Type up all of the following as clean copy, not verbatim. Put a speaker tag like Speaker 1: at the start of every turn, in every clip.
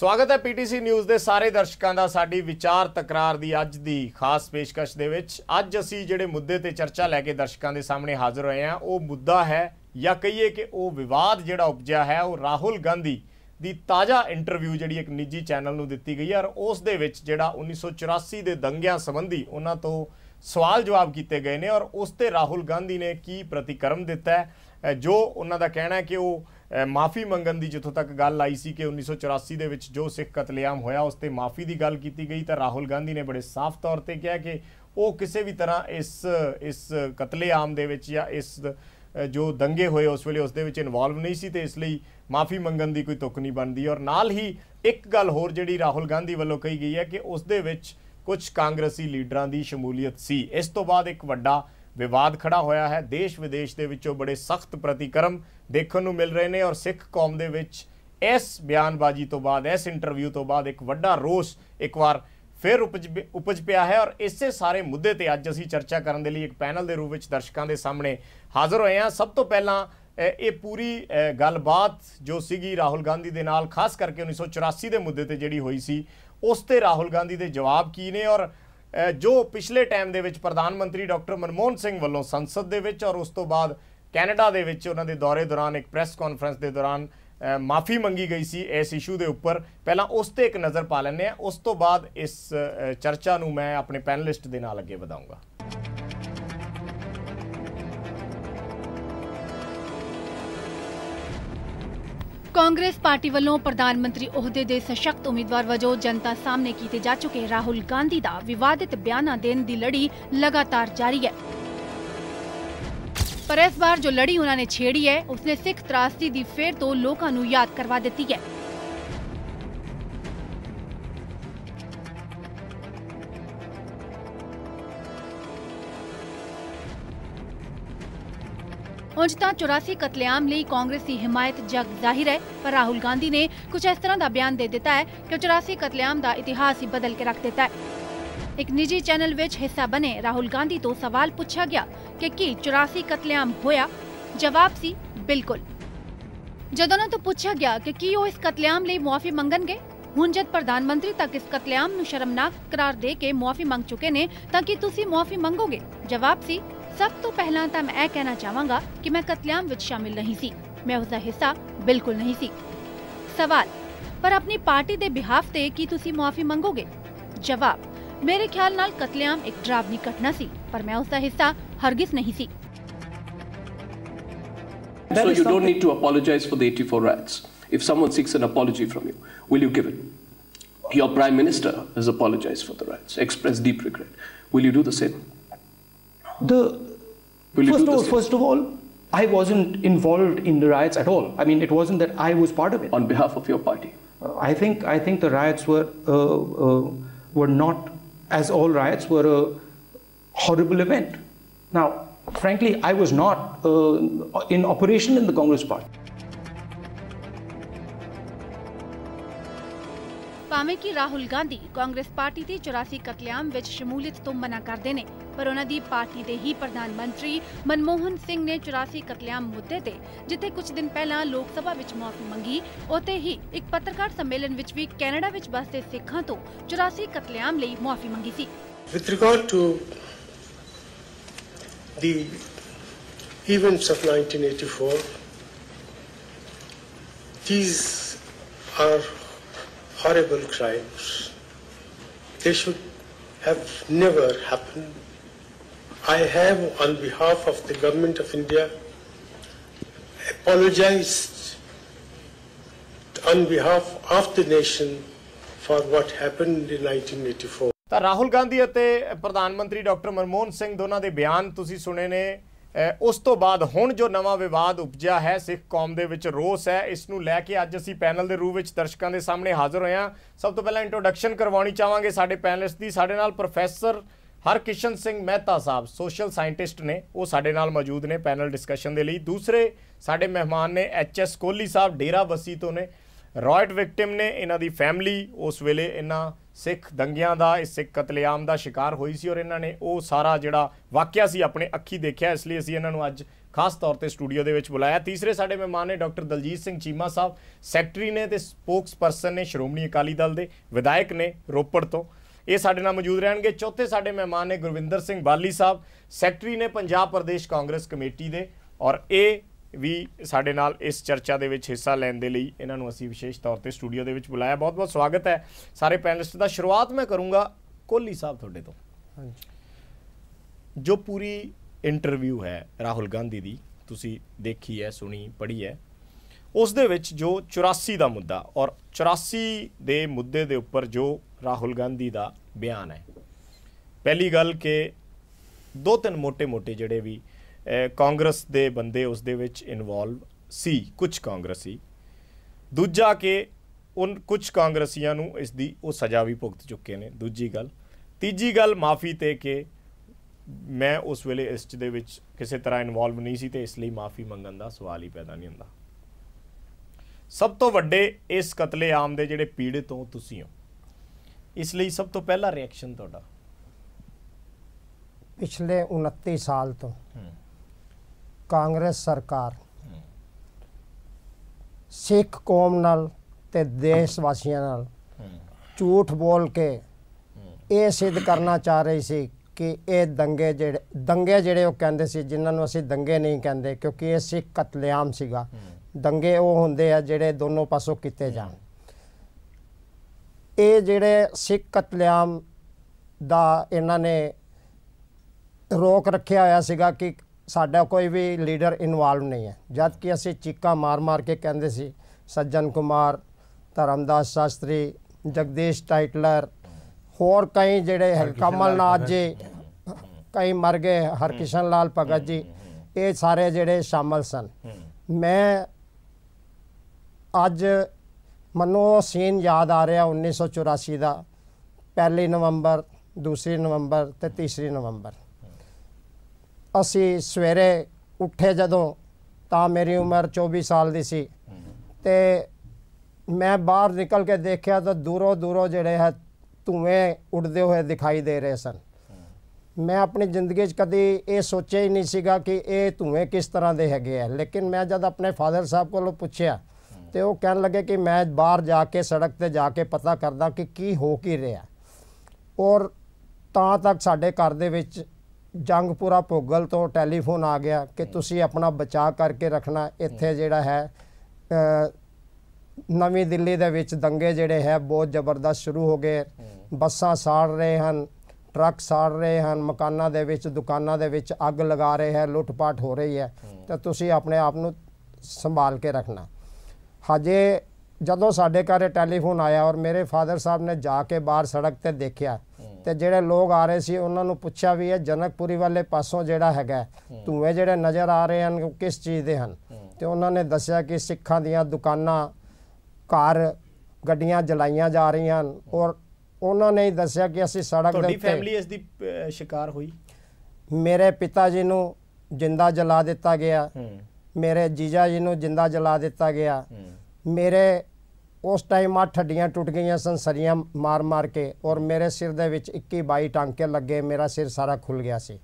Speaker 1: स्वागत है PTC news के सारे दर्शकों का साडी विचार तकरार की अज की खास पेशकश दे विच अज असी जिहड़े मुद्दे ते चर्चा लैके दर्शकों के सामने हाज़र होए हैं वो मुद्दा है या कहिए कि वो विवाद जिहड़ा उपजिया है वो राहुल गांधी की ताज़ा इंटरव्यू जिहड़ी एक निजी चैनल नूं दित्ती गई है और उस दे विच जिहड़ा 1984 के दंगियां संबंधी उन्हां तो सवाल जवाब किए गए हैं और उस ते राहुल गांधी ने की प्रतिक्रम दिता है। जो उन्हां दा कहना है कि वो माफ़ी मंगन की जितों तक गल आई सी कि 1984 दे विच जो सिख कतलेआम होया उस ते माफ़ी की गल की गई तो राहुल गांधी ने बड़े साफ तौर पर कहा कि वो किसी भी तरह इस कतलेआम दे विच या इस जो दंगे होए उस वेले उस दे विच इनवॉल्व नहीं सी, तो इसलिए माफ़ी मंगन की कोई तुक नहीं बनती। और नाल ही एक गल होर जिहड़ी राहुल गांधी वालों कही गई है कि उस दे विच कुछ कांग्रेसी लीडरां दी शमूलीयत सी। इस तो बाद एक वड्डा विवाद खड़ा होया है, देश विदेश के विचों बड़े सख्त प्रतिक्रम देखने को मिल रहे हैं और सिख कौम दे विच इस बयानबाजी तो बाद इस इंटरव्यू तो बाद एक वड्डा रोस एक बार फिर उपज पिया है। और इसे सारे मुद्दे ते अज असीं चर्चा करने के लिए एक पैनल के रूप में दर्शकों के सामने हाज़र होए हैं। सब तो पहला ये पूरी गलबात जो सीगी राहुल गांधी दे नाल खास करके 1984 के मुद्दे ते जिहड़ी होई सी उस ते राहुल गांधी के जवाब की ने और जो पिछले टाइम दे विच प्रधानमंत्री डॉक्टर मनमोहन सिंह वालों संसद दे विच और उस तो बाद कैनेडा दे विच उन्हां दे दौरे दौरान एक प्रेस कॉन्फ्रेंस के दौरान माफ़ी मंगी गई सी इस इशू के उपर। पहला उस ते एक नज़र पा लैंदे हैं, उस तो बाद इस चर्चा नूं मैं अपने पैनलिस्ट दे नाल अगे वधाऊंगा।
Speaker 2: कांग्रेस पार्टी वालों प्रधानमंत्री ओहदे दे सशक्त उम्मीदवार वजों जनता सामने कीते जा चुके राहुल गांधी दा विवादित बयाना देने दी लड़ी लगातार जारी है। पर इस बार जो लड़ी उन्होंने छेड़ी है उसने सिख त्रासदी दी फेर तो लोकां नूं याद करवा दी है। उंज तां 84 कतलेआम ਲਈ कांग्रेस की हिमायत जग जाहिर है, पर राहुल गांधी ने कुछ इस तरह का बयान दे दिता है कि 84 कतलेआम का इतिहास ही बदल के रख देता है। एक निजी चैनल विच हिस्सा बने राहुल गांधी तो सवाल पूछा गया कि 84 कतलेआम होया? जवाब सी बिल्कुल। जदों ना तो पूछा गया कि की वो इस कतलेआम ਲਈ मुआफी मंगणगे। हुण जद प्रधानमंत्री तक इस कतलेआम नूं शर्मनाक करार दे के मुआफी मंग चुके ने तां की तुसीं मुआफी मंगोगे? जवाब सी सब तो पहला तो मैं कहना चाहांगा कि मैं कतलेआम विच शामिल नहीं सी, मैं उसका हिस्सा बिल्कुल नहीं सी। सवाल पर अपनी पार्टी दे बिहाफ ते की तुसी मुआफी मंगोगे? जवाब मेरे ख्याल नाल कतलेआम एक डरावनी घटना सी, पर मैं उसका हिस्सा हरगिज नहीं सी।
Speaker 3: So you don't need to apologize for the 84 riots. If someone seeks an apology from you, will you give it? Your Prime Minister has apologized for the riots, expressed deep regret. Will you do the same?
Speaker 4: First of all, I wasn't involved in the riots at all. I mean, it wasn't that I was part of it.
Speaker 3: On behalf of your party?
Speaker 4: I think the riots were not, as all riots, were a horrible event. Now, frankly, I was not in operation in the Congress party.
Speaker 2: भावें कि Rahul Gandhi Congress party की 84 कतलेआम विच शमूलियत तो मना करते हैं, पर उन्हां दी पार्टी के ही प्रधानमंत्री मनमोहन सिंह ने 84 कतलेआम मुद्दे ते जिथे कुछ दिन पहला लोक सभा विच माफी मंगी, उते ही एक पत्रकार सम्मेलन विच भी कैनेडा विच बसते सिखां तो 84 कतलेआम लई माफी मंगी सी।
Speaker 5: With regard to the events of 1984, these are horrible crimes. They should have never happened. I have, on behalf of the Government of India, apologized on behalf of the nation for what happened in 1984.
Speaker 1: ਤਾਂ ਰਾਹੁਲ ਗਾਂਧੀ ਅਤੇ ਪ੍ਰਧਾਨਮੰਤਰੀ doctor Manmohan Singh ਦੋਨਾਂ ਦੇ ਬਿਆਨ ਤੁਸੀਂ ਸੁਣੇ ਨੇ। उस तो बाद हुण जो नवा विवाद उपजिया है सिख कौम दे विच रोस है, इसनूं लैके अज असीं पैनल के रूप में दर्शकों के सामने हाज़र होए हां। सब तो पहला इंट्रोडक्शन करवानी चाहांगे साडे पैनलिस्ट की। साडे नाल प्रोफैसर हरकिशन सिंह मेहता साहब सोशल साइंटिस्ट ने, वो साडे नाल मौजूद ने पैनल डिस्कशन के लिए। दूसरे साडे मेहमान ने HS कोहली साहब डेरा बसी तो ने, रॉयट विक्टिम ने, इन्हां दी फैमिली उस वेले इन्हां सिख दंगियां दा इस सिख कतलेआम का शिकार हुई सी और इन्होंने वो सारा जिहड़ा वाकिया सी अपने अखी देखिया, इसलिए असीं इन्हां नूं अज ਖਾਸ ਤੌਰ ਤੇ ਸਟੂਡੀਓ ਦੇ ਵਿੱਚ ਬੁਲਾਇਆ। ਤੀਸਰੇ ਸਾਡੇ ਮਹਿਮਾਨ ਨੇ ਡਾਕਟਰ ਦਲਜੀਤ ਸਿੰਘ ਚੀਮਾ ਸਾਹਿਬ, ਸੈਕਟਰੀ ਨੇ ਤੇ ਸਪੋਕਸ ਪਰਸਨ ਨੇ ਸ਼੍ਰੋਮਣੀ ਅਕਾਲੀ ਦਲ ਦੇ, ਵਿਧਾਇਕ ਨੇ ਰੋਪੜ ਤੋਂ, ਇਹ ਸਾਡੇ ਨਾਲ ਮੌਜੂਦ ਰਹਿਣਗੇ। ਚੌਥੇ ਸਾਡੇ ਮਹਿਮਾਨ ਨੇ ਗੁਰਵਿੰਦਰ ਸਿੰਘ ਬਾਲੀ ਸਾਹਿਬ, ਸੈਕਟਰੀ ਨੇ ਪੰਜਾਬ ਪ੍ਰਦੇਸ਼ ਕਾਂਗਰਸ ਕਮੇਟੀ ਦੇ, ਔਰ ਇਹ ਵੀ ਸਾਡੇ ਨਾਲ ਇਸ ਚਰਚਾ ਦੇ ਵਿੱਚ ਹਿੱਸਾ ਲੈਣ ਦੇ ਲਈ ਇਹਨਾਂ ਨੂੰ ਅਸੀਂ ਵਿਸ਼ੇਸ਼ ਤੌਰ ਤੇ ਸਟੂਡੀਓ ਦੇ ਵਿੱਚ ਬੁਲਾਇਆ। ਬਹੁਤ ਬਹੁਤ ਸਵਾਗਤ ਹੈ ਸਾਰੇ ਪੈਨਲਿਸਟ ਦਾ। ਸ਼ੁਰੂਆਤ ਮੈਂ ਕਰੂੰਗਾ ਕੋਹਲੀ ਸਾਹਿਬ ਤੁਹਾਡੇ ਤੋਂ। ਜੋ ਪੂਰੀ ਇੰਟਰਵਿਊ ਹੈ ਰਾਹੁਲ ਗਾਂਧੀ ਦੀ, ਤੁਸੀਂ ਦੇਖੀ ਹੈ, ਸੁਣੀ, ਪੜ੍ਹੀ ਹੈ, ਉਸ ਦੇ ਵਿੱਚ ਜੋ 84 ਦਾ ਮੁੱਦਾ ਔਰ 84 ਦੇ ਮੁੱਦੇ ਦੇ ਉੱਪਰ ਜੋ ਰਾਹੁਲ ਗਾਂਧੀ ਦਾ ਬਿਆਨ ਹੈ, ਪਹਿਲੀ ਗੱਲ ਕਿ 2-3 ਮੋਟੇ ਜਿਹੜੇ ਵੀ ਕਾਂਗਰਸ ਦੇ ਬੰਦੇ ਉਸ ਦੇ ਵਿੱਚ ਇਨਵੋਲਵ ਸੀ, ਕੁਝ ਕਾਂਗਰਸੀ, ਦੂਜਾ ਕਿ ਕੁਝ ਕਾਂਗਰਸੀਆਂ ਨੂੰ ਇਸ ਦੀ ਉਹ ਸਜ਼ਾ ਵੀ ਭੁਗਤ ਚੁੱਕੇ ਨੇ, ਦੂਜੀ ਗੱਲ। ਤੀਜੀ ਗੱਲ ਮਾਫੀ ਤੇ ਕਿ ਮੈਂ ਉਸ ਵੇਲੇ ਇਸ ਦੇ ਵਿੱਚ ਕਿਸੇ ਤਰ੍ਹਾਂ ਇਨਵੋਲਵ ਨਹੀਂ ਸੀ ਤੇ ਇਸ ਲਈ ਮਾਫੀ ਮੰਗਣ ਦਾ ਸਵਾਲ ਹੀ ਪੈਦਾ ਨਹੀਂ ਹੁੰਦਾ। ਸਭ ਤੋਂ ਵੱਡੇ ਇਸ ਕਤਲੇਆਮ ਦੇ ਜਿਹੜੇ ਪੀੜਿਤ ਹੋ ਤੁਸੀਂ ਹੋ, ਇਸ ਲਈ ਸਭ ਤੋਂ ਪਹਿਲਾ ਰਿਐਕਸ਼ਨ ਤੁਹਾਡਾ?
Speaker 6: ਪਿਛਲੇ 29 ਸਾਲ ਤੋਂ ਕਾਂਗਰਸ ਸਰਕਾਰ ਸਿੱਖ ਕੌਮ ਨਾਲ ਤੇ ਦੇਸ਼ ਵਾਸੀਆਂ ਨਾਲ ਝੂਠ ਬੋਲ ਕੇ ਇਹ ਸਿੱਧ ਕਰਨਾ ਚਾਹ ਰਹੀ ਸੀ ਕਿ ਇਹ ਦੰਗੇ ਜਿਹੜੇ ਉਹ ਕਹਿੰਦੇ ਸੀ, ਜਿਨ੍ਹਾਂ ਨੂੰ ਅਸੀਂ ਦੰਗੇ ਨਹੀਂ ਕਹਿੰਦੇ ਕਿਉਂਕਿ ਇਹ ਸਿੱਖ ਕਤਲੇਆਮ ਸੀਗਾ। ਦੰਗੇ ਉਹ ਹੁੰਦੇ ਆ ਜਿਹੜੇ ਦੋਨੋਂ ਪਾਸੋਂ ਕੀਤੇ ਜਾਣ। ਇਹ ਜਿਹੜੇ ਸਿੱਖ ਕਤਲੇਆਮ ਦਾ ਇਹਨਾਂ ਨੇ ਰੋਕ ਰੱਖਿਆ ਹੋਇਆ ਸੀਗਾ ਕਿ ਸਾਡਾ ਕੋਈ ਵੀ ਲੀਡਰ ਇਨਵੋਲਵ ਨਹੀਂ ਹੈ, ਜਦ ਕਿ ਅਸੀਂ ਚੀਕਾਂ ਮਾਰ ਕੇ ਕਹਿੰਦੇ ਸੀ ਸੱਜਣ ਕੁਮਾਰ, ਧਰਮਦਾਸ ਸ਼ਾਸਤਰੀ, ਜਗਦੀਸ਼ ਟਾਈਟਲਰ, ਹੋਰ ਕਈ ਜਿਹੜੇ ਕਮਲਨਾਥ ਜੀ ਕਈ ਮਰ ਗਏ, ਹਰਕਿਸ਼ਨ ਲਾਲ ਭਗਤ ਜੀ, ਇਹ ਸਾਰੇ ਜਿਹੜੇ ਸ਼ਾਮਲ ਸਨ। ਮੈਂ ਅੱਜ ਮੈਨੂੰ ਉਹ ਸੀਨ ਯਾਦ ਆ ਰਿਹਾ 1984 ਦਾ, 1 ਨਵੰਬਰ, 2 ਨਵੰਬਰ ਤੇ 3 ਨਵੰਬਰ। ਅਸੀਂ ਸਵੇਰੇ ਉੱਠੇ ਜਦੋਂ, ਤਾਂ ਮੇਰੀ ਉਮਰ 24 ਸਾਲ ਦੀ ਸੀ, ਤੇ ਮੈਂ ਬਾਹਰ ਨਿਕਲ ਕੇ ਦੇਖਿਆ ਤਾਂ ਦੂਰੋਂ ਜਿਹੜੇ ਹੈ ਧੂਏ ਉੱਡਦੇ ਹੋਏ ਦਿਖਾਈ ਦੇ ਰਹੇ ਸਨ। ਮੈਂ ਆਪਣੀ ਜ਼ਿੰਦਗੀ 'ਚ ਕਦੀ ਇਹ ਸੋਚਿਆ ਹੀ ਨਹੀਂ ਸੀਗਾ ਕਿ ਇਹ ਧੂਏ ਕਿਸ ਤਰ੍ਹਾਂ ਦੇ ਹੈਗੇ ਆ। ਲੇਕਿਨ ਮੈਂ ਜਦ ਆਪਣੇ ਫਾਦਰ ਸਾਹਿਬ ਕੋਲੋਂ ਪੁੱਛਿਆ ਤੇ ਉਹ ਕਹਿਣ ਲੱਗੇ ਕਿ ਮੈਂ ਬਾਹਰ ਜਾ ਕੇ ਸੜਕ ਤੇ ਜਾ ਕੇ ਪਤਾ ਕਰਦਾ ਕਿ ਕੀ ਹੋ ਕੀ ਰਿਹਾ। ਔਰ ਤਾਂ ਤੱਕ ਸਾਡੇ ਘਰ ਦੇ ਵਿੱਚ ਜੰਗਪੁਰਾ ਭੋਗਲ ਤੋਂ ਟੈਲੀਫੋਨ ਆ ਗਿਆ ਕਿ ਤੁਸੀਂ ਆਪਣਾ ਬਚਾਅ ਕਰਕੇ ਰੱਖਣਾ, ਇੱਥੇ ਜਿਹੜਾ ਹੈ ਨਵੀਂ ਦਿੱਲੀ ਦੇ ਵਿੱਚ ਦੰਗੇ ਜਿਹੜੇ ਹੈ ਬਹੁਤ ਜ਼ਬਰਦਸਤ ਸ਼ੁਰੂ ਹੋ ਗਏ। ਬੱਸਾਂ ਸਾੜ ਰਹੇ ਹਨ, ਟਰੱਕ ਸਾੜ ਰਹੇ ਹਨ, ਮਕਾਨਾਂ ਦੇ ਵਿੱਚ, ਦੁਕਾਨਾਂ ਦੇ ਵਿੱਚ ਅੱਗ ਲਗਾ ਰਹੇ ਹੈ, ਲੁੱਟ-ਪਾਟ ਹੋ ਰਹੀ ਹੈ, ਤਾਂ ਤੁਸੀਂ ਆਪਣੇ ਆਪ ਨੂੰ ਸੰਭਾਲ ਕੇ ਰੱਖਣਾ। ਹਜੇ ਜਦੋਂ ਸਾਡੇ ਘਰ ਟੈਲੀਫੋਨ ਆਇਆ ਔਰ ਮੇਰੇ ਫਾਦਰ ਸਾਹਿਬ ਨੇ ਜਾ ਕੇ ਬਾਹਰ ਸੜਕ ਤੇ ਦੇਖਿਆ ਤੇ ਜਿਹੜੇ ਲੋਕ ਆ ਰਹੇ ਸੀ ਉਹਨਾਂ ਨੂੰ ਪੁੱਛਿਆ ਵੀ ਇਹ ਜਨਕਪੁਰੀ ਵਾਲੇ ਪਾਸੋਂ ਜਿਹੜਾ ਹੈਗਾ ਧੂਏ ਜਿਹੜੇ ਨਜ਼ਰ ਆ ਰਹੇ ਹਨ ਕਿਸ ਚੀਜ਼ ਦੇ ਹਨ, ਤੇ ਉਹਨਾਂ ਨੇ ਦੱਸਿਆ ਕਿ ਸਿੱਖਾਂ ਦੀਆਂ ਦੁਕਾਨਾਂ, ਘਰ, ਗੱਡੀਆਂ ਜਲਾਈਆਂ ਜਾ ਰਹੀਆਂ ਹਨ। ਔਰ ਉਹਨਾਂ ਨੇ ਦੱਸਿਆ ਕਿ ਅਸੀਂ ਸੜਕ ਦੇ
Speaker 1: ਉੱਤੇ, ਫੈਮਿਲੀ ਇਸ ਦੀ ਸ਼ਿਕਾਰ ਹੋਈ।
Speaker 6: ਮੇਰੇ ਪਿਤਾ ਜੀ ਨੂੰ ਜਿੰਦਾ ਜਲਾ ਦਿੱਤਾ ਗਿਆ, ਮੇਰੇ ਜੀਜਾ ਜੀ ਨੂੰ ਜਿੰਦਾ ਜਲਾ ਦਿੱਤਾ ਗਿਆ। ਮੇਰੇ ਉਸ ਟਾਈਮ 8 ਹੱਡੀਆਂ ਟੁੱਟ ਗਈਆਂ ਸਨ ਸਰੀਆਂ ਮਾਰ ਕੇ, ਔਰ ਮੇਰੇ ਸਿਰ ਦੇ ਵਿੱਚ 21-22 ਟਾਂਕੇ ਲੱਗੇ, ਮੇਰਾ ਸਿਰ ਸਾਰਾ ਖੁੱਲ ਗਿਆ ਸੀ।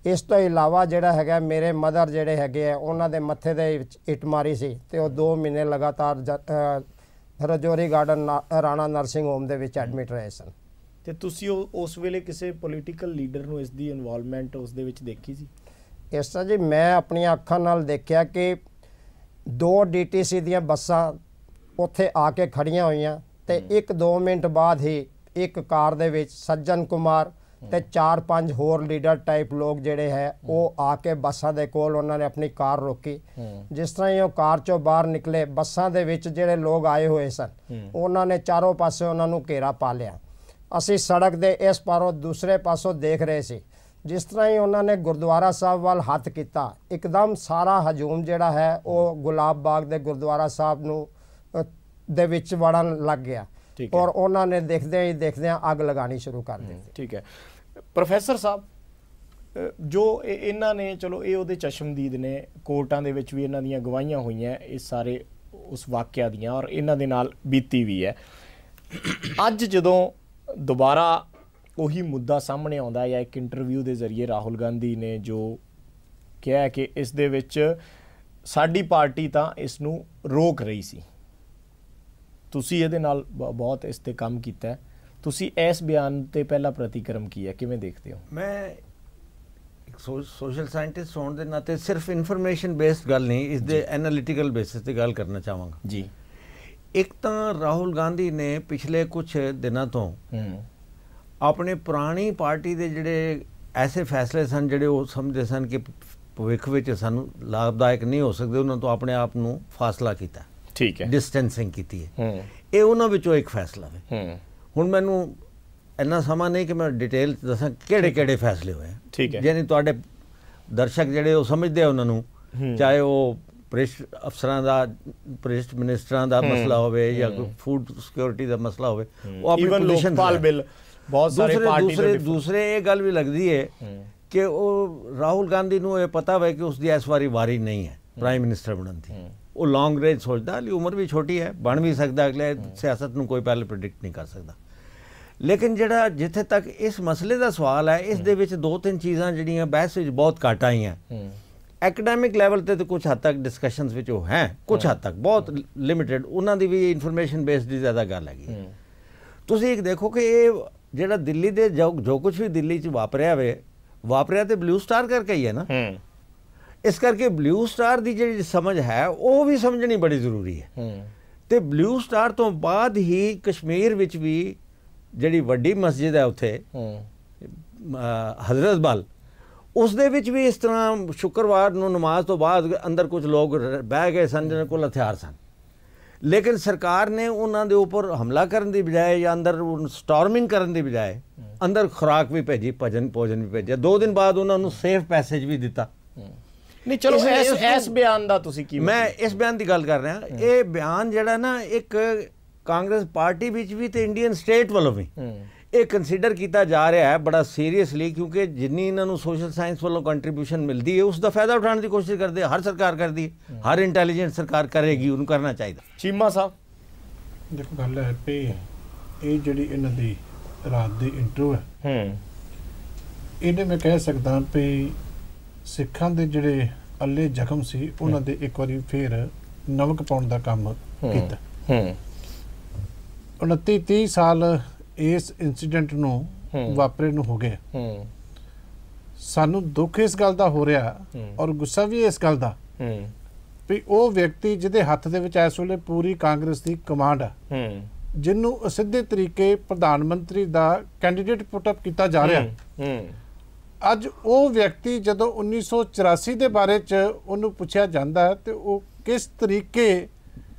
Speaker 6: ਇਸ ਤੋਂ ਇਲਾਵਾ ਜਿਹੜਾ ਹੈਗਾ ਮੇਰੇ ਮਦਰ ਜਿਹੜੇ ਹੈਗੇ ਆ ਉਹਨਾਂ ਦੇ ਮੱਥੇ ਦੇ ਵਿੱਚ ਇੱਟ ਮਾਰੀ ਸੀ ਤੇ ਉਹ 2 ਮਹੀਨੇ ਲਗਾਤਾਰ Rajouri garden Rana nursing home ਦੇ ਵਿੱਚ ਐਡਮਿਟ ਰਹੇ ਸਨ।
Speaker 1: ਤੇ ਤੁਸੀਂ ਉਸ ਵੇਲੇ ਕਿਸੇ ਪੋਲੀਟੀਕਲ ਲੀਡਰ ਨੂੰ ਇਸ ਦੀ ਇਨਵੋਲਵਮੈਂਟ ਉਸ ਦੇ ਵਿੱਚ ਦੇਖੀ ਸੀ?
Speaker 6: ਇਸ ਤਰ੍ਹਾਂ ਜੀ, ਮੈਂ ਆਪਣੀਆਂ ਅੱਖਾਂ ਨਾਲ ਦੇਖਿਆ ਕਿ 2 DTC ਦੀਆਂ ਬੱਸਾਂ ਉੱਥੇ ਆ ਕੇ ਖੜੀਆਂ ਹੋਈਆਂ ਤੇ 1-2 ਮਿੰਟ ਬਾਅਦ ਹੀ ਇੱਕ ਕਾਰ ਦੇ ਵਿੱਚ ਸੱਜਣ ਕੁਮਾਰ ਤੇ 4-5 ਹੋਰ ਲੀਡਰ ਟਾਈਪ ਲੋਕ ਜਿਹੜੇ ਹੈ ਉਹ ਆ ਕੇ ਬੱਸਾਂ ਦੇ ਕੋਲ ਉਹਨਾਂ ਨੇ ਆਪਣੀ ਕਾਰ ਰੋਕੀ। ਜਿਸ ਤਰ੍ਹਾਂ ਹੀ ਉਹ ਕਾਰ ਚੋਂ ਬਾਹਰ ਨਿਕਲੇ, ਬੱਸਾਂ ਦੇ ਵਿੱਚ ਜਿਹੜੇ ਲੋਕ ਆਏ ਹੋਏ ਸਨ ਉਹਨਾਂ ਨੇ ਚਾਰੋਂ ਪਾਸੇ ਉਹਨਾਂ ਨੂੰ ਘੇਰਾ ਪਾ ਲਿਆ। ਅਸੀਂ ਸੜਕ ਦੇ ਇਸ ਪਾਰੋਂ ਦੂਸਰੇ ਪਾਸੋਂ ਦੇਖ ਰਹੇ ਸੀ। ਜਿਸ ਤਰ੍ਹਾਂ ਹੀ ਉਹਨਾਂ ਨੇ ਗੁਰਦੁਆਰਾ ਸਾਹਿਬ ਵੱਲ ਹੱਥ ਕੀਤਾ, ਇੱਕਦਮ ਸਾਰਾ ਹਜੂਮ ਜਿਹੜਾ ਹੈ ਉਹ ਗੁਲਾਬ ਬਾਗ ਦੇ ਗੁਰਦੁਆਰਾ ਸਾਹਿਬ ਨੂੰ ਦੇ ਵਿੱਚ ਵੜਨ ਲੱਗ ਗਿਆ ਔਰ ਉਹਨਾਂ ਨੇ ਦੇਖਦਿਆਂ ਅੱਗ ਲਗਾਣੀ ਸ਼ੁਰੂ ਕਰ ਦਿੱਤੀ।
Speaker 1: ਠੀਕ ਹੈ ਪ੍ਰੋਫੈਸਰ ਸਾਹਿਬ, ਜੋ ਇਹਨਾਂ ਨੇ, ਚਲੋ ਇਹ ਉਹਦੇ ਚਸ਼ਮਦੀਦ ਨੇ, ਕੋਰਟਾਂ ਦੇ ਵਿੱਚ ਵੀ ਇਹਨਾਂ ਦੀਆਂ ਗਵਾਹੀਆਂ ਹੋਈਆਂ ਇਸ ਸਾਰੇ ਉਸ ਵਾਕਿਆ ਦੀਆਂ ਔਰ ਇਹਨਾਂ ਦੇ ਨਾਲ ਬੀਤੀ ਵੀ ਹੈ। ਅੱਜ ਜਦੋਂ ਦੁਬਾਰਾ ਉਹੀ ਮੁੱਦਾ ਸਾਹਮਣੇ ਆਉਂਦਾ ਜਾਂ ਇੱਕ ਇੰਟਰਵਿਊ ਦੇ ਜ਼ਰੀਏ ਰਾਹੁਲ ਗਾਂਧੀ ਨੇ ਜੋ ਕਿਹਾ ਕਿ ਇਸ ਦੇ ਵਿੱਚ ਸਾਡੀ ਪਾਰਟੀ ਤਾਂ ਇਸ ਨੂੰ ਰੋਕ ਰਹੀ ਸੀ। ਤੁਸੀਂ ਇਹਦੇ ਨਾਲ ਬਹੁਤ ਇਸ ਤੇ ਕੰਮ ਕੀਤਾ ਹੈ, ਤੁਸੀਂ ਇਸ ਬਿਆਨ ਤੇ ਪਹਿਲਾ ਪ੍ਰਤੀਕਰਮ ਕੀ ਹੈ, ਕਿਵੇਂ ਦੇਖਦੇ ਹੋ?
Speaker 7: ਮੈਂ ਇੱਕ ਸੋਸ਼ਲ ਸਾਇੰਟਿਸਟ ਹੋਣ ਦੇ ਨਾਤੇ ਸਿਰਫ ਇਨਫੋਰਮੇਸ਼ਨ ਬੇਸਡ ਗੱਲ ਨਹੀਂ, ਇਸ ਦੇ ਐਨਾਲਿਟੀਕਲ ਬੇਸਿਸ ਤੇ ਗੱਲ ਕਰਨਾ ਚਾਹਾਂਗਾ
Speaker 1: ਜੀ।
Speaker 7: ਇੱਕ ਤਾਂ ਰਾਹੁਲ ਗਾਂਧੀ ਨੇ ਪਿਛਲੇ ਕੁਝ ਦਿਨਾਂ ਤੋਂ ਆਪਣੇ ਪੁਰਾਣੀ ਪਾਰਟੀ ਦੇ ਜਿਹੜੇ ਐਸੇ ਫੈਸਲੇ ਸਨ ਜਿਹੜੇ ਉਹ ਸਮਝਦੇ ਸਨ ਕਿ ਭਵਿੱਖ ਵਿੱਚ ਸਾਨੂੰ ਲਾਭਦਾਇਕ ਨਹੀਂ ਹੋ ਸਕਦੇ, ਉਹਨਾਂ ਤੋਂ ਆਪਣੇ ਆਪ ਨੂੰ ਫਾਸਲਾ ਕੀਤਾ।
Speaker 1: ਠੀਕ ਹੈ,
Speaker 7: ਡਿਸਟੈਂਸਿੰਗ ਕੀਤੀ ਹੈ। ਇਹ ਉਹਨਾਂ ਵਿੱਚੋਂ ਇੱਕ ਫੈਸਲਾ ਹੈ। ਹੁਣ ਮੈਨੂੰ ਇੰਨਾ ਸਮਾਂ ਨਹੀਂ ਕਿ ਮੈਂ ਡਿਟੇਲ ਦੱਸਾਂ ਕਿਹੜੇ ਕਿਹੜੇ ਫੈਸਲੇ ਹੋਏ।
Speaker 1: ਠੀਕ ਹੈ,
Speaker 7: ਯਾਨੀ ਤੁਹਾਡੇ ਦਰਸ਼ਕ ਜਿਹੜੇ ਉਹ ਸਮਝਦੇ ਆ ਉਹਨਾਂ ਨੂੰ, ਚਾਹੇ ਉਹ ਪ੍ਰਿਸ਼ਟ ਅਫਸਰਾਂ ਦਾ, ਪ੍ਰਿਸ਼ਟ ਮਿਨਿਸਟਰਾਂ ਦਾ ਮਸਲਾ ਹੋਵੇ ਜਾਂ ਫੂਡ ਸਿਕਿਉਰਿਟੀ ਦਾ ਮਸਲਾ ਹੋਵੇ, ਉਹ ਆਪਣੀ ਪੋਜੀਸ਼ਨ ਬਿੱਲ ਬਹੁਤ ਸਾਰੇ ਦੂਸਰੇ ਇਹ ਗੱਲ ਵੀ ਲੱਗਦੀ ਹੈ ਕਿ ਉਹ ਰਾਹੁਲ ਗਾਂਧੀ ਨੂੰ ਇਹ ਪਤਾ ਹੋਵੇ ਕਿ ਉਸਦੀ ਇਸ ਵਾਰੀ ਨਹੀਂ ਹੈ ਪ੍ਰਾਈਮ ਮਿਨਿਸਟਰ ਬਣਨ ਦੀ। ਉਹ ਲੌਂਗ ਰੇਂਜ ਸੋਚਦਾ, ਹਾਲੇ ਉਮਰ ਵੀ ਛੋਟੀ ਹੈ, ਬਣ ਵੀ ਸਕਦਾ, ਅਗਲੇ ਸਿਆਸਤ ਨੂੰ ਕੋਈ ਪਹਿਲੇ ਪ੍ਰੈਡਿਕਟ ਨਹੀਂ ਕਰ ਸਕਦਾ। ਲੇਕਿਨ ਜਿਹੜਾ ਜਿੱਥੇ ਤੱਕ ਇਸ ਮਸਲੇ ਦਾ ਸਵਾਲ ਹੈ, ਇਸ ਦੇ ਵਿੱਚ 2-3 ਚੀਜ਼ਾਂ ਜਿਹੜੀਆਂ ਬਹਿਸ ਵਿੱਚ ਬਹੁਤ ਘੱਟ ਆਈਆਂ। ਐਕੈਡੈਮਿਕ ਲੈਵਲ ਤੇ ਤਾਂ ਕੁਝ ਹੱਦ ਤੱਕ ਡਿਸਕਸ਼ਨਸ ਵਿੱਚ ਉਹ ਹੈ, ਕੁਝ ਹੱਦ ਤੱਕ ਬਹੁਤ ਲਿਮਿਟਡ, ਉਹਨਾਂ ਦੀ ਵੀ ਇਨਫੋਰਮੇਸ਼ਨ ਬੇਸਡ ਦੀ ਜ਼ਿਆਦਾ ਗੱਲ ਹੈਗੀ। ਤੁਸੀਂ ਇੱਕ ਦੇਖੋ ਕਿ ਇਹ ਜਿਹੜਾ ਦਿੱਲੀ ਦੇ ਜੋ ਕੁਝ ਵੀ ਦਿੱਲੀ 'ਚ ਵਾਪਰਿਆ ਤੇ ਬਲੂ ਸਟਾਰ ਕਰਕੇ ਹੀ ਹੈ ਨਾ। ਇਸ ਕਰਕੇ ਬਲੂ ਸਟਾਰ ਦੀ ਜਿਹੜੀ ਸਮਝ ਹੈ ਉਹ ਵੀ ਸਮਝਣੀ ਬੜੀ ਜ਼ਰੂਰੀ ਹੈ। ਤੇ ਬਲੂ ਸਟਾਰ ਤੋਂ ਬਾਅਦ ਹੀ ਕਸ਼ਮੀਰ ਵਿੱਚ ਵੀ ਜਿਹੜੀ ਵੱਡੀ ਮਸਜਿਦ ਹੈ ਉੱਥੇ ਹਜ਼ਰਤ ਬਲ, ਉਸ ਦੇ ਵਿੱਚ ਵੀ ਇਸ ਤਰ੍ਹਾਂ ਸ਼ੁੱਕਰਵਾਰ ਨੂੰ ਨਮਾਜ਼ ਤੋਂ ਬਾਅਦ ਅੰਦਰ ਕੁਝ ਲੋਕ ਬਹਿ ਗਏ ਸਨ ਜਿਹਨਾਂ ਕੋਲ ਹਥਿਆਰ ਸਨ। ਲੇਕਿਨ ਸਰਕਾਰ ਨੇ ਉਹਨਾਂ ਦੇ ਉੱਪਰ ਹਮਲਾ ਕਰਨ ਦੀ ਬਜਾਏ ਜਾਂ ਅੰਦਰ ਸਟਾਰਮਿੰਗ ਕਰਨ ਦੀ ਬਜਾਏ ਅੰਦਰ ਖੁਰਾਕ ਵੀ ਭੇਜੀ, ਭੋਜਨ ਵੀ ਭੇਜਿਆ। 2 ਦਿਨ ਬਾਅਦ ਉਹਨਾਂ ਨੂੰ ਸੇਫ ਪੈਸੇਜ ਵੀ ਦਿੱਤਾ।
Speaker 1: ਨਹੀਂ ਚਲੋ ਇਸ ਬਿਆਨ ਦਾ ਤੁਸੀਂ ਕੀ?
Speaker 7: ਮੈਂ ਇਸ ਬਿਆਨ ਦੀ ਗੱਲ ਕਰ ਰਿਹਾ। ਇਹ ਬਿਆਨ ਜਿਹੜਾ ਨਾ ਇੱਕ ਕਾਂਗਰਸ ਪਾਰਟੀ ਵਿੱਚ ਵੀ ਤੇ ਇੰਡੀਅਨ ਸਟੇਟ ਵੱਲੋਂ ਵੀ ਇਹ ਕੰਸੀਡਰ ਕੀਤਾ ਜਾ ਰਿਹਾ ਹੈ ਬੜਾ ਸੀਰੀਅਸਲੀ, ਕਿਉਂਕਿ ਜਿੰਨੀ ਇਹਨਾਂ ਨੂੰ ਸੋਸ਼ਲ ਸਾਇੰਸ ਵੱਲੋਂ ਕੰਟਰੀਬਿਊਸ਼ਨ ਮਿਲਦੀ ਹੈ ਉਸ ਦਾ ਫਾਇਦਾ ਉਠਾਉਣ ਦੀ ਕੋਸ਼ਿਸ਼ ਕਰਦੇ, ਹਰ ਸਰਕਾਰ ਕਰਦੀ ਹੈ, ਹਰ ਇੰਟੈਲੀਜੈਂਟ ਸਰਕਾਰ ਕਰੇਗੀ, ਉਹਨੂੰ ਕਰਨਾ ਚਾਹੀਦਾ।
Speaker 1: ਚੀਮਾ ਸਾਹਿਬ
Speaker 5: ਦੇਖੋ ਗੱਲ ਹੈ ਵੀ ਇਹ ਜਿਹੜੀ ਇਹਨਾਂ ਦੀ ਰਾਤ ਦੀ ਇੰਟਰਵਿਊ ਹੈ, ਇਹਨੇ ਮੈਂ ਕਹਿ ਸਕਦਾ ਵੀ ਸਿੱਖਾਂ ਦੇ ਜਿਹੜੇ ਅੱਲੇ ਜ਼ਖਮ ਸੀ ਉਹਨਾਂ ਦੇ ਇੱਕ ਵਾਰੀ ਫੇਰ ਨਮਕ ਪਾਉਣ ਦਾ ਕੰਮ ਕੀਤਾ। 29-30 ਸਾਲ ਇਸ ਇਨਸੀਡੈਂਟ ਨੂੰ ਵਾਪਰੇ ਨੂੰ ਹੋ ਗਏ। ਸਾਨੂੰ ਦੁੱਖ ਇਸ ਗੱਲ ਦਾ ਹੋ ਰਿਹਾ ਔਰ ਗੁੱਸਾ ਵੀ ਇਸ ਗੱਲ ਦਾ ਵੀ ਉਹ ਵਿਅਕਤੀ ਜਿਹਦੇ ਹੱਥ ਦੇ ਵਿੱਚ ਇਸ ਵੇਲੇ ਪੂਰੀ ਕਾਂਗਰਸ ਦੀ ਕਮਾਂਡ ਹੈ, ਜਿਹਨੂੰ ਅਸਿੱਧੇ ਤਰੀਕੇ ਪ੍ਰਧਾਨ ਮੰਤਰੀ ਦਾ ਕੈਂਡੀਡੇਟ ਪੁੱਟ ਅਪ ਕੀਤਾ ਜਾ ਰਿਹਾ, ਅੱਜ ਉਹ ਵਿਅਕਤੀ ਜਦੋਂ 1984 ਦੇ ਬਾਰੇ 'ਚ ਉਹਨੂੰ ਪੁੱਛਿਆ ਜਾਂਦਾ ਹੈ ਤੇ ਉਹ ਕਿਸ ਤਰੀਕੇ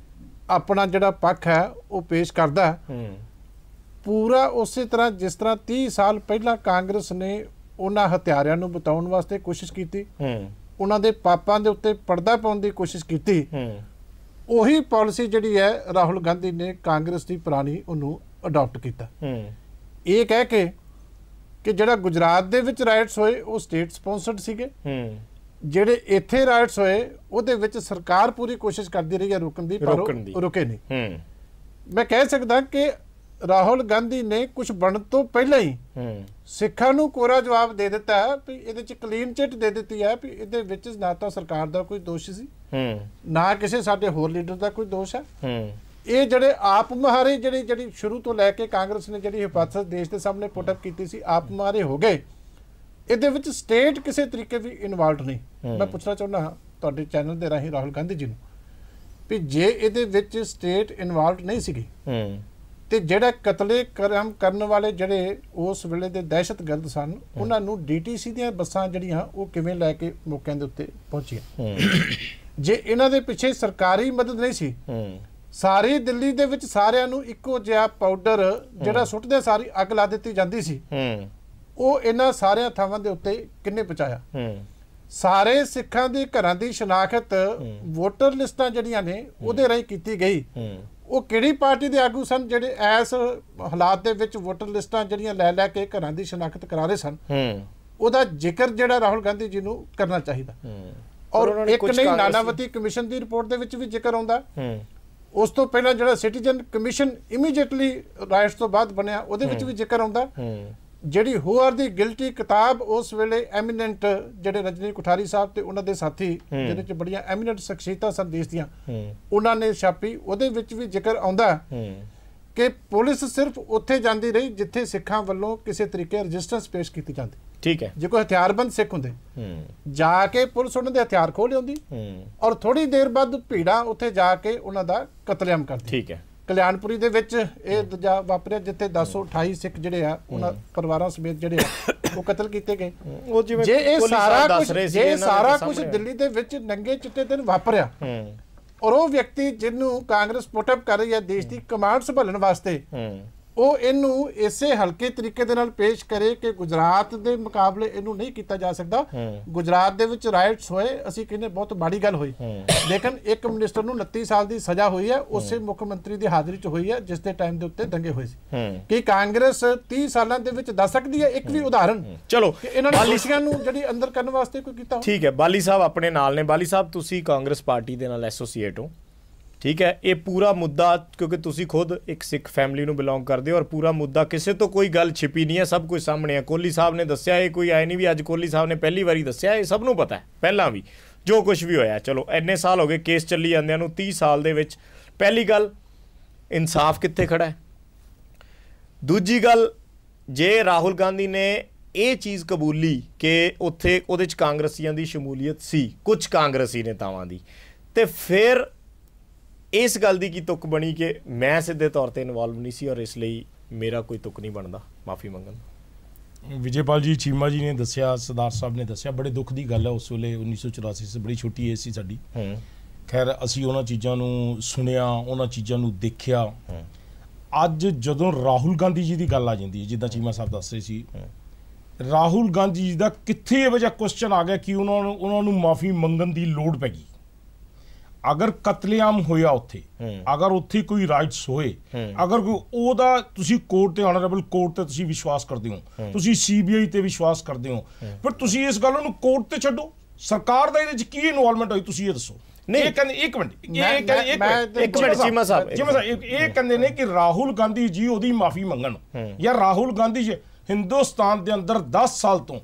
Speaker 5: ਆਪਣਾ ਜਿਹੜਾ ਪੱਖ ਹੈ ਉਹ ਪੇਸ਼ ਕਰਦਾ ਹੈ, ਪੂਰਾ ਉਸੇ ਤਰ੍ਹਾਂ ਜਿਸ ਤਰ੍ਹਾਂ 30 ਸਾਲ ਪਹਿਲਾਂ ਕਾਂਗਰਸ ਨੇ ਉਹਨਾਂ ਹਥਿਆਰਿਆਂ ਨੂੰ ਬਤਾਉਣ ਵਾਸਤੇ ਕੋਸ਼ਿਸ਼ ਕੀਤੀ, ਉਹਨਾਂ ਦੇ ਪਾਪਾਂ ਦੇ ਉੱਤੇ ਪਰਦਾ ਪਾਉਣ ਦੀ ਕੋਸ਼ਿਸ਼ ਕੀਤੀ, ਉਹੀ ਪਾਲਿਸੀ ਜਿਹੜੀ ਹੈ ਰਾਹੁਲ ਗਾਂਧੀ ਨੇ ਕਾਂਗਰਸ ਦੀ ਪੁਰਾਣੀ ਉਹਨੂੰ ਅਡਾਪਟ ਕੀਤਾ। ਇਹ ਕਹਿ ਕੇ ਕਿ ਜਿਹੜਾ ਗੁਜਰਾਤ ਦੇ ਵਿੱਚ ਰਾਈਟਸ ਹੋਏ ਉਹ ਸਟੇਟ ਸਪਾਂਸਰਡ ਸੀਗੇ, ਜਿਹੜੇ ਇੱਥੇ ਰਾਈਟਸ ਹੋਏ ਉਹਦੇ ਵਿੱਚ ਸਰਕਾਰ ਪੂਰੀ ਕੋਸ਼ਿਸ਼ ਕਰਦੀ ਰਹੀ ਹੈ ਰੋਕਣ ਦੀ, ਪਰ ਉਹ ਰੁਕੇ ਨਹੀਂ। ਮੈਂ ਕਹਿ ਸਕਦਾ ਕਿ ਰਾਹੁਲ ਗਾਂਧੀ ਨੇ ਕੁਝ ਬਣਨ ਤੋਂ ਪਹਿਲਾਂ ਹੀ ਸਿੱਖਾਂ ਨੂੰ ਕੋਰਾ ਜਵਾਬ ਦੇ ਦਿੱਤਾ ਹੈ ਵੀ ਇਹਦੇ ਚ ਕਲੀਨ ਚਿੱਟ ਦੇ ਦਿੱਤੀ ਹੈ ਵੀ ਇਹਦੇ ਵਿੱਚ ਨਾ ਤਾਂ ਸਰਕਾਰ ਦਾ ਕੋਈ ਦੋਸ਼ ਸੀ, ਨਾ ਕਿਸੇ ਸਾਡੇ ਹੋਰ ਲੀਡਰ ਦਾ ਕੋਈ ਦੋਸ਼ ਹੈ। ਇਹ ਜਿਹੜੇ ਆਪ ਮੁਹਾਰੇ ਜਿਹੜੀ ਸ਼ੁਰੂ ਤੋਂ ਲੈ ਕੇ ਕਾਂਗਰਸ ਨੇ ਜਿਹੜੀ ਹਿਫਾਜ਼ਤ ਦੇਸ਼ ਦੇ ਸਾਹਮਣੇ ਪੁੱਟ ਅਪ ਕੀਤੀ ਸੀ, ਆਪ ਮੁਹਾਰੇ ਹੋ ਗਏ। ਇਹਦੇ ਵਿੱਚ ਸਟੇਟ ਕਿਸੇ ਤਰੀਕੇ ਵੀ ਇਨਵੋਲਵਡ ਨਹੀਂ। ਮੈਂ ਪੁੱਛਣਾ ਚਾਹੁੰਦਾ ਹਾਂ ਤੁਹਾਡੇ ਚੈਨਲ ਦੇ ਰਾਹੀਂ ਰਾਹੁਲ ਗਾਂਧੀ ਜੀ ਨੂੰ ਵੀ ਜੇ ਇਹਦੇ ਵਿੱਚ ਸਟੇਟ ਇਨਵੋਲਵਡ ਨਹੀਂ ਸੀਗੀ ਤੇ ਜਿਹੜਾ ਕਤਲੇ ਕਰਨ ਵਾਲੇ ਜਿਹੜੇ ਉਸ ਵੇਲੇ ਦੇ ਦਹਿਸ਼ਤਗਰਦ ਸਨ, ਉਹਨਾਂ ਨੂੰ ਡੀਟੀਸੀ ਦੀਆਂ ਬੱਸਾਂ ਜਿਹੜੀਆਂ ਉਹ ਕਿਵੇਂ ਲੈ ਕੇ ਮੌਕਿਆਂ ਦੇ ਉੱਤੇ ਪਹੁੰਚੀਆਂ? ਜੇ ਇਹਨਾਂ ਦੇ ਪਿੱਛੇ ਸਰਕਾਰੀ ਮਦਦ ਨਹੀਂ ਸੀ, ਸਾਰੀ ਦਿੱਲੀ ਦੇ ਵਿੱਚ ਸਾਰਿਆਂ ਨੂੰ ਇੱਕੋ ਜਿਹਾ ਪਾਊਡਰ ਜਿਹੜਾ ਸੁੱਟਦੇ ਸਾਰੀ ਅੱਗ ਲਾ ਦਿੱਤੀ ਜਾਂਦੀ ਸੀ, ਉਹ ਇਹਨਾਂ ਸਾਰਿਆਂ ਥਾਵਾਂ ਦੇ ਉੱਤੇ ਕਿੰਨੇ ਪਹੁੰਚਾਇਆ? ਸਾਰੇ ਸਿੱਖਾਂ ਦੇ ਘਰਾਂ ਦੀ ਸ਼ਨਾਖਤ ਵੋਟਰ ਲਿਸਟਾਂ ਜਿਹੜੀਆਂ ਨੇ ਉਹਦੇ ਰਾਹੀਂ ਕੀਤੀ ਗਈ। ਉਹ ਕਿਹੜੀ ਪਾਰਟੀ ਦੇ ਆਗੂ ਸਨ ਜਿਹੜੇ ਇਸ ਹਾਲਾਤ ਦੇ ਵਿੱਚ ਵੋਟਰ ਲਿਸਟਾਂ ਜਿਹੜੀਆਂ ਲੈ ਕੇ ਘਰਾਂ ਦੀ ਸ਼ਨਾਖਤ ਕਰਾ ਰਹੇ ਸਨ? ਉਹਦਾ ਜ਼ਿਕਰ ਜਿਹੜਾ ਰਾਹੁਲ ਗਾਂਧੀ ਜੀ ਨੂੰ ਕਰਨਾ ਚਾਹੀਦਾ। ਔਰ ਇੱਕ ਨਹੀਂ, ਨਾਨਾਵਤੀ ਕਮਿਸ਼ਨ ਦੀ ਰਿਪੋਰਟ ਦੇ ਵਿੱਚ ਵੀ ਜ਼ਿਕਰ ਆਉਂਦਾ। ਉਸ ਤੋਂ ਪਹਿਲਾਂ ਜਿਹੜਾ ਸਿਟੀਜ਼ਨ ਕਮਿਸ਼ਨ ਇਮੀਡੀਏਟਲੀ ਰਾਈਟਸ ਤੋਂ ਬਾਅਦ ਬਣਿਆ, ਉਹਦੇ ਵਿੱਚ ਵੀ ਜ਼ਿਕਰ ਆਉਂਦਾ
Speaker 8: ਜਿਹੜੀ ਹੂ ਆਰ ਦੀ ਗਿਲਟੀ ਕਿਤਾਬ ਉਸ ਵੇਲੇ ਐਮੀਨੈਂਟ ਜਿਹੜੇ ਰਜਨੀ ਕੋਠਾਰੀ ਸਾਹਿਬ ਤੇ ਉਹਨਾਂ ਦੇ ਸਾਥੀ ਜਿਹਦੇ ਚ ਬੜੀਆਂ ਐਮੀਨੈਂਟ ਸ਼ਖਸੀਅਤਾਂ ਸਨ ਦੇਸ਼ ਦੀਆਂ, ਉਹਨਾਂ ਨੇ ਛਾਪੀ। ਉਹਦੇ ਵਿੱਚ ਵੀ ਜ਼ਿਕਰ ਆਉਂਦਾ ਕਿ ਪੁਲਿਸ ਸਿਰਫ ਉੱਥੇ ਜਾਂਦੀ ਰਹੀ ਜਿੱਥੇ ਸਿੱਖਾਂ ਵੱਲੋਂ ਕਿਸੇ ਤਰੀਕੇ ਰਜਿਸਟੈਂਸ ਪੇਸ਼ ਕੀਤੀ ਜਾਂਦੀ। ਠੀਕ ਹੈ, ਜੇ ਕੋਈ ਹਥਿਆਰਬੰਦ ਸਿੱਖ ਹੁੰਦੇ ਜਾ ਕੇ ਪੁਲਿਸ ਉਹਨਾਂ ਦੇ ਹਥਿਆਰ ਖੋਹ ਲਿਆਉਂਦੀ ਔਰ ਥੋੜੀ ਦੇਰ ਬਾਅਦ ਭੀੜਾਂ ਉੱਥੇ ਜਾ ਕੇ ਉਹਨਾਂ ਦਾ ਕਤਲੇਆਮ ਕਰਦੀ। ਠੀਕ ਹੈ, ਕਲਿਆਣਪੁਰੀ ਦੇ ਵਿੱਚ ਇਹ ਵਾਪਰਿਆ ਜਿੱਥੇ 1028 ਸਿੱਖ ਜਿਹੜੇ ਆ ਉਹਨਾਂ ਪਰਿਵਾਰਾਂ ਸਮੇਤ ਜਿਹੜੇ ਆ ਉਹ ਕਤਲ ਕੀਤੇ ਗਏ। ਜੇ ਇਹ ਸਾਰਾ ਕੁਝ ਦਿੱਲੀ ਦੇ ਵਿੱਚ ਨੰਗੇ ਚਿੱਟੇ ਦਿਨ ਵਾਪਰਿਆ ਔਰ ਉਹ ਵਿਅਕਤੀ ਜਿਹਨੂੰ ਕਾਂਗਰਸ ਪੁੱਟ ਅਪ ਕਰ ਰਹੀ ਹੈ ਦੇਸ਼ ਦੀ ਕਮਾਂਡ ਸੰਭਾਲਣ ਵਾਸਤੇ, ਉਹ ਇਹਨੂੰ ਇਸੇ ਹਲਕੇ ਤਰੀਕੇ ਦੇ ਨਾਲ ਪੇਸ਼ ਕਰੇ ਕਿ ਗੁਜਰਾਤ ਦੇ ਮੁਕਾਬਲੇ ਇਹਨੂੰ ਨਹੀਂ ਕੀਤਾ ਜਾ ਸਕਦਾ। ਗੁਜਰਾਤ ਦੇ ਵਿੱਚ ਰਾਈਟਸ ਹੋਏ, ਅਸੀਂ ਕਹਿੰਦੇ ਬਹੁਤ ਮਾੜੀ ਗੱਲ ਹੋਈ, ਲੇਕਿਨ ਇੱਕ ਮਿਨਿਸਟਰ ਨੂੰ 29 ਸਾਲ ਦੀ ਸਜ਼ਾ ਹੋਈ ਹੈ, ਉਸੇ ਮੁੱਖ ਮੰਤਰੀ ਦੀ ਹਾਜ਼ਰੀ 'ਚ ਹੋਈ ਹੈ ਜਿਸ ਦੇ ਟਾਈਮ ਦੇ ਉੱਤੇ ਦੰਗੇ ਹੋਏ ਸੀ। ਕਿ ਕਾਂਗਰਸ 30 ਸਾਲਾਂ ਦੇ ਵਿੱਚ ਦੱਸ ਸਕਦੀ ਹੈ ਇੱਕ ਵੀ ਉਦਾਹਰਨ? ਚਲੋ ਇਹਨਾਂ ਨੇ ਦੋਸ਼ੀਆਂ ਨੂੰ ਜਿਹੜੀ ਅੰਦਰ ਕਰਨ ਵਾਸਤੇ ਕੋਈ ਕੀਤਾ?
Speaker 1: ਠੀਕ ਹੈ, ਬਾਲੀ ਸਾਹਿਬ ਆਪਣੇ ਨਾਲ ਨੇ। ਬਾਲੀ ਸਾਹਿਬ, ਤੁਸੀਂ ਕਾਂਗਰਸ ਪਾਰਟੀ ਦੇ ਨਾਲ ਐਸੋਸੀਏਟ ਹੋ, ਠੀਕ ਹੈ। ਇਹ ਪੂਰਾ ਮੁੱਦਾ, ਕਿਉਂਕਿ ਤੁਸੀਂ ਖੁਦ ਇੱਕ ਸਿੱਖ ਫੈਮਿਲੀ ਨੂੰ ਬਿਲੋਂਗ ਕਰਦੇ ਹੋ, ਔਰ ਪੂਰਾ ਮੁੱਦਾ ਕਿਸੇ ਤੋਂ ਕੋਈ ਗੱਲ ਛਿਪੀ ਨਹੀਂ ਹੈ, ਸਭ ਕੁਝ ਸਾਹਮਣੇ ਹੈ। ਕੋਹਲੀ ਸਾਹਿਬ ਨੇ ਦੱਸਿਆ, ਇਹ ਕੋਈ ਆਏ ਨਹੀਂ ਵੀ ਅੱਜ ਕੋਹਲੀ ਸਾਹਿਬ ਨੇ ਪਹਿਲੀ ਵਾਰੀ ਦੱਸਿਆ, ਇਹ ਸਭ ਨੂੰ ਪਤਾ ਹੈ ਪਹਿਲਾਂ ਵੀ ਜੋ ਕੁਝ ਵੀ ਹੋਇਆ। ਚਲੋ ਇੰਨੇ ਸਾਲ ਹੋ ਗਏ ਕੇਸ ਚੱਲੀ ਜਾਂਦਿਆਂ ਨੂੰ, 30 ਸਾਲ ਦੇ ਵਿੱਚ ਪਹਿਲੀ ਗੱਲ ਇਨਸਾਫ ਕਿੱਥੇ ਖੜਾ ਹੈ? ਦੂਜੀ ਗੱਲ, ਜੇ ਰਾਹੁਲ ਗਾਂਧੀ ਨੇ ਇਹ ਚੀਜ਼ ਕਬੂਲੀ ਕਿ ਉੱਥੇ ਉਹਦੇ 'ਚ ਕਾਂਗਰਸੀਆਂ ਦੀ ਸ਼ਮੂਲੀਅਤ ਸੀ, ਕੁਝ ਕਾਂਗਰਸੀ ਨੇਤਾਵਾਂ ਦੀ, ਤੇ ਫਿਰ ਇਸ ਗੱਲ ਦੀ ਕੀ ਤੁਕ ਬਣੀ ਕਿ ਮੈਂ ਸਿੱਧੇ ਤੌਰ ਤੇ ਇਨਵੋਲਵ ਨਹੀਂ ਸੀ ਔਰ ਇਸ ਲਈ ਮੇਰਾ ਕੋਈ ਤੁਕ ਨਹੀਂ ਬਣਦਾ ਮਾਫੀ ਮੰਗਣ?
Speaker 9: ਵਿਜੇਪਾਲ ਜੀ ਚੀਮਾ ਜੀ ਨੇ ਦੱਸਿਆ, ਸਰਦਾਰ ਸਾਹਿਬ ਨੇ ਦੱਸਿਆ, ਬੜੇ ਦੁੱਖ ਦੀ ਗੱਲ ਹੈ। ਉਸ ਵੇਲੇ 1984 ਸੇ ਬੜੀ ਛੋਟੀ ਏਜ ਸੀ ਸਾਡੀ। ਖੈਰ ਅਸੀਂ ਉਹਨਾਂ ਚੀਜ਼ਾਂ ਨੂੰ ਸੁਣਿਆ, ਉਹਨਾਂ ਚੀਜ਼ਾਂ ਨੂੰ ਦੇਖਿਆ। ਅੱਜ ਜਦੋਂ ਰਾਹੁਲ ਗਾਂਧੀ ਜੀ ਦੀ ਗੱਲ ਆ ਜਾਂਦੀ ਹੈ, ਜਿੱਦਾਂ ਚੀਮਾ ਸਾਹਿਬ ਦੱਸ ਰਹੇ ਸੀ, ਰਾਹੁਲ ਗਾਂਧੀ ਜੀ ਦਾ ਕਿੱਥੇ ਇਹ ਵਜ੍ਹਾ ਕੁਐਸਚਨ ਆ ਗਿਆ ਕਿ ਉਹਨਾਂ ਨੂੰ ਮਾਫੀ ਮੰਗਣ ਦੀ ਲੋੜ ਪੈ ਗਈ। ਅਗਰ ਕਤਲੇਆਮ ਹੋਇਆ ਉੱਥੇ, ਅਗਰ ਉੱਥੇ ਕੋਈ ਰਾਈਟਸ ਹੋਏ, ਅਗਰ ਕੋਈ ਉਹਦਾ ਤੁਸੀਂ ਕੋਰਟ ਤੇ ਆਨਰੇਬਲ ਕੋਰਟ ਤੇ ਤੁਸੀਂ ਵਿਸ਼ਵਾਸ ਕਰਦੇ ਹੋ, ਤੁਸੀਂ CBI ਤੇ ਵਿਸ਼ਵਾਸ ਕਰਦੇ ਹੋ, ਪਰ ਤੁਸੀਂ ਇਸ ਗੱਲ ਨੂੰ ਕੋਰਟ ਤੇ ਛੱਡੋ, ਸਰਕਾਰ ਦਾ ਇਹਦੇ ਵਿੱਚ ਕੀ ਇਨਵੋਲਵਮੈਂਟ ਹੋਈ ਤੁਸੀਂ ਇਹ ਦੱਸੋ। ਇਹ ਕਹਿੰਦੇ ਇੱਕ ਮਿੰਟ ਚੀਮਾ ਸਾਹਿਬ ਇਹ ਕਹਿੰਦੇ ਨੇ ਕਿ ਰਾਹੁਲ ਗਾਂਧੀ ਜੀ ਉਹਦੀ ਮਾਫੀ ਮੰਗਣ, ਜਾਂ ਰਾਹੁਲ ਗਾਂਧੀ ਜੀ ਹਿੰਦੁਸਤਾਨ ਦੇ ਅੰਦਰ 10 ਸਾਲ ਤੋਂ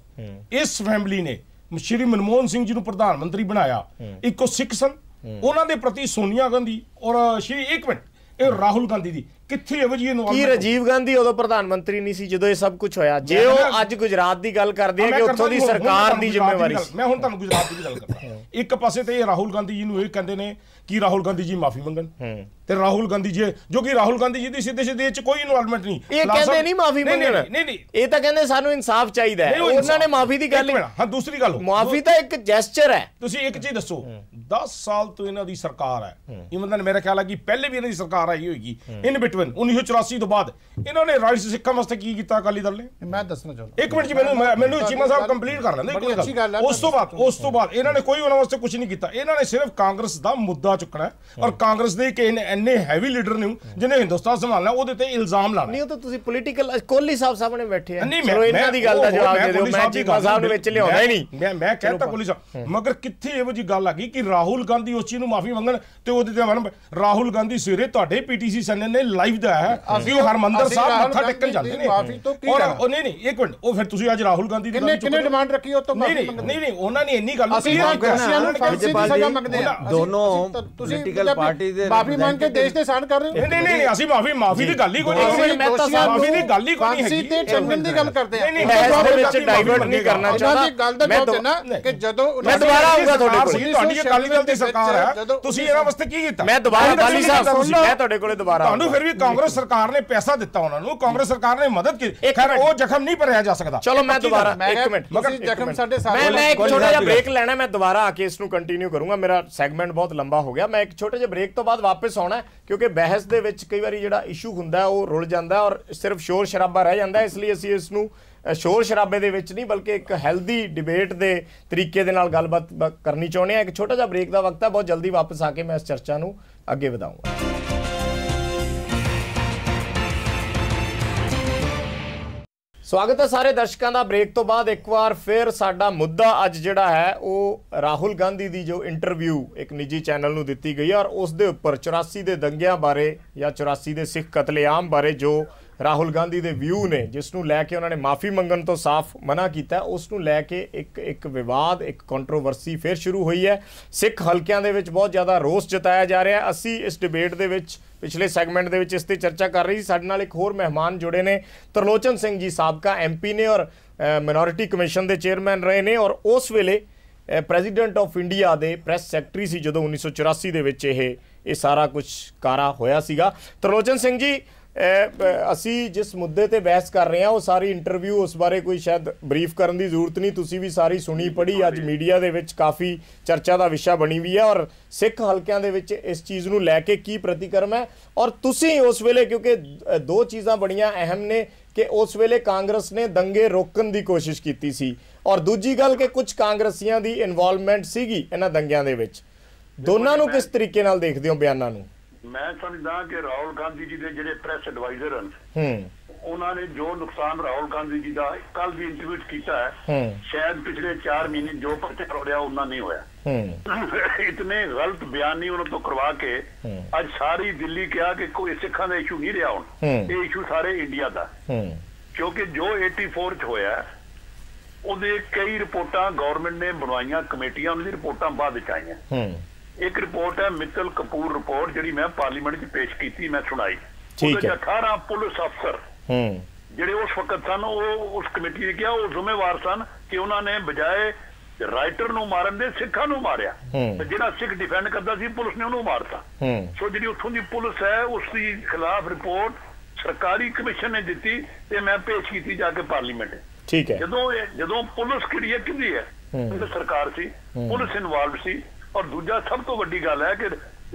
Speaker 9: ਇਸ ਫੈਮਿਲੀ ਨੇ ਸ਼੍ਰੀ ਮਨਮੋਹਨ ਸਿੰਘ ਜੀ ਨੂੰ ਪ੍ਰਧਾਨ ਮੰਤਰੀ ਬਣਾਇਆ, ਇੱਕੋ ਸਿੱਖ ਸਨ, ਉਹਨਾਂ ਦੇ ਪ੍ਰਤੀ ਸੋਨੀਆ ਗਾਂਧੀ ਔਰ ਸ਼੍ਰੀ ਇੱਕ ਮਿੰਟ ਇਹ ਰਾਹੁਲ ਗਾਂਧੀ ਦੀ ਕਿੱਥੇ ਇਹੋ ਜਿਹੀ ਇਨਵੋਲਵਮੈਂਟ?
Speaker 1: ਕੀ ਰਾਜੀਵ ਗਾਂਧੀ ਉਦੋਂ ਪ੍ਰਧਾਨ ਮੰਤਰੀ ਨਹੀਂ ਸੀ ਜਦੋਂ ਇਹ ਸਭ ਕੁਝ ਹੋਇਆ? ਜੇ ਉਹ ਅੱਜ ਗੁਜਰਾਤ ਦੀ ਗੱਲ ਕਰਦੇ ਆ ਕਿ ਉੱਥੋਂ ਦੀ ਸਰਕਾਰ ਦੀ ਜ਼ਿੰਮੇਵਾਰੀ ਸੀ।
Speaker 9: ਮੈਂ ਹੁਣ ਤੁਹਾਨੂੰ ਗੁਜਰਾਤ ਦੀ ਗੱਲ ਕਰਦਾ। ਇੱਕ ਪਾਸੇ ਤੇ ਇਹ ਰਾਹੁਲ ਗਾਂਧੀ ਜੀ ਨੂੰ ਇਹ ਕਹਿੰਦੇ ਨੇ ਕਿ ਰਾਹੁਲ ਗਾਂਧੀ ਜੀ ਮਾਫੀ ਮੰਗਣ, ਤੇ ਰਾਹੁਲ ਗਾਂਧੀ ਜੀ ਜੋ ਕਿ ਰਾਹੁਲ ਗਾਂਧੀ ਜੀ ਦੀ ਸਿੱਧੇ ਸਿੱਧੇ ਚ ਕੋਈ ਇਨਵੋਲਵਮੈਂਟ ਨਹੀਂ।
Speaker 1: ਇਹ ਕਹਿੰਦੇ ਨਹੀਂ ਮਾਫੀ ਮੰਗਣ, ਨਹੀਂ, ਇਹ ਤਾਂ ਕਹਿੰਦੇ ਸਾਨੂੰ ਇਨਸਾਫ ਚਾਹੀਦਾ ਹੈ। ਉਹਨਾਂ ਨੇ ਮਾਫੀ ਦੀ ਗੱਲ,
Speaker 9: ਹਾਂ ਦੂਸਰੀ ਗੱਲ,
Speaker 1: ਮਾਫੀ ਤਾਂ ਇੱਕ ਜੈਸਚਰ ਹੈ।
Speaker 9: ਤੁਸੀਂ ਇੱਕ ਚੀਜ਼ ਦੱਸੋ, 10 ਸਾਲ ਤੋਂ ਇਹਨਾਂ ਦੀ ਸਰਕਾਰ ਹੈ, ਇਮਨ ਮੇਰਾ ਖਿਆਲ ਹੈ ਕਿ ਪਹਿਲੇ ਵੀ ਇਹਨਾਂ ਦੀ ਸਰਕਾਰ ਆਈ ਹੋਏਗੀ ਇਨ ਬਿਟਵੀਨ 1984 ਤੋਂ ਬਾਅਦ ਇਹਨਾਂ ਨੇ ਰਾਈਟਸ ਸਿੱਖਾਂ ਵਾਸਤੇ ਕੀ ਕੀਤਾ ਅਕਾਲੀ ਦਲ ਨੇ?
Speaker 8: ਮੈਂ ਦੱਸਣਾ ਚਾਹੁੰਦਾ,
Speaker 9: ਇੱਕ ਮਿੰਟ ਜੀ, ਮੈਨੂੰ ਚੀਮਾ ਸਾਹਿਬ ਕੰਪਲੀਟ ਕਰ ਲੈਂਦੇ। ਉਸ ਤੋਂ ਬਾਅਦ ਇਹਨਾਂ ਨੇ ਕੋਈ ਉਹਨਾਂ ਵਾਸਤੇ ਕੁਝ ਨਹੀਂ ਕੀਤਾ। ਇਹਨਾਂ ਨੇ ਸਿਰਫ ਕਾਂਗਰਸ ਦਾ ਮੁੱਦਾ ਚੁੱਕਣਾ ਔਰ ਕਾਂਗਰਸ ਦੇ ਕਿ ਇੰਨੇ ਹੈਵੀ ਲੀਡਰ ਨੇ ਜਿਹਨੇ ਹਿੰਦੁਸਤਾਨ ਸੰਭਾਲਣਾ ਉਹਦੇ ਤੇ ਇਲਜ਼ਾਮ ਲਾਣਾ।
Speaker 1: ਨਹੀਂ, ਉਹ ਤਾਂ ਤੁਸੀਂ ਪੋਲੀਟੀਕਲ ਕੋਹਲੀ ਸਾਹਿਬ ਸਾਹਮਣੇ ਬੈਠੇ ਆ, ਚਲੋ ਇਹਨਾਂ ਦੀ ਗੱਲ ਦਾ ਜਵਾਬ ਦੇ ਦਿਓ। ਮੈਂ ਚੀਮਾ ਸਾਹਿਬ ਨੂੰ ਵਿੱਚ ਲਿਆਉਂਦਾ ਹੀ ਨਹੀਂ।
Speaker 9: ਮੈਂ ਕਹਿੰਦਾ ਕੋਹਲੀ ਸਾਹਿਬ, ਮਗਰ ਕਿੱਥੇ ਇਹੋ ਜੀ ਗੱਲ ਆ ਗਈ ਕਿ ਰਾਹੁਲ ਗਾਂਧੀ ਉਸ ਚੀਜ਼ ਨੂੰ ਮਾਫੀ ਮੰਗਣ ਤੇ ਉਹਦੇ ਤੇ ਰਾਹੁਲ ਗਾਂਧੀ ਸਵੇਰੇ ਤੁਹਾਡੇ PTC ਚੈਨਲ ਨੇ ਲਾਈਵ ਦਾ ਹੈ ਕਿ ਉਹ ਹਰਮੰਦਰ ਸਾਹਿਬ ਮੱਥਾ ਟੇਕਣ ਜਾਂਦੇ ਨੇ। ਔਰ ਉਹ ਨਹੀਂ ਇੱਕ ਮਿੰਟ, ਉਹ ਫਿਰ ਤੁਸੀਂ ਅੱਜ ਰਾਹੁਲ ਗਾਂਧੀ ਦੀ
Speaker 8: ਕਿੰਨੇ ਡਿਮਾਂਡ ਰੱਖੀ ਉਹ ਤੋਂ?
Speaker 9: ਨਹੀਂ ਉਹਨਾਂ ਨੇ ਇੰਨੀ ਗੱਲ
Speaker 7: ਦੋਨੋਂ ਪੋਲੀਟੀਕਲ ਪਾਰਟੀ ਦੇ
Speaker 8: ਮਾਫੀ ਮੰਗ ਕੇ ਦੇਸ਼ ਦੇ ਸਾਨ ਕਰ ਰਹੇ ਹੋ।
Speaker 9: ਨਹੀਂ ਅਸੀਂ ਮਾਫੀ ਦੀ ਗੱਲ ਹੀ ਕੋਈ ਨਹੀਂ, ਮਾਫੀ ਦੀ ਗੱਲ ਹੀ ਕੋਈ ਨਹੀਂ ਹੈਗੀ।
Speaker 8: ਤੇ ਚੰਗਨ ਦੀ ਗੱਲ ਕਰਦੇ ਆ,
Speaker 1: ਬਹਿਸ ਦੇ ਵਿੱਚ ਡਾਈਵਰਟ ਨਹੀਂ ਕਰਨਾ ਚਾਹੁੰਦਾ।
Speaker 8: ਗੱਲ ਦਾ ਬਹੁਤ ਹੈ ਨਾ ਕਿ ਜਦੋਂ
Speaker 1: ਮੈਂ ਦੁਬਾਰਾ ਆਊਂਗਾ ਤੁਹਾਡੇ ਕੋਲ,
Speaker 9: ਤੁਹਾਡੀ ਅਕਾਲੀ ਦਲ ਦੀ ਸਰਕਾਰ ਹੈ, ਤੁਸੀਂ ਇਹਨਾਂ ਵਾਸਤੇ ਕੀ ਕੀਤਾ?
Speaker 1: ਮੈਂ ਦੁਬਾਰਾ ਬਾਲੀ ਸਾਹਿਬ ਮੈਂ ਤੁਹਾਡੇ ਕੋਲੇ ਦੁਬਾਰਾ
Speaker 9: ਤੁਹਾਨੂੰ ਫਿਰ ਵੀ ਕਾਂਗਰਸ ਸਰਕਾਰ ਨੇ ਪੈਸਾ ਦਿੱਤਾ ਉਹਨਾਂ ਨੂੰ, ਕਾਂਗਰਸ ਸਰਕਾਰ ਨੇ ਮਦਦ ਕੀਤੀ। ਖੈਰ ਉਹ ਜ਼ਖਮ ਨਹੀਂ ਭਰਿਆ ਜਾ ਸਕਦਾ।
Speaker 1: ਚਲੋ ਮੈਂ ਦੁਬਾਰਾ ਇੱਕ ਮਿੰਟ,
Speaker 8: ਮਗਰ ਜ਼ਖਮ ਸਾਡੇ ਸਾਰੇ
Speaker 1: ਮੈਂ ਇੱਕ ਛੋਟਾ ਜਿਹਾ ਬ੍ਰੇਕ ਲੈਣਾ, ਮੈਂ ਦੁਬਾਰਾ ਆ ਕੇ ਇਸ ਨੂੰ ਕੰਟੀਨਿਊ ਕਰੂੰਗਾ। ਮੇਰਾ ਸੈਗਮੈਂਟ ਬਹੁਤ ਲੰਬਾ ਹੋ ਗਿਆ। ਮੈਂ ਇੱਕ ਛੋਟੇ ਜਿਹੇ ਬ੍ਰੇਕ ਤੋਂ ਬਾਅਦ ਵਾਪਸ ਆਉਣਾ, ਕਿਉਂਕਿ ਬਹਿਸ ਦੇ ਵਿੱਚ ਕਈ ਵਾਰੀ ਜਿਹੜਾ ਇਸ਼ੂ ਹੁੰਦਾ ਉਹ ਰੁਲ ਜਾਂਦਾ ਔਰ ਸਿਰਫ ਸ਼ੋਰ ਸ਼ਰਾਬਾ ਰਹਿ ਜਾਂਦਾ। ਇਸ ਲਈ ਅਸੀਂ ਇਸ ਨੂੰ ਸ਼ੋਰ ਸ਼ਰਾਬੇ ਦੇ ਵਿੱਚ ਨਹੀਂ ਬਲਕਿ ਇੱਕ ਹੈਲਦੀ ਡਿਬੇਟ ਦੇ ਤਰੀਕੇ ਦੇ ਨਾਲ ਗੱਲਬਾਤ ਕਰਨੀ ਚਾਹੁੰਦੇ ਹਾਂ। ਇੱਕ ਛੋਟਾ ਜਿਹਾ ਬ੍ਰੇਕ ਦਾ ਵਕਤ ਹੈ, ਬਹੁਤ ਜਲਦੀ ਵਾਪਸ ਆ ਕੇ ਮੈਂ ਇਸ ਚਰਚਾ ਨੂੰ ਅੱਗੇ ਵਧਾਊਂਗਾ। ਸਵਾਗਤ ਹੈ ਸਾਰੇ ਦਰਸ਼ਕਾਂ ਦਾ। ਬ੍ਰੇਕ ਤੋਂ ਬਾਅਦ ਇੱਕ ਵਾਰ ਫਿਰ ਸਾਡਾ ਮੁੱਦਾ ਅੱਜ ਜਿਹੜਾ ਹੈ ਉਹ ਰਾਹੁਲ ਗਾਂਧੀ ਦੀ ਜੋ ਇੰਟਰਵਿਊ ਇੱਕ ਨਿੱਜੀ ਚੈਨਲ ਨੂੰ ਦਿੱਤੀ ਗਈ ਔਰ ਉਸ ਦੇ ਉੱਪਰ 84 ਦੇ ਦੰਗਿਆਂ ਬਾਰੇ ਜਾਂ 84 ਦੇ ਸਿੱਖ ਕਤਲੇਆਮ ਬਾਰੇ ਜੋ ਰਾਹੁਲ ਗਾਂਧੀ ਦੇ ਵਿਊ ਨੇ, ਜਿਸ ਨੂੰ ਲੈ ਕੇ ਉਹਨਾਂ ਨੇ ਮਾਫੀ ਮੰਗਣ ਤੋਂ ਸਾਫ਼ ਮਨਾ ਕੀਤਾ, ਉਸ ਨੂੰ ਲੈ ਕੇ ਇੱਕ ਵਿਵਾਦ, ਇੱਕ ਕੰਟਰੋਵਰਸੀ ਫਿਰ ਸ਼ੁਰੂ ਹੋਈ ਹੈ। ਸਿੱਖ ਹਲਕਿਆਂ ਦੇ ਵਿੱਚ ਬਹੁਤ ਜ਼ਿਆਦਾ ਰੋਸ ਜਤਾਇਆ ਜਾ ਰਿਹਾ। ਅਸੀਂ ਇਸ ਡਿਬੇਟ ਦੇ ਵਿੱਚ ਪਿਛਲੇ ਸੈਗਮੈਂਟ ਦੇ ਵਿੱਚ ਇਸ ਤੇ ਚਰਚਾ ਕਰ ਰਹੀ ਸੀ। ਸਾਡੇ ਨਾਲ ਇੱਕ ਹੋਰ ਮਹਿਮਾਨ ਜੁੜੇ ਨੇ, ਤਰਲੋਚਨ ਸਿੰਘ ਜੀ, ਸਾਬਕਾ MP ਨੇ ਔਰ ਮਿਨੋਰਿਟੀ ਕਮਿਸ਼ਨ ਦੇ ਚੇਅਰਮੈਨ ਰਹੇ ਨੇ, ਔਰ ਉਸ ਵੇਲੇ ਪ੍ਰੈਜ਼ੀਡੈਂਟ ਆਫ ਇੰਡੀਆ ਦੇ ਪ੍ਰੈਸ ਸੈਕਟਰੀ ਸੀ ਜਦੋਂ 1984 ਦੇ ਵਿੱਚ ਇਹ ਸਾਰਾ ਕੁਝ ਕਾਰਾ ਹੋਇਆ ਸੀਗਾ। ਤਰਲੋਚਨ ਸਿੰਘ ਜੀ, ਅਸੀਂ जिस मुद्दे ते बहस कर रहे हैं वो सारी इंटरव्यू उस बारे कोई शायद ब्रीफ करने की जरूरत नहीं, तुसी भी सारी सुनी पढ़ी, अज मीडिया दे विच काफ़ी चर्चा का विषय बनी हुई है। और सिख हल्कियां दे विच इस चीज़ नूं लैके की प्रतिक्रम है, और तुसी उस वेले, क्योंकि दो चीज़ां बड़ियां अहम ने कि उस वेले कांग्रेस ने दंगे रोकण की कोशिश की सी, और दूजी गल कि कुछ कांग्रेसियां की इन्वॉल्वमेंट सीगी इन्हां दंगियां दे विच। दोनों नूं किस तरीके नाल देखदे हो बयानां नूं?
Speaker 10: मैं समझदा कि राहुल गांधी जी के ਜਿਹੜੇ ਪ੍ਰੈਸ ਐਡਵਾਈਜ਼ਰ ਹਨ ਉਹਨਾਂ ਨੇ ਜੋ ਨੁਕਸਾਨ ਰਾਹੁਲ ਗਾਂਧੀ ਜੀ ਦਾ ਕੱਲ ਵੀ ਇੰਟਰਵਿਊ ਕੀਤਾ ਹੈ, ਸ਼ਾਇਦ ਪਿਛਲੇ 4 ਮਹੀਨੇ ਜੋ ਪ੍ਰਚਾਰ ਹੋ ਰਿਹਾ ਉਹਨਾਂ ਨਹੀਂ ਹੋਇਆ। ਇਤਨੇ ਗਲਤ ਬਿਆਨ ਨਹੀਂ ਉਹਨਾਂ ਤੋਂ ਕਰਵਾ ਕੇ ਅੱਜ ਸਾਰੀ ਦਿੱਲੀ ਕਿਹਾ ਕਿ ਕੋਈ ਸਿੱਖਾਂ ਦਾ ਇਸ਼ੂ ਨਹੀਂ ਰਿਹਾ, ਹੁਣ ਇਹ ਇਸ਼ੂ ਸਾਰੇ ਇੰਡੀਆ ਦਾ। ਕਿਉਂਕਿ ਜੋ 84 ਚ ਹੋਇਆ ਉਹਦੇ ਕਈ ਰਿਪੋਰਟਾਂ ਗਵਰਨਮੈਂਟ ਨੇ ਬਣਵਾਈਆਂ, ਕਮੇਟੀਆਂ, ਉਹਨਾਂ ਦੀ ਰਿਪੋਰਟਾਂ ਬਾਅਦ ਵਿੱਚ ਆਈਆਂ। एक रिपोर्ट है मित्तल कपूर रिपोर्ट, जी मैं पार्लीमेंट च पेश की, मैं सुनाई। 18 पुलिस अफसर ਜਿਹੜੇ उस वक्त सन उस कमेटी ने किया वो जिम्मेवार सन कि उन्होंने बजाए राइटर ਨੂੰ ਮਾਰਨ ਦੇ ਸਿੱਖਾਂ ਨੂੰ ਮਾਰਿਆ, ਤੇ ਜਿਹੜਾ ਸਿੱਖ ਡਿਫੈਂਡ ਕਰਦਾ ਸੀ ਪੁਲਿਸ ਨੇ ਉਹਨੂੰ ਮਾਰਤਾ। ਸੋ ਜਿਹੜੀ ਉੱਥੋਂ ਦੀ ਪੁਲਿਸ ਹੈ ਉਸ ਦੀ ਖਿਲਾਫ ਰਿਪੋਰਟ ਸਰਕਾਰੀ ਕਮਿਸ਼ਨ ਨੇ ਦਿੱਤੀ ਤੇ ਮੈਂ ਪੇਸ਼ ਕੀਤੀ ਜਾ ਕੇ ਪਾਰਲੀਮੈਂਟ। ਠੀਕ ਹੈ, ਜਦੋਂ ਪੁਲਿਸ ਕਿਹੜੀ ਹੈ, ਕਿਹਦੀ ਹੈ, ਸਰਕਾਰ ਸੀ, ਪੁਲਿਸ ਇਨਵੋਲਵ ਸੀ। और दूजा सब तो वड्डी गल है कि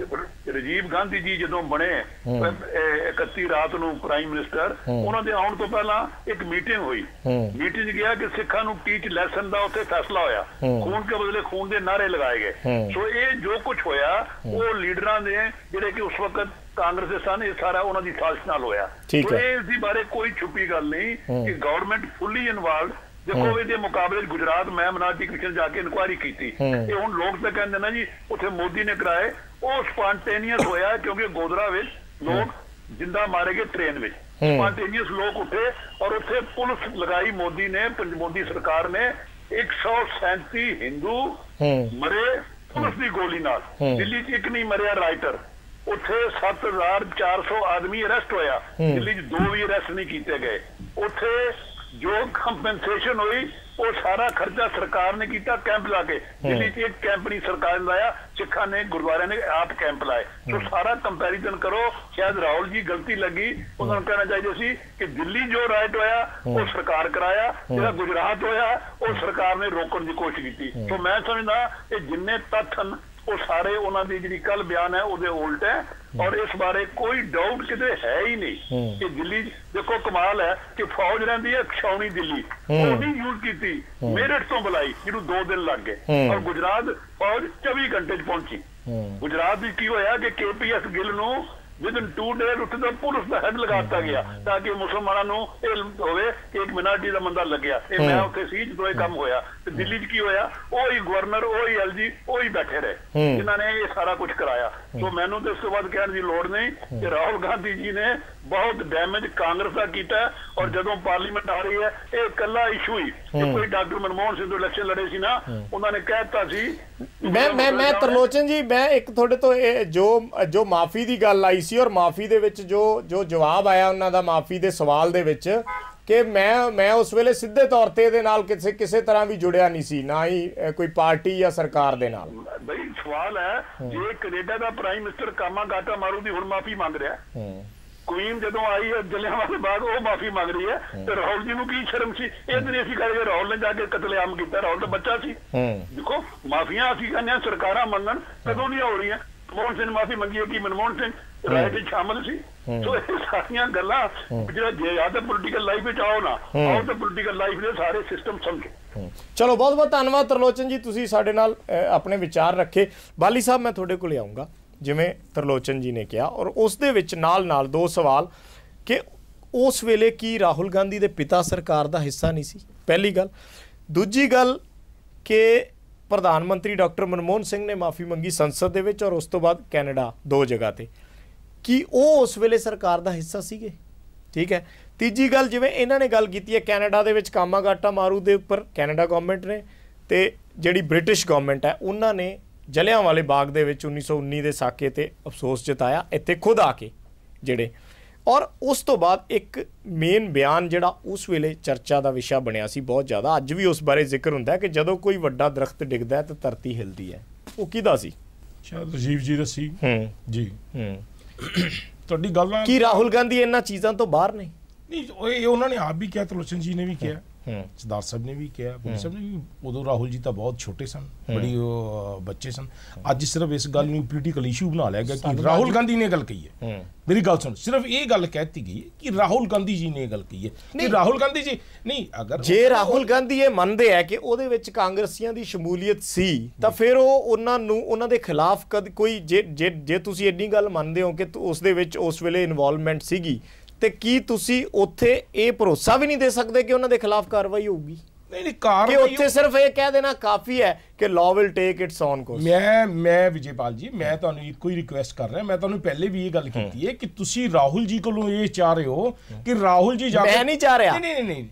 Speaker 10: राजीव गांधी जी जो बने 31 रात ਨੂੰ प्राइम मिनिस्टर, ਉਹਨਾਂ ਦੇ ਆਉਣ ਤੋਂ ਪਹਿਲਾਂ ਇੱਕ ਮੀਟਿੰਗ ਹੋਈ। ਮੀਟਿੰਗ ਗਿਆ ਕਿ ਸਿੱਖਾਂ ਨੂੰ ਟੀਚ ਲੈਸਨ ਦਾ ਉੱਥੇ ਫੈਸਲਾ ਹੋਇਆ, ਖੂਨ ਕੇ ਬਦਲੇ ਖੂਨ ਦੇ ਨਾਰੇ ਲਗਾਏ ਗਏ। ਸੋ ਇਹ ਜੋ ਕੁਝ ਹੋਇਆ ਉਹ ਲੀਡਰਾਂ ਦੇ ਜਿਹੜੇ ਕਿ ਉਸ ਵਕਤ ਕਾਂਗਰਸ ਦੇ ਸਨ, ਇਹ ਸਾਰਾ ਉਹਨਾਂ ਦੀ ਸਾਜ਼ਿਸ਼ ਨਾਲ ਹੋਇਆ। ਸੋ ਇਸ ਦੇ ਬਾਰੇ ਕੋਈ ਛੁਪੀ ਗੱਲ ਨਹੀਂ ਕਿ ਗਵਰਨਮੈਂਟ ਫੁੱਲੀ ਇਨਵੋਲਵ। देखो ये मुकाबले गुजरात मैं मिनोरिटी कमीशन जाके इंक्वायरी की थी, हुण लोग तो कहते ना जी उत्थे मोदी ने कराए, वो स्पॉन्टेनियस होया क्योंकि गोधरा विच लोग जिंदा मारे गए ट्रेन में, स्पॉन्टेनियस लोग उठे और उत्थे पुलिस लगाई मोदी ने, मोदी सरकार ने। 137 हिंदू मरे पुलिस की गोली नाल। दिल्ली च एक नहीं मरिया राइटर, उत्थे 7400 आदमी अरेस्ट होया, दिल्ली च 2 भी अरेस्ट नहीं किए गए। उत्थे जो कंपनसेशन हुई वो सारा खर्चा सरकार ने किया कैंप लाके। दिल्ली च एक कैंप नहीं सरकार ने लाया, सिखा ने गुरुद्वारे ने आप कैंप लाए। तो सारा कंपैरिजन करो, शायद राहुल जी गलती लगी, उन्होंने कहना चाहिए सी कि दिल्ली जो राइट होया वो सरकार कराया, जो गुजरात होया वो सरकार ने रोकने की कोशिश की। तो मैं समझदा ये जिन्ने तत्थ हैं वो सारे उन्होंने जी कल बयान है वो उल्ट है, और इस बारे कोई डाउट किते है ही नहीं कि दिल्ली देखो कमाल है कि फौज रही है छावनी दिल्ली, वो नहीं यूज की, मेरठ तो बुलाई जिन्हों 2 दिन लग गए, और गुजरात फौज 24 घंटे पहुंची। गुजरात की होया कि KPS गिल नूं विदिन 2 डेज उत्थे तो पुलिस का हैड लगाता गया ताकि मुसलमानों होवे कि एक मिनोरिटी का बंदा लग्या। मैं उत्थे सी जो काम होया, ते दिल्ली च की होया, वही गवर्नर वही LG वही बैठे रहे जिन्होंने ये सारा कुछ कराया। तो मैनू तो इसके बाद कहने की लोड़ नहीं कि राहुल गांधी जी ने बहुत डैमेज कांग्रेस का किया, और जदों पार्लीमेंट आ रही है ये कला इशू ही कोई डॉक्टर मनमोहन सिंह इलेक्शन लड़े सी ना, उन्होंने कहता सी।
Speaker 1: मैं तरलोचन जी, मैं एक थोड़े तो जो माफी की गल आई सी और माफी दे विच जो जवाब आया उन्हां दा माफी दे सवाल दे विच कि मैं उस वेले सीधे तौर ते इहदे नाल किसी तरह भी जुड़िया नहीं सी, ना ही कोई पार्टी या सरकार दे नाल।
Speaker 10: भाई सवाल है जे कनेडा दा प्राइम मिनिस्टर कामागाटा मारू दी हुण माफी मांग रहा है, क्वीन जदों आई है जलियांवाले बाग वो माफी मांग रही है, तो राहुल जी नूं की शर्म सी? ये तो नहीं असीं कह रहे राहुल ने जाके कतलेआम किया, राहुल तो बच्चा सी। देखो माफिया असीं कहने सरकारां मंगण कदों दी हो रही है, मनमोहन सिंह माफी मंगी है कि मनमोहन सिंह राय विच शामिल सी। तो ये सारियां गल्लां जे या तो पोलीटिकल लाइफ विच आओ ना आओ तो पोलीटिकल लाइफ दे सारे सिस्टम समझो।
Speaker 1: चलो बहुत बहुत धन्यवाद तरलोचन जी, तुसीं साडे नाल अपने विचार रखे। बाली साहब मैं तुहाडे कोल आऊँगा, जिवें तरलोचन जी ने कहा, और उस दे विच नाल 2 सवाल कि उस वेले की राहुल गांधी दे पिता सरकार दा हिस्सा नहीं सी, पहली गल। दूजी गल कि प्रधानमंत्री डॉक्टर मनमोहन सिंह ने माफ़ी मंगी संसद दे विच और उस तो बाद कैनेडा 2 जगह ते, कि वो उस वेले सरकार दा हिस्सा सीगे? ਠੀਕ ਹੈ। ਤੀਜੀ ਗੱਲ, ਜਿਵੇਂ ਇਹਨਾਂ ਨੇ ਗੱਲ ਕੀਤੀ ਹੈ ਕੈਨੇਡਾ ਦੇ ਵਿੱਚ ਕਾਮਾਗਾਟਾ ਮਾਰੂ ਦੇ ਉੱਪਰ ਕੈਨੇਡਾ ਗਵਰਨਮੈਂਟ ਨੇ ਤੇ ਜਿਹੜੀ ਬ੍ਰਿਟਿਸ਼ ਗਵਰਨਮੈਂਟ ਹੈ ਉਹਨਾਂ ਨੇ ਜਲਿਆਂਵਾਲੇ ਬਾਗ ਦੇ ਵਿੱਚ 1919 ਦੇ ਸਾਕੇ ਤੇ ਅਫਸੋਸ ਜਤਾਇਆ ਇੱਥੇ ਖੁਦ ਆ ਕੇ ਜਿਹੜੇ। ਔਰ ਉਸ ਤੋਂ ਬਾਅਦ ਇੱਕ ਮੇਨ ਬਿਆਨ ਜਿਹੜਾ ਉਸ ਵੇਲੇ ਚਰਚਾ ਦਾ ਵਿਸ਼ਾ ਬਣਿਆ ਸੀ ਬਹੁਤ ਜ਼ਿਆਦਾ, ਅੱਜ ਵੀ ਉਸ ਬਾਰੇ ਜ਼ਿਕਰ ਹੁੰਦਾ ਕਿ ਜਦੋਂ ਕੋਈ ਵੱਡਾ ਦਰਖਤ ਡਿੱਗਦਾ ਤਾਂ ਧਰਤੀ ਹਿਲਦੀ ਹੈ। ਉਹ ਕਿਹਦਾ ਸੀ?
Speaker 9: ਸ਼ਾਇਦ ਰਾਜੀਵ ਜੀ ਦਾ ਸੀ ਜੀ। ਤੁਹਾਡੀ ਗੱਲ ਨਾਲ
Speaker 1: ਕੀ ਰਾਹੁਲ ਗਾਂਧੀ ਇਹਨਾਂ ਚੀਜ਼ਾਂ ਤੋਂ ਬਾਹਰ ਨਹੀਂ?
Speaker 9: ਨਹੀਂ, ਇਹ ਉਹਨਾਂ ਨੇ ਆਪ ਵੀ ਕਿਹਾ, ਤਲੋਚਨ ਜੀ ਨੇ ਵੀ ਕਿਹਾ, ਸਰਦਾਰ ਸਾਹਿਬ ਨੇ ਵੀ ਕਿਹਾ, ਪੁਲਿਸ ਸਾਹਿਬ ਨੇ ਵੀ। ਉਦੋਂ ਰਾਹੁਲ ਜੀ ਤਾਂ ਬਹੁਤ ਛੋਟੇ ਸਨ, ਬੜੀ ਬੱਚੇ ਸਨ। ਅੱਜ ਸਿਰਫ ਇਸ ਗੱਲ ਨੂੰ ਪੋਲੀਟੀਕਲ ਇਸ਼ੂ ਬਣਾ ਲਿਆ ਗਿਆ ਕਿ ਰਾਹੁਲ ਗਾਂਧੀ ਨੇ ਗੱਲ ਕਹੀ ਹੈ। ਮੇਰੀ ਗੱਲ ਸੁਣ, ਸਿਰਫ ਇਹ ਗੱਲ ਕਹਿਤੀ ਗਈ ਹੈ ਕਿ ਰਾਹੁਲ ਗਾਂਧੀ ਜੀ ਨੇ ਇਹ ਗੱਲ ਕਹੀ ਹੈ ਕਿ ਰਾਹੁਲ ਗਾਂਧੀ ਜੀ ਨਹੀਂ। ਅਗਰ
Speaker 1: ਜੇ ਰਾਹੁਲ ਗਾਂਧੀ ਇਹ ਮੰਨਦੇ ਹੈ ਕਿ ਉਹਦੇ ਵਿੱਚ ਕਾਂਗਰਸੀਆਂ ਦੀ ਸ਼ਮੂਲੀਅਤ ਸੀ ਤਾਂ ਫਿਰ ਉਹ ਉਹਨਾਂ ਨੂੰ ਉਹਨਾਂ ਦੇ ਖਿਲਾਫ ਕਦ ਕੋਈ ਜੇ ਤੁਸੀਂ ਇੰਨੀ ਗੱਲ ਮੰਨਦੇ ਹੋ ਕਿ ਉਸ ਦੇ ਵਿੱਚ ਉਸ ਵੇਲੇ ਇਨਵੋਲਵਮੈਂਟ ਸੀਗੀ ਤੇ ਕੀ ਤੁਸੀਂ ਉੱਥੇ ਇਹ ਭਰੋਸਾ ਵੀ ਨਹੀਂ ਦੇ ਸਕਦੇ ਕਿ ਉਹਨਾਂ ਦੇ ਖਿਲਾਫ ਕਾਰਵਾਈ ਹੋਊਗੀ?
Speaker 9: ਨਹੀਂ, ਕਾਰਵਾਈ
Speaker 1: ਕਿ ਉੱਥੇ ਸਿਰਫ ਇਹ ਕਹਿ ਦੇਣਾ ਕਾਫੀ ਹੈ ਕਿ law will take it's on course.
Speaker 9: ਮੈਂ ਵਿਜੇਪਾਲ ਜੀ, ਮੈਂ ਤੁਹਾਨੂੰ ਇੱਕੋ ਹੀ ਰਿਕੁਐਸਟ ਕਰ ਰਿਹਾ, ਮੈਂ ਤੁਹਾਨੂੰ ਪਹਿਲੇ ਵੀ ਇਹ ਗੱਲ ਕੀਤੀ ਹੈ ਕਿ ਤੁਸੀਂ ਰਾਹੁਲ ਜੀ ਕੋਲੋਂ ਇਹ ਚਾਹ ਰਹੇ ਹੋ ਕਿ ਰਾਹੁਲ ਜੀ ਜਾ ਕੇ।
Speaker 1: ਮੈਂ ਨਹੀਂ ਚਾਹ ਰਿਹਾ।
Speaker 9: ਨਹੀਂ,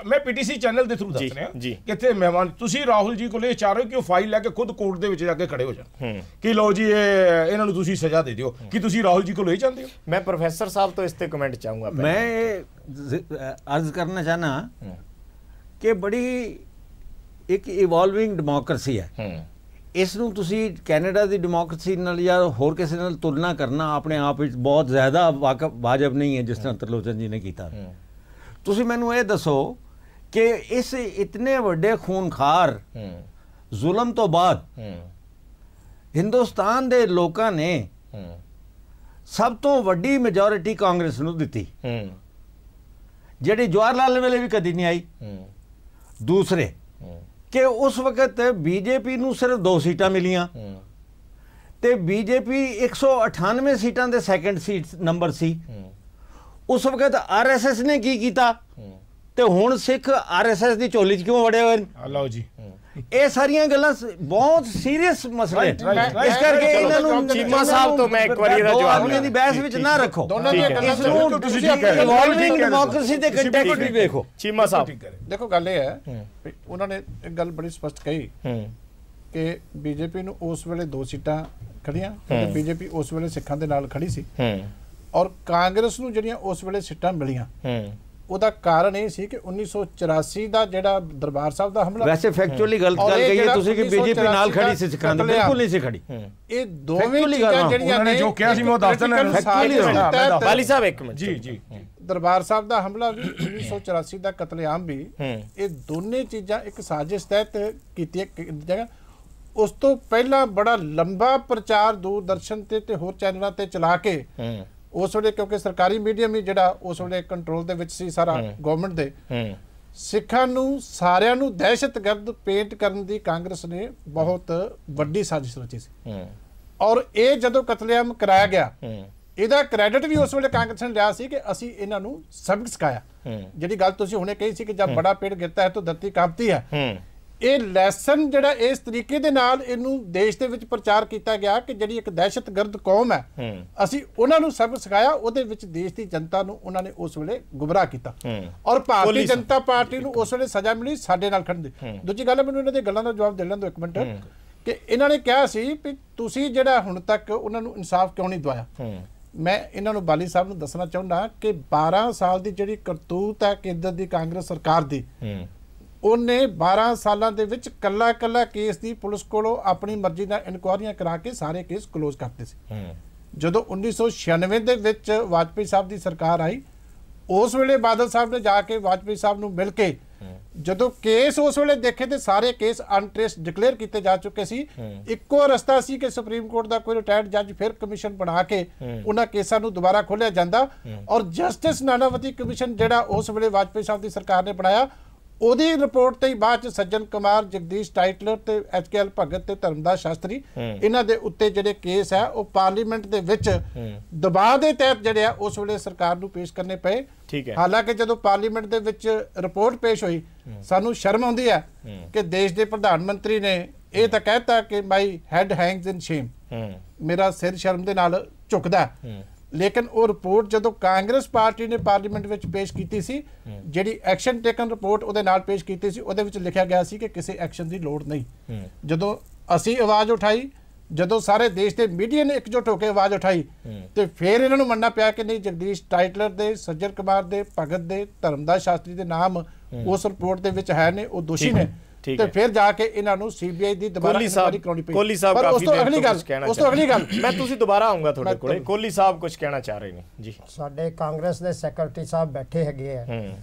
Speaker 9: ਮੈਂ ਪੀਟੀਸੀ ਚੈਨਲ ਦੇ ਥਰੂ ਦੱਸ ਰਿਹਾ ਕਿ ਇੱਥੇ ਮਹਿਮਾਨ ਤੁਸੀਂ ਰਾਹੁਲ ਜੀ ਕੋਲ ਇਹ ਚਾਹ ਰਹੇ ਹੋ ਕਿ ਉਹ ਫਾਈਲ ਲੈ ਕੇ ਖੁਦ ਕੋਰਟ ਦੇ ਵਿੱਚ ਜਾ ਕੇ ਖੜੇ ਹੋ ਜਾਣ ਕਿ ਲਓ ਜੀ ਇਹਨਾਂ ਨੂੰ ਤੁਸੀਂ ਸਜ਼ਾ ਦੇ ਦਿਓ। ਕਿ ਤੁਸੀਂ ਰਾਹੁਲ ਜੀ ਕੋਲ ਇਹ ਚਾਹੁੰਦੇ ਹੋ?
Speaker 1: ਮੈਂ ਪ੍ਰੋਫੈਸਰ ਸਾਹਿਬ ਤੋਂ ਇਸ ਤੇ ਕਮੈਂਟ ਚਾਹੂੰਗਾ।
Speaker 7: ਮੈਂ अर्ज करना चाहना कि बड़ी एक इवॉल्विंग डेमोक्रेसी है। इस नूं तुसी कैनेडा की डेमोक्रेसी नाल या होर किसी नाल तुलना करना अपने आप विच बहुत ज़्यादा वाजिब नहीं है, जिस तरह त्रिलोचन जी ने किया। तुसी मैनूं ये दसो कि इस इतने वड्डे खूनखार जुल्म तो बाद हिंदुस्तान दे लोकां ने सब तो वड्डी मेजोरिटी कांग्रेस नूं दित्ती, जिहड़ी जवाहर लाल वेले भी कदी नहीं आई। दूसरे कि उस वक्त बीजेपी नूं सिर्फ 2 सीटां मिलियां ते बीजेपी 198 सीटां दे सैकेंड सीट नंबर सी। उस वक्त आरएसएस ने की कीता ते हुण सिख आरएसएस दी झोली च क्यों वड़े होए? लो जी, ਇਹ ਸਾਰੀਆਂ ਗੱਲਾਂ ਬਹੁਤ ਸੀਰੀਅਸ ਮਸਲੇ। ਇਸ ਕਰਕੇ ਇਹਨਾਂ ਨੂੰ
Speaker 1: ਚੀਮਾ ਸਾਹਿਬ ਤੋਂ ਮੈਂ ਇੱਕ ਵਾਰੀ ਇਹਦਾ ਜਵਾਬ
Speaker 7: ਉਹਨਾਂ ਦੀ ਬਹਿਸ ਵਿੱਚ ਨਾ ਰੱਖੋ। ਇਸ ਨੂੰ ਤੁਸੀਂ ਇਵੋਲਵਿੰਗ ਡੈਮੋਕ੍ਰੇਸੀ ਦੇ ਕੰਟੈਕਸਟ ਵਿੱਚ ਵੇਖੋ।
Speaker 1: ਚੀਮਾ ਸਾਹਿਬ
Speaker 8: ਦੇਖੋ, ਗੱਲ ਇਹ ਹੈ ਉਹਨਾਂ ਨੇ ਇੱਕ ਗੱਲ ਬੜੀ ਸਪਸ਼ਟ ਕਹੀ ਕਿ ਬੀਜੇਪੀ ਨੂੰ ਉਸ ਵੇਲੇ 2 ਸੀਟਾਂ ਖੜੀਆਂ ਤੇ ਬੀਜੇਪੀ ਉਸ ਵੇਲੇ ਸਿੱਖਾਂ ਦੇ ਨਾਲ ਖੜੀ ਸੀ ਔਰ ਕਾਂਗਰਸ ਨੂੰ ਜਿਹੜੀਆਂ ਉਸ ਵੇਲੇ ਸੀਟਾਂ ਮਿਲੀਆਂ ਉਹਦਾ ਕਾਰਨ ਇਹ ਸੀ ਕਿ 1984 ਦਾ ਜਿਹੜਾ ਦਰਬਾਰ ਸਾਹਿਬ ਦਾ ਹਮਲਾ।
Speaker 7: ਵੈਸੇ ਫੈਕਚੁਅਲੀ ਗਲਤ ਗੱਲ ਕਹੀ ਹੈ ਤੁਸੀਂ ਕਿ ਬੀਜੇਪੀ ਨਾਲ ਖੜੀ ਸੀ, ਸਿੱਖਾਂ ਦੇ ਬਿਲਕੁਲ ਨਹੀਂ ਸੀ ਖੜੀ।
Speaker 8: ਇਹ ਦੋਵੇਂ ਚੀਜ਼ਾਂ ਜਿਹੜੀਆਂ ਨੇ
Speaker 9: ਜੋ ਕਿਹਾ ਸੀ ਮੈਂ ਦੱਸ ਦਿੰਦਾ।
Speaker 1: ਬਾਲੀ ਸਾਹਿਬ ਇੱਕ ਮਿੰਟ
Speaker 9: ਜੀ।
Speaker 8: ਦਰਬਾਰ ਸਾਹਿਬ ਦਾ ਹਮਲਾ ਵੀ 1984 ਦਾ ਕਤਲੇਆਮ ਵੀ, ਇਹ ਦੋਨੇ ਚੀਜ਼ਾਂ ਇੱਕ ਸਾਜ਼ਿਸ਼ ਤਹਿਤ ਕੀਤੀਆਂ ਜਗ੍ਹਾ। ਉਸ ਤੋਂ ਪਹਿਲਾਂ ਬੜਾ ਲੰਬਾ ਪ੍ਰਚਾਰ ਦੂਰਦਰਸ਼ਨ ਤੇ ਹੋਰ ਚੈਨਲਾਂ ਤੇ ਚਲਾ ਕੇ ਉਸ ਵੇਲੇ, ਕਿਉਂਕਿ ਸਰਕਾਰੀ ਮੀਡੀਅਮ ਹੀ ਜਿਹੜਾ ਉਸ ਵੇਲੇ ਕੰਟਰੋਲ ਦੇ ਵਿੱਚ ਸੀ ਸਾਰਾ ਗਵਰਨਮੈਂਟ ਦੇ, ਸਿੱਖਾਂ ਨੂੰ ਸਾਰਿਆਂ ਨੂੰ ਦਹਿਸ਼ਤਗਰਦ ਪੇਂਟ ਕਰਨ ਦੀ ਕਾਂਗਰਸ ਨੇ ਬਹੁਤ ਵੱਡੀ ਸਾਜ਼ਿਸ਼ ਰਚੀ ਸੀ। ਔਰ ਇਹ ਜਦੋਂ ਕਤਲੇਆਮ ਕਰਾਇਆ ਗਿਆ ਇਹਦਾ ਕ੍ਰੈਡਿਟ ਵੀ ਉਸ ਵੇਲੇ ਕਾਂਗਰਸ ਨੇ ਲਿਆ ਸੀ ਕਿ ਅਸੀਂ ਇਹਨਾਂ ਨੂੰ ਸਬਕ ਸਿਖਾਇਆ। ਜਿਹੜੀ ਗੱਲ ਤੁਸੀਂ ਹੁਣੇ ਕਹੀ ਸੀ ਕਿ ਜਦ ਬੜਾ ਪੇੜ ਗਿਰਤਾ ਹੈ ਤਾਂ ਧਰਤੀ ਕਾਂਪਤੀ ਹੈ, ਇਹ ਲੈਸਨ ਜਿਹੜਾ ਇਸ ਤਰੀਕੇ ਦੇ ਨਾਲ ਇਹਨੂੰ ਦੇਸ਼ ਦੇ ਵਿੱਚ ਪ੍ਰਚਾਰ ਕੀਤਾ ਗਿਆ ਕਿ ਜਿਹੜੀ ਇੱਕ ਦਹਿਸ਼ਤਗਰਦ ਕੌਮ ਹੈ ਅਸੀਂ ਉਹਨਾਂ ਨੂੰ ਸਬਕ ਸਿਖਾਇਆ। ਉਹਦੇ ਵਿੱਚ ਦੇਸ਼ ਦੀ ਜਨਤਾ ਨੂੰ ਉਹਨਾਂ ਨੇ ਉਸ ਵੇਲੇ ਗੁੰਮਰਾਹ ਕੀਤਾ ਔਰ ਭਾਰਤੀ ਜਨਤਾ ਪਾਰਟੀ ਨੂੰ ਉਸ ਵੇਲੇ ਸਜ਼ਾ ਮਿਲੀ ਸਾਡੇ ਨਾਲ ਖੜਨ ਦੀ। ਦੂਜੀ ਗੱਲ ਮੈਨੂੰ ਇਹਨਾਂ ਦੀ ਗੱਲਾਂ ਦਾ ਜਵਾਬ ਦੇ ਲੈਣ ਦਿਓ ਇੱਕ ਮਿੰਟ ਕਿ ਇਹਨਾਂ ਨੇ ਕਿਹਾ ਸੀ ਵੀ ਤੁਸੀਂ ਜਿਹੜਾ ਹੁਣ ਤੱਕ ਉਹਨਾਂ ਨੂੰ ਇਨਸਾਫ ਕਿਉਂ ਨਹੀਂ ਦਵਾਇਆ। ਮੈਂ ਇਹਨਾਂ ਨੂੰ ਬਾਲੀ ਸਾਹਿਬ ਨੂੰ ਦੱਸਣਾ ਚਾਹੁੰਦਾ ਕਿ 12 ਸਾਲ ਦੀ ਜਿਹੜੀ ਕਰਤੂਤ ਹੈ ਕੇਂਦਰ ਦੀ ਕਾਂਗਰਸ ਸਰਕਾਰ ਦੀ, ਉਹਨੇ 12 ਸਾਲਾਂ ਦੇ ਵਿੱਚ ਕੱਲਾ ਕੇਸ ਦੀ ਪੁਲਿਸ ਕੋਲੋਂ ਆਪਣੀ ਮਰਜ਼ੀ ਨਾਲ ਇਨਕੁਆਇਰੀਆਂ ਕਰਾ ਕੇ ਸਾਰੇ ਕੇਸ ਕਲੋਜ਼ ਕਰਤੇ ਸੀ। ਜਦੋਂ 1996 ਦੇ ਵਿੱਚ ਵਾਜਪੇਈ ਸਾਹਿਬ ਦੀ ਸਰਕਾਰ ਆਈ, ਉਸ ਵੇਲੇ ਬਾਦਲ ਸਾਹਿਬ ਨੇ ਜਾ ਕੇ ਵਾਜਪੇਈ ਸਾਹਿਬ ਨੂੰ ਮਿਲ ਕੇ ਜਦੋਂ ਕੇਸ ਉਸ ਵੇਲੇ ਦੇਖੇ ਤੇ ਸਾਰੇ ਕੇਸ ਅਨਟ੍ਰੇਸਡ ਡਿਕਲੇਅਰ ਕੀਤੇ ਜਾ ਚੁੱਕੇ ਸੀ। ਇੱਕੋ ਰਸਤਾ ਸੀ ਕਿ ਸੁਪਰੀਮ ਕੋਰਟ ਦਾ ਕੋਈ ਰਿਟਾਇਰਡ ਜੱਜ ਫਿਰ ਕਮਿਸ਼ਨ ਬਣਾ ਕੇ ਉਹਨਾਂ ਕੇਸਾਂ ਨੂੰ ਦੁਬਾਰਾ ਖੋਲ੍ਹਿਆ ਜਾਂਦਾ ਔਰ ਜਸਟਿਸ ਨਾਨਾਵਤੀ ਕਮਿਸ਼ਨ ਜਿਹੜਾ ਉਸ ਵੇਲੇ ਵਾਜਪੇਈ ਸਾਹਿਬ ਦੀ ਸਰਕਾਰ ਨੇ ਬਣਾਇਆ, ਉਹਦੀ ਰਿਪੋਰਟ ਤੇ ਹੀ ਬਾਅਦ ਚ ਸੱਜਣ ਕੁਮਾਰ, ਜਗਦੀਸ਼ ਟਾਈਟਲਰ ਤੇ HKL ਭਗਤ ਤੇ ਧਰਮਦਾਸ ਸ਼ਾਸਤਰੀ ਇਹਨਾਂ ਦੇ ਉੱਤੇ ਜਿਹੜੇ ਕੇਸ ਹੈ ਉਹ ਪਾਰਲੀਮੈਂਟ ਦੇ ਵਿੱਚ ਦਬਾਅ ਦੇ ਤਹਿਤ ਜਿਹੜੇ ਆ ਉਸ ਵੇਲੇ ਸਰਕਾਰ ਨੂੰ ਪੇਸ਼ ਕਰਨੇ ਪਏ। ਹਾਲਾਂਕਿ ਜਦੋਂ ਪਾਰਲੀਮੈਂਟ ਦੇ ਵਿੱਚ ਰਿਪੋਰਟ ਪੇਸ਼ ਹੋਈ ਸਾਨੂੰ ਸ਼ਰਮ ਆਉਂਦੀ ਹੈ ਕਿ ਦੇਸ਼ ਦੇ ਪ੍ਰਧਾਨ ਮੰਤਰੀ ਨੇ ਇਹ ਤਾਂ ਕਹਿਤਾ ਕਿ ਮਾਈ ਹੈਡ ਹੈਂਗਸ ਇਨ ਸ਼ੇਮ, ਮੇਰਾ ਸਿਰ ਸ਼ਰਮ ਦੇ ਨਾਲ ਝੁਕਦਾ। ਲੇਕਿਨ ਉਹ ਰਿਪੋਰਟ ਜਦੋਂ ਕਾਂਗਰਸ ਪਾਰਟੀ ਨੇ ਪਾਰਲੀਮੈਂਟ ਵਿੱਚ ਪੇਸ਼ ਕੀਤੀ ਸੀ, ਜਿਹੜੀ ਐਕਸ਼ਨ ਟੇਕਨ ਰਿਪੋਰਟ ਉਹਦੇ ਨਾਲ ਪੇਸ਼ ਕੀਤੀ ਸੀ, ਉਹਦੇ ਵਿੱਚ ਲਿਖਿਆ ਗਿਆ ਸੀ ਕਿ ਕਿਸੇ ਐਕਸ਼ਨ ਦੀ ਲੋੜ ਨਹੀਂ। ਜਦੋਂ ਅਸੀਂ ਆਵਾਜ਼ ਉਠਾਈ, ਜਦੋਂ ਸਾਰੇ ਦੇਸ਼ ਦੇ ਮੀਡੀਆ ਨੇ ਇਕਜੁੱਟ ਹੋ ਕੇ ਆਵਾਜ਼ ਉਠਾਈ, ਤੇ ਫਿਰ ਇਹਨਾਂ ਨੂੰ ਮੰਨਣਾ ਪਿਆ ਕਿ ਨਹੀਂ, ਜਗਦੀਸ਼ ਟਾਈਟਲਰ ਦੇ, ਸੱਜਣ ਕੁਮਾਰ ਦੇ, ਭਗਤ ਦੇ, ਧਰਮਦਾਸ ਸ਼ਾਸਤਰੀ ਦੇ ਨਾਮ ਉਸ ਰਿਪੋਰਟ ਦੇ ਵਿੱਚ ਹੈ ਨੇ, ਉਹ ਦੋਸ਼ੀ ਨੇ, ਤੇ ਫਿਰ ਜਾ ਕੇ ਇਹਨਾਂ ਨੂੰ ਸੀਬੀਆਈ ਦੀ ਦੁਬਾਰਾ ਇਨਕੁਆਇਰੀ ਕਰਾਉਣੀ ਪਈ।
Speaker 1: ਕੋਹਲੀ ਸਾਹਿਬ ਕਾਫੀ ਦੇਰ ਤੋਂ ਕੁਝ ਕਹਿਣਾ ਮੈਂ ਤੁਸੀਂ ਦੁਬਾਰਾ ਆਉਂਗਾ ਤੁਹਾਡੇ ਕੋਲੇ। ਕੋਹਲੀ ਸਾਹਿਬ ਕੁਝ ਕਹਿਣਾ ਚਾਹ ਰਹੇ ਨੇ ਜੀ।
Speaker 6: ਸਾਡੇ ਕਾਂਗਰਸ ਦੇ ਸੈਕਟਰੀ ਸਾਹਿਬ ਬੈਠੇ ਹੈਗੇ ਆ,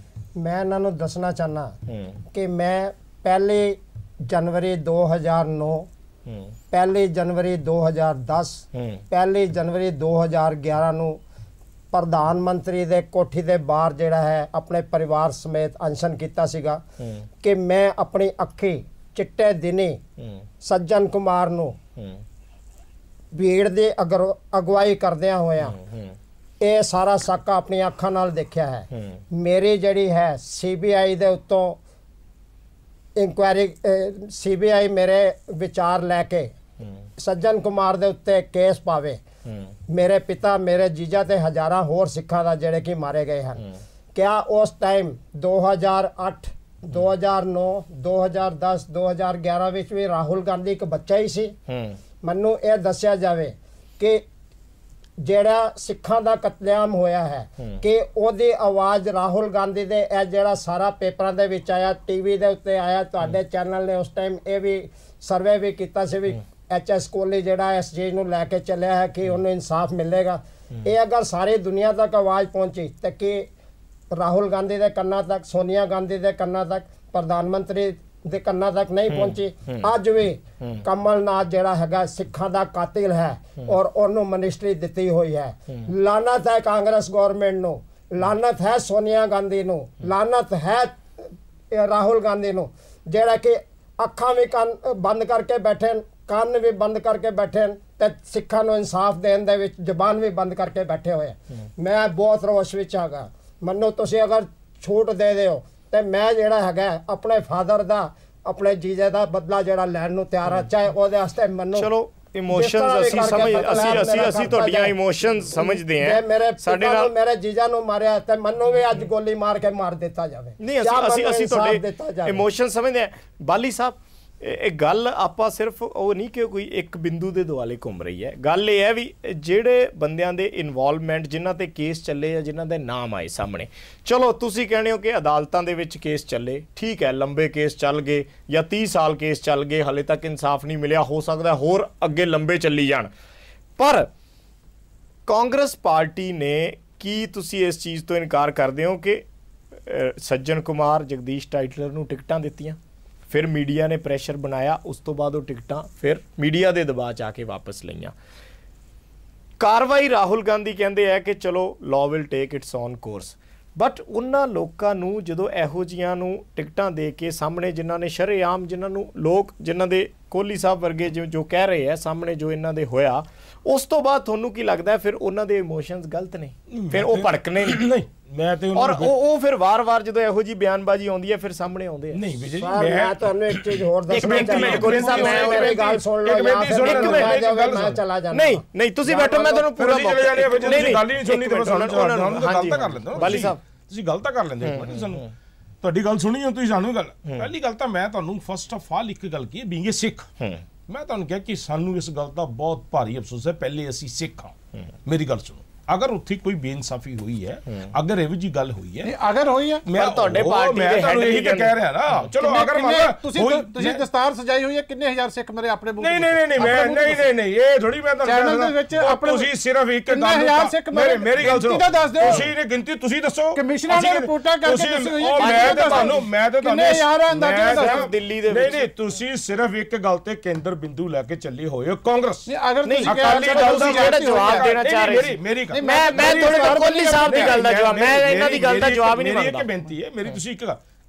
Speaker 6: ਮੈਂ ਇਹਨਾਂ ਨੂੰ ਦੱਸਣਾ ਚਾਹਨਾ ਕਿ ਮੈਂ 1 ਜਨਵਰੀ 2009, 1 ਜਨਵਰੀ 2010, 1 ਜਨਵਰੀ 2011 ਨੂੰ ਪ੍ਰਧਾਨ ਮੰਤਰੀ ਦੇ ਕੋਠੀ ਦੇ ਬਾਹਰ ਜਿਹੜਾ ਹੈ ਆਪਣੇ ਪਰਿਵਾਰ ਸਮੇਤ ਅਨਸ਼ਨ ਕੀਤਾ ਸੀਗਾ ਕਿ ਮੈਂ ਆਪਣੀ ਅੱਖੀ ਚਿੱਟੇ ਦਿਨੇ ਸੱਜਣ ਕੁਮਾਰ ਨੂੰ ਭੀੜ ਦੀ ਅਗਵਾਈ ਕਰਦਿਆਂ ਹੋਇਆ ਇਹ ਸਾਰਾ ਸਾਕਾ ਆਪਣੀਆਂ ਅੱਖਾਂ ਨਾਲ ਦੇਖਿਆ ਹੈ। ਮੇਰੀ ਜਿਹੜੀ ਹੈ ਸੀਬੀਆਈ ਦੇ ਉੱਤੋਂ ਇਨਕੁਆਇਰੀ, ਸੀਬੀਆਈ ਮੇਰੇ ਵਿਚਾਰ ਲੈ ਕੇ ਸੱਜਣ ਕੁਮਾਰ ਦੇ ਉੱਤੇ ਕੇਸ ਪਾਵੇ। ਮੇਰੇ ਪਿਤਾ, ਮੇਰੇ ਜੀਜਾ ਤੇ ਹਜ਼ਾਰਾਂ ਹੋਰ ਸਿੱਖਾਂ ਦਾ ਜਿਹੜੇ ਕਿ ਮਾਰੇ ਗਏ ਹਨ। ਕਿਆ ਉਸ ਟਾਈਮ 2008, 2009, 2010, 2011 ਵਿੱਚ ਵੀ ਰਾਹੁਲ ਗਾਂਧੀ ਇੱਕ ਬੱਚਾ ਹੀ ਸੀ? ਮੈਨੂੰ ਇਹ ਦੱਸਿਆ ਜਾਵੇ ਕਿ ਜਿਹੜਾ ਸਿੱਖਾਂ ਦਾ ਕਤਲੇਆਮ ਹੋਇਆ ਹੈ ਕਿ ਉਹਦੀ ਆਵਾਜ਼ ਰਾਹੁਲ ਗਾਂਧੀ ਦੇ ਇਹ ਜਿਹੜਾ ਸਾਰਾ ਪੇਪਰਾਂ ਦੇ ਵਿੱਚ ਆਇਆ, ਟੀਵੀ ਦੇ ਉੱਤੇ ਆਇਆ, ਤੁਹਾਡੇ ਚੈਨਲ ਨੇ ਉਸ ਟਾਈਮ ਇਹ ਵੀ ਸਰਵੇ ਵੀ ਕੀਤਾ ਸੀ ਵੀ HS ਕੋਹਲੀ ਜਿਹੜਾ ਇਸ ਚੀਜ਼ ਨੂੰ ਲੈ ਕੇ ਚੱਲਿਆ ਹੈ ਕਿ ਉਹਨੂੰ ਇਨਸਾਫ ਮਿਲੇਗਾ। ਇਹ ਅਗਰ ਸਾਰੀ ਦੁਨੀਆ ਤੱਕ ਆਵਾਜ਼ ਪਹੁੰਚੀ ਤਾਂ ਕਿ ਰਾਹੁਲ ਗਾਂਧੀ ਦੇ ਕੰਨਾਂ ਤੱਕ, ਸੋਨੀਆ ਗਾਂਧੀ ਦੇ ਕੰਨਾਂ ਤੱਕ, ਪ੍ਰਧਾਨ ਮੰਤਰੀ ਦੇ ਕੰਨਾਂ ਤੱਕ ਨਹੀਂ ਪਹੁੰਚੀ। ਅੱਜ ਵੀ ਕਮਲਨਾਥ ਜਿਹੜਾ ਹੈਗਾ ਸਿੱਖਾਂ ਦਾ ਕਾਤਿਲ ਹੈ ਔਰ ਉਹਨੂੰ ਮਿਨਿਸਟਰੀ ਦਿੱਤੀ ਹੋਈ ਹੈ। ਲਾਨਤ ਹੈ ਕਾਂਗਰਸ ਗਵਰਨਮੈਂਟ ਨੂੰ, ਲਾਨਤ ਹੈ ਸੋਨੀਆ ਗਾਂਧੀ ਨੂੰ, ਲਾਨਤ ਹੈ ਰਾਹੁਲ ਗਾਂਧੀ ਨੂੰ, ਜਿਹੜਾ ਕਿ ਅੱਖਾਂ ਵੀ ਬੰਦ ਕਰਕੇ ਬੈਠੇ, ਕੰਨ ਵੀ ਬੰਦ ਕਰਕੇ ਬੈਠੇ ਤੇ ਸਿੱਖਾਂ ਨੂੰ ਇਨਸਾਫ ਦੇਣ ਦੇ ਵਿੱਚ ਜ਼ਬਾਨ ਵੀ ਬੰਦ ਕਰਕੇ ਬੈਠੇ ਹੋਏ। ਮੈਂ ਬਹੁਤ ਰੋਸ਼ ਵਿੱਚ ਹੈਗਾ। ਮੈਨੂੰ ਤੁਸੀਂ ਅਗਰ ਛੂਟ ਦੇ ਦਿਓ ਤੇ ਮੈਂ ਜਿਹੜਾ ਹੈਗਾ ਆਪਣੇ ਫਾਦਰ ਦਾ, ਆਪਣੇ ਜੀਜੇ ਦਾ ਬਦਲਾ ਜਿਹੜਾ ਲੈਣ ਨੂੰ ਤਿਆਰ ਹਾਂ, ਚਾਹੇ ਉਹਦੇ ਵਾਸਤੇ ਮੈਨੂੰ
Speaker 1: ਚਲੋ ਇਮੋਸ਼ਨਸ ਅਸੀਂ ਤੁਹਾਡੀਆਂ ਇਮੋਸ਼ਨਸ ਸਮਝਦੇ ਹਾਂ।
Speaker 6: ਸਾਡੇ ਨਾਲ ਮੇਰੇ ਜੀਜਾ ਨੂੰ ਮਾਰਿਆ ਤੇ ਮੈਨੂੰ ਵੀ ਅੱਜ ਗੋਲੀ ਮਾਰ ਕੇ ਮਾਰ ਦਿੱਤਾ ਜਾਵੇ।
Speaker 1: ਨਹੀਂ, ਅਸੀਂ ਤੁਹਾਡੇ ਇਮੋਸ਼ਨ ਸਮਝਦੇ ਹਾਂ। ਬਾਲੀ ਸਾਹਿਬ, ਇਹ ਗੱਲ ਆਪਾਂ ਸਿਰਫ ਉਹ ਨਹੀਂ ਕਿ ਕੋਈ ਇੱਕ ਬਿੰਦੂ ਦੇ ਦੁਆਲੇ ਘੁੰਮ ਰਹੀ ਹੈ। ਗੱਲ ਇਹ ਹੈ ਵੀ ਜਿਹੜੇ ਬੰਦਿਆਂ ਦੇ ਇਨਵੋਲਵਮੈਂਟ, ਜਿਨ੍ਹਾਂ ਤੇ ਕੇਸ ਚੱਲੇ ਜਾਂ ਜਿਨ੍ਹਾਂ ਦੇ ਨਾਮ ਆਏ ਸਾਹਮਣੇ, ਚਲੋ ਤੁਸੀਂ ਕਹਿੰਦੇ ਹੋ ਕਿ ਅਦਾਲਤਾਂ ਦੇ ਵਿੱਚ ਕੇਸ ਚੱਲੇ, ਠੀਕ ਹੈ, ਲੰਬੇ ਕੇਸ ਚੱਲ ਗਏ ਜਾਂ 30 ਸਾਲ ਕੇਸ ਚੱਲ ਗਏ, ਹਾਲੇ ਤੱਕ ਇਨਸਾਫ ਨਹੀਂ ਮਿਲਿਆ, ਹੋ ਸਕਦਾ ਹੋਰ ਅੱਗੇ ਲੰਬੇ ਚੱਲੀ ਜਾਣ। ਪਰ ਕਾਂਗਰਸ ਪਾਰਟੀ ਨੇ, ਕੀ ਤੁਸੀਂ ਇਸ ਚੀਜ਼ ਤੋਂ ਇਨਕਾਰ ਕਰਦੇ ਹੋ ਕਿ ਸੱਜਣ ਕੁਮਾਰ, ਜਗਦੀਸ਼ ਟਾਈਟਲਰ ਨੂੰ ਟਿਕਟਾਂ ਦਿੱਤੀਆਂ, ਫਿਰ ਮੀਡੀਆ ਨੇ ਪ੍ਰੈਸ਼ਰ ਬਣਾਇਆ, ਉਸ ਤੋਂ ਬਾਅਦ ਉਹ ਟਿਕਟਾਂ ਫਿਰ ਮੀਡੀਆ ਦੇ ਦਬਾਅ 'ਚ ਆ ਕੇ ਵਾਪਸ ਲਈਆਂ। ਕਾਰਵਾਈ ਰਾਹੁਲ ਗਾਂਧੀ ਕਹਿੰਦੇ ਹੈ ਕਿ ਚਲੋ law will take it's on course, but ਉਹਨਾਂ ਲੋਕਾਂ ਨੂੰ ਜਦੋਂ ਇਹੋ ਜਿਹੀਆਂ ਨੂੰ ਟਿਕਟਾਂ ਦੇ ਕੇ ਸਾਹਮਣੇ, ਜਿਨ੍ਹਾਂ ਨੇ ਸ਼ਰੇਆਮ, ਜਿਨ੍ਹਾਂ ਨੂੰ ਲੋਕ, ਜਿਨ੍ਹਾਂ ਦੇ ਕੋਹਲੀ ਸਾਹਿਬ ਵਰਗੇ ਜੋ ਕਹਿ ਰਹੇ ਹੈ ਸਾਹਮਣੇ ਜੋ ਇਹਨਾਂ ਦੇ ਹੋਇਆ, ਉਸ ਤੋਂ ਬਾਅਦ ਤੁਹਾਨੂੰ ਕੀ ਲੱਗਦਾ ਫਿਰ ਉਹਨਾਂ ਦੇ ਇਮੋਸ਼ਨਸ ਗਲਤ ਨੇ, ਫਿਰ ਉਹ ਭੜਕਨੇ ਨਹੀਂ?
Speaker 9: ਮੈਂ ਤੇ
Speaker 1: ਔਰ ਉਹ ਫਿਰ ਵਾਰ-ਵਾਰ ਜਦੋਂ ਇਹੋ ਜੀ ਬਿਆਨਬਾਜ਼ੀ ਆਉਂਦੀ ਹੈ ਫਿਰ ਸਾਹਮਣੇ ਆਉਂਦੇ ਆ।
Speaker 9: ਨਹੀਂ ਵਿਜੇ ਜੀ,
Speaker 6: ਮੈਂ ਤੁਹਾਨੂੰ ਇੱਕ ਚੀਜ਼ ਹੋਰ ਦੱਸਣਾ ਚਾਹੁੰਦਾ। ਕੋਹਲੀ ਸਾਹਿਬ, ਮੈਂ ਮੇਰੀ ਗੱਲ ਸੁਣ ਲਓ, ਮੈਂ ਚਲਾ ਜਾਣਾ।
Speaker 1: ਨਹੀਂ ਤੁਸੀਂ ਬੈਠੋ, ਮੈਂ ਤੁਹਾਨੂੰ ਪੂਰਾ
Speaker 9: ਗੱਲ ਹੀ ਨਹੀਂ ਸੁਣਨੀ ਤੇ ਮੈਂ ਗੱਲ ਤਾਂ ਕਰ ਲੈਂਦਾ।
Speaker 1: ਬਾਲੀ ਸਾਹਿਬ,
Speaker 9: ਤੁਸੀਂ ਗੱਲ ਤਾਂ ਕਰ ਲੈਂਦੇ ਹੋ, ਸਾਨੂੰ ਤੁਹਾਡੀ ਗੱਲ ਸੁਣੀ ਹੋ, ਤੁਸੀਂ ਸਾਨੂੰ ਗੱਲ। ਪਹਿਲੀ ਗੱਲ ਤਾਂ ਮੈਂ ਤੁਹਾਨੂੰ ਫਸਟ ਆਫ ਆਲ ਇੱਕ ਗੱਲ ਕੀ, ਬੀਇੰਗ ਏ ਸਿੱਖ, ਮੈਂ ਤੁਹਾਨੂੰ ਕਿਹਾ ਕਿ ਸਾਨੂੰ ਇਸ ਗੱਲ ਦਾ ਬਹੁਤ ਭਾਰੀ ਅਫਸੋਸ ਹੈ। ਪਹਿਲੇ ਅਸੀਂ ਸਿੱਖ ਹਾਂ। ਮੇਰੀ ਗੱਲ ਸੁਣੋ, ਅਗਰ ਉੱਥੇ ਕੋਈ ਬੇਇਨਸਾਫੀ ਹੋਈ ਹੈ, ਅਗਰ ਇਹੋ ਜੀ ਗੱਲ ਹੋਈ ਹੈ,
Speaker 8: ਅਗਰ ਹੋਈ ਹੈ,
Speaker 1: ਮੈਂ ਤੁਹਾਡੇ ਪਾਰਟੀ ਦੇ ਹੈਡ
Speaker 9: ਇਹੀ ਤਾਂ ਕਹਿ ਰਿਹਾ ਨਾ। ਚਲੋ ਅਗਰ
Speaker 8: ਤੁਸੀਂ ਦਸਤਾਰ ਸਜਾਈ ਹੋਈ ਹੈ, ਕਿੰਨੇ ਹਜ਼ਾਰ ਸਿੱਖ ਮਰੇ ਆਪਣੇ ਮੂੰਹ?
Speaker 9: ਨਹੀਂ, ਇਹ ਥੋੜੀ ਮੈਂ
Speaker 8: ਚੈਨਲ ਦੇ ਵਿੱਚ
Speaker 9: ਤੁਸੀਂ ਸਿਰਫ ਇੱਕ ਗੱਲ, ਮੇਰੀ ਗੱਲ ਸੁਣੋ, ਤੁਸੀਂ ਨੇ ਗਿਣਤੀ ਤੁਸੀਂ ਦੱਸੋ,
Speaker 8: ਕਮਿਸ਼ਨਰ ਨੇ ਰਿਪੋਰਟਾਂ ਕਰਕੇ ਦੱਸੀ ਹੋਈ ਹੈ।
Speaker 9: ਮੈਂ ਤੇ ਤੁਹਾਨੂੰ
Speaker 8: ਹਜ਼ਾਰ ਅੰਦਾਜ਼ਾ ਦੱਸੋ
Speaker 1: ਦਿੱਲੀ ਦੇ ਵਿੱਚ।
Speaker 9: ਨਹੀਂ, ਤੁਸੀਂ ਸਿਰਫ ਇੱਕ ਗੱਲ ਤੇ ਕੇਂਦਰ ਬਿੰਦੂ ਲੈ ਕੇ ਚੱਲੇ ਹੋਏ ਹੋ ਕਾਂਗਰਸ।
Speaker 8: ਅਗਰ ਤੁਸੀਂ
Speaker 1: ਅਕਾਲੀ ਦਲ ਦਾ ਜਿਹੜਾ ਜਵਾਬ ਦੇਣਾ ਚਾਹ ਰਹੇ ਸੀ,
Speaker 9: ਮੇਰੀ
Speaker 1: ਮੈਂ ਤੁਹਾਡੇ ਕੋਹਲੀ ਸਾਹਿਬ ਦੀ ਗੱਲ ਦਾ ਜਵਾਬ, ਮੈਂ ਇਹਨਾਂ ਦੀ ਗੱਲ ਦਾ ਜਵਾਬ ਹੀ ਨਹੀਂ ਮੰਗਦਾ।
Speaker 9: ਮੇਰੀ ਇੱਕ ਬੇਨਤੀ ਹੈ, ਮੇਰੀ ਤੁਸੀਂ ਇੱਕ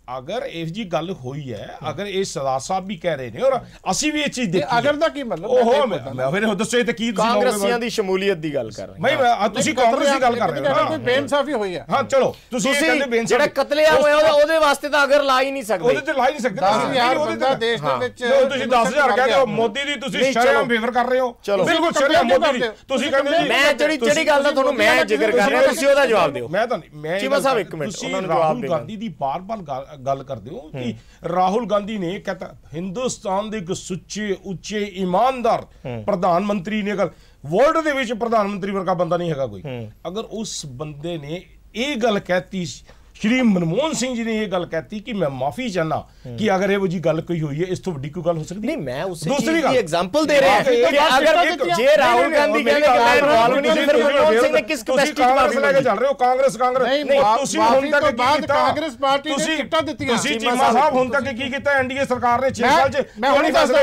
Speaker 9: अगर इस जी गल हुई है, अगर ये सरदार साहब भी कह रहे हैं और ਅਸੀਂ ਵੀ ਇਹ ਚੀਜ਼ ਦੇਖੀ
Speaker 8: ਅਗਰ ਦਾ ਕੀ ਮਤਲਬ
Speaker 9: ਉਹ ਮੈਂ ਫਿਰ ਦੱਸੋ ਤੇ ਕੀ
Speaker 1: ਕਾਂਗਰਸੀਆਂ ਦੀ ਸ਼ਮੂਲੀਅਤ ਦੀ ਗੱਲ ਕਰ ਰਹੇ
Speaker 9: ਹਾਂ। ਤੁਸੀਂ ਕਾਂਗਰਸ ਦੀ ਗੱਲ ਕਰ ਰਹੇ ਹੋ
Speaker 8: ਕੋਈ ਬੇਇਨਸਾਫੀ ਹੋਈ ਹੈ।
Speaker 9: ਹਾਂ ਚਲੋ ਤੁਸੀਂ ਇਹ ਕਹਿੰਦੇ ਬੇਇਨਸਾਫੀ
Speaker 1: ਜਿਹੜਾ ਕਤਲੇਆਮ ਹੋਇਆ ਉਹਦੇ ਵਾਸਤੇ ਤਾਂ ਅਗਰ ਲਾ ਹੀ ਨਹੀਂ ਸਕਦੇ,
Speaker 9: ਉਹਦੇ ਤੇ ਲਾ ਹੀ ਨਹੀਂ ਸਕਦੇ।
Speaker 8: 10,000 ਬੰਦਾ ਦੇਸ਼ ਦੇ ਵਿੱਚ
Speaker 9: ਤੁਸੀਂ 10,000 ਕਹਿੰਦੇ ਹੋ, ਮੋਦੀ ਦੀ ਤੁਸੀਂ ਸ਼ਰਮ ਫੇਵਰ ਕਰ ਰਹੇ ਹੋ। ਬਿਲਕੁਲ ਸ਼ਰਮ ਮੋਦੀ ਦੀ ਤੁਸੀਂ ਕਹਿੰਦੇ ਜੀ।
Speaker 1: ਮੈਂ ਜਿਹੜੀ ਗੱਲ ਦਾ ਤੁਹਾਨੂੰ ਮੈਂ ਜ਼ਿਕਰ ਕਰ ਰਿਹਾ, ਤੁਸੀਂ ਉਹਦਾ ਜਵਾਬ ਦਿਓ।
Speaker 9: ਮੈਂ ਤਾਂ ਨਹੀਂ, ਮੈਂ
Speaker 1: ਚੀਮਾ ਸਾਹਿਬ ਇੱਕ ਮਿੰਟ ਉਹਨਾਂ ਨੂੰ ਜਵਾਬ ਦਿਓ।
Speaker 9: ਗਾਂਧੀ ਦੀ ਬਾਰ-ਬਾਰ ਗੱਲ ਕਰਦੇ ਹੋ ਕਿ ਰਾਹੁਲ ਗਾਂਧੀ ਨੇ ਕਹਤਾ ਹਿੰਦੁਸਤਾਨ ਦੇ ਇੱਕ ਸੁੱਚੇ ਉੱਚੇ ਇਮਾਨਦਾਰ ਪ੍ਰਧਾਨ ਮੰਤਰੀ ਨੇ, ਅਗਰ ਵਰਲਡ ਦੇ ਵਿੱਚ ਪ੍ਰਧਾਨ ਮੰਤਰੀ ਵਰਗਾ ਬੰਦਾ ਨਹੀਂ ਹੈਗਾ ਕੋਈ, ਅਗਰ ਉਸ ਬੰਦੇ ਨੇ ਇਹ ਗੱਲ ਕਹਿਤੀ, श्री मनमोहन सिंह जी ने यह गल कहती कि मैं माफी चाहना कि अगर ये जी गल कोई हुई है, इस तो बड़ी कोई गल हो सकती
Speaker 1: नहीं। मैं उसी चीज की एग्जांपल दे रहे हैं कि अगर जे राहुल गांधी कहने कि मैं इन्वॉल्व नहीं हूं, फिर मनमोहन सिंह ने किस कैपेसिटी में माफी
Speaker 9: लेके चल रहे हो? कांग्रेस
Speaker 8: नहीं, ਤੁਸੀਂ ਹੁਣ ਤੱਕ ਬਾਅਦ ਕਾਂਗਰਸ ਪਾਰਟੀ ਨੇ ਟਿਕਟਾਂ ਦਿੱਤੀਆਂ।
Speaker 9: ਤੁਸੀਂ ਚੀਮਾ ਸਾਹਿਬ ਹੁਣ ਤੱਕ ਕੀ ਕੀਤਾ? ਐਨਡੀਏ ਸਰਕਾਰ ਨੇ 6 ਸਾਲ ਚ
Speaker 8: ਮੈਂ ਹੁਣੇ ਦੱਸਦਾ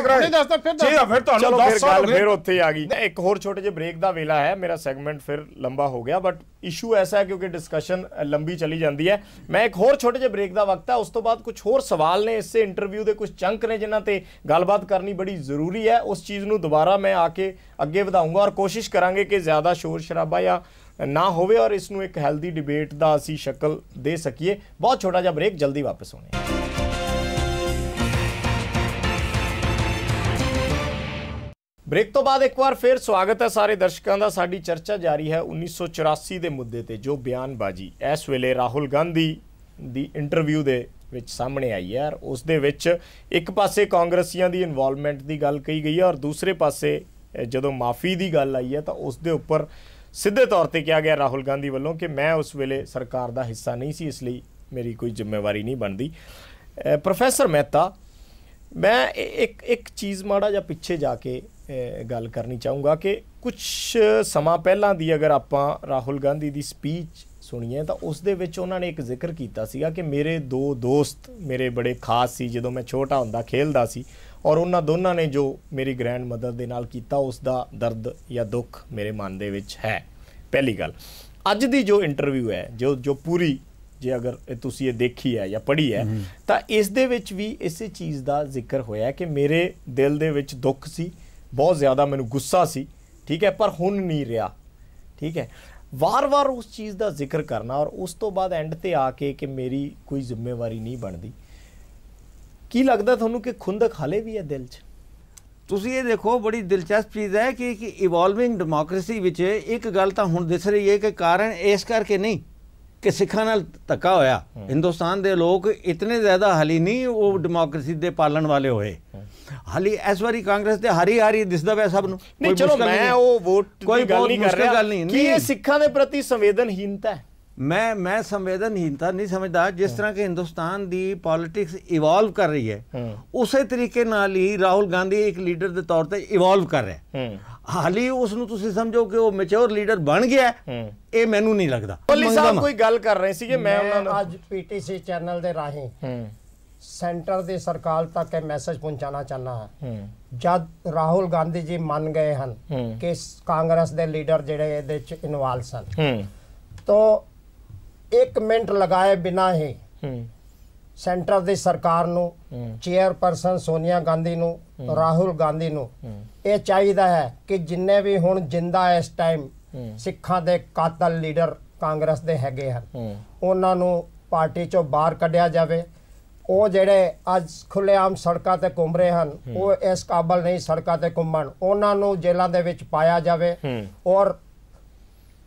Speaker 9: ਫਿਰ ਤੁਹਾਨੂੰ 10 ਸਾਲ
Speaker 1: ਫਿਰ ਉੱਥੇ ਆ ਗਈ। ਇੱਕ ਹੋਰ ਛੋਟੇ ਜਿਹੇ ਬ੍ਰੇਕ ਦਾ ਵੇਲਾ ਹੈ, ਮੇਰਾ ਸੈਗਮੈਂਟ ਫਿਰ ਲੰਬਾ ਹੋ ਗਿਆ, ਬਟ ਇਸ਼ੂ ਐਸਾ ਹੈ ਕਿਉਂਕਿ ਡਿਸਕਸ਼ਨ ਲੰਬੀ ਚਲੀ ਜਾਂਦੀ ਹੈ। ਮੈਂ ਇੱਕ ਹੋਰ ਛੋਟੇ ਜਿਹੇ ਬ੍ਰੇਕ ਦਾ ਵਕਤ ਹੈ, ਉਸ ਤੋਂ ਬਾਅਦ ਕੁਝ ਹੋਰ ਸਵਾਲ ਨੇ ਇਸੇ ਇੰਟਰਵਿਊ ਦੇ, ਕੁਝ ਚੰਕ ਨੇ ਜਿਨ੍ਹਾਂ ਤੇ ਗੱਲਬਾਤ ਕਰਨੀ ਬੜੀ ਜ਼ਰੂਰੀ ਹੈ। ਉਸ ਚੀਜ਼ ਨੂੰ ਦੁਬਾਰਾ ਮੈਂ ਆ ਕੇ ਅੱਗੇ ਵਧਾਊਂਗਾ ਔਰ ਕੋਸ਼ਿਸ਼ ਕਰਾਂਗੇ ਕਿ ਜ਼ਿਆਦਾ ਸ਼ੋਰ ਸ਼ਰਾਬਾ ਜਾਂ ਨਾ ਹੋਵੇ ਔਰ ਇਸ ਨੂੰ ਇੱਕ ਹੈਲਦੀ ਡਿਬੇਟ ਦਾ ਅਸੀਂ ਸ਼ਕਲ ਦੇ ਸਕੀਏ। ਬਹੁਤ ਛੋਟਾ ਜਿਹਾ ਬ੍ਰੇਕ, ਜਲਦੀ ਵਾਪਸ ਹੋਣੇ। ब्रेक तो बाद एक बार फिर स्वागत है सारे दर्शकों का। साडी चर्चा जारी है 1984 के मुद्दे ते जो बयानबाजी इस वेले राहुल गांधी दी इंटरव्यू दे विच सामने आई है और उस दे विच एक पासे कांग्रेसियां दी इन्वॉल्वमेंट दी गल कही गई है और दूसरे पासे जदों माफ़ी दी गल आई है तो उस दे उपर सीधे तौर पर कहा गया राहुल गांधी वालों कि मैं उस वेले सरकार का हिस्सा नहीं सी, इसलिए मेरी कोई जिम्मेवारी नहीं बनती। प्रोफैसर मेहता, मैं एक चीज़ माड़ा जा पिछे जाके गल करनी चाहूँगा कि कुछ समा पहला दी अगर आप राहुल गांधी की स्पीच सुनीए तो उस दे विच उन्होंने एक जिक्र किया सीगा कि मेरे दो दोस्त मेरे बड़े खास सी, जदों मैं छोटा हुंदा खेलदा सी और उन्हां दोनों ने जो मेरी ग्रैंड मदर दे नाल कीता उसका दर्द या दुख मेरे मन दे विच है। पहली गल, अज दी जो इंटरव्यू है जो पूरी जे अगर तुसी ये देखी है या पढ़ी है तो इस दे विच भी इसे चीज़ का जिक्र होया कि मेरे दिल दे विच दुख सी, बहुत ज़्यादा मैनू गुस्सा सी, ठीक है, पर हुण नहीं रहा, ठीक है। वार वार उस चीज़ का जिक्र करना और उस तो बाद एंड ते आके कि मेरी कोई जिम्मेवारी नहीं बनती, की लगता थानू कि खुंदक हाले भी है दिल च?
Speaker 7: ਤੁਸੀਂ ਇਹ ਦੇਖੋ, ਬੜੀ ਦਿਲਚਸਪ ਚੀਜ਼ ਹੈ ਕਿ ਇਵੋਲਵਿੰਗ ਡੈਮੋਕ੍ਰੇਸੀ ਵਿੱਚ ਇੱਕ ਗੱਲ ਤਾਂ ਹੁਣ ਦਿਸ ਰਹੀ ਹੈ ਕਿ ਕਾਰਨ ਇਸ ਕਰਕੇ ਨਹੀਂ ਕਿ ਸਿੱਖਾਂ ਨਾਲ ਧੱਕਾ ਹੋਇਆ, ਹਿੰਦੁਸਤਾਨ ਦੇ ਲੋਕ ਇਤਨੇ ਜ਼ਿਆਦਾ ਹਾਲੀ ਨਹੀਂ ਉਹ ਡੈਮੋਕ੍ਰੇਸੀ ਦੇ ਪਾਲਣ ਵਾਲੇ ਹੋਏ। ਹਾਲੀ ਇਸ ਵਾਰੀ ਕਾਂਗਰਸ ਤੇ ਹਾਰੀ ਦਿਸਦਾ ਪਿਆ ਸਭ ਨੂੰ।
Speaker 1: ਨਹੀਂ ਚਲੋ ਮੈਂ ਉਹ ਵੋਟ ਦੀ ਗੱਲ ਨਹੀਂ ਕਰ ਰਿਹਾ ਕਿ ਇਹ ਸਿੱਖਾਂ ਦੇ ਪ੍ਰਤੀ ਸੰਵੇਦਨਹੀਨਤਾ ਹੈ।
Speaker 7: मैं संवेदनहीनता नहीं समझदा। जिस तरह के हिंदुस्तान दी पॉलिटिक्स इवॉल्व कर रही है उसे तरीके नाल ही राहुल गांधी एक लीडर के तौर पर इवॉल्व कर रहा है। हाली उसनू तुसी समझो कि वो मैच्योर लीडर बन गया है, ये मैनू नहीं लगदा।
Speaker 1: कोहली साहब कोई गल कर रहे सी कि मैं
Speaker 6: आज पीटीसी चैनल दे राही सेंटर दी सरकार तक एक मैसेज पहुंचाना चाहना है। जब राहुल गांधी जी मान गए हैं कि कांग्रेस दे लीडर जिहड़े इहदे च इन्वॉल्व सन तो एक मिनट लगाए बिना ही सेंटर दी सरकार नू, चेयरपर्सन सोनिया गांधी नू, राहुल गांधी नू ये चाहिदा है कि जिन्ने भी हुण जिंदा इस टाइम सिखां दे कातल लीडर कांग्रेस दे हैगे हैं उन्हां नू पार्टी चों बाहर कढिया जावे। वो जेड़े अज खुलेआम सड़कां ते घूम रहे हैं वो इस काबल नहीं सड़कां ते घूमण, उन्हां नू जेलां दे विच पाया जावे और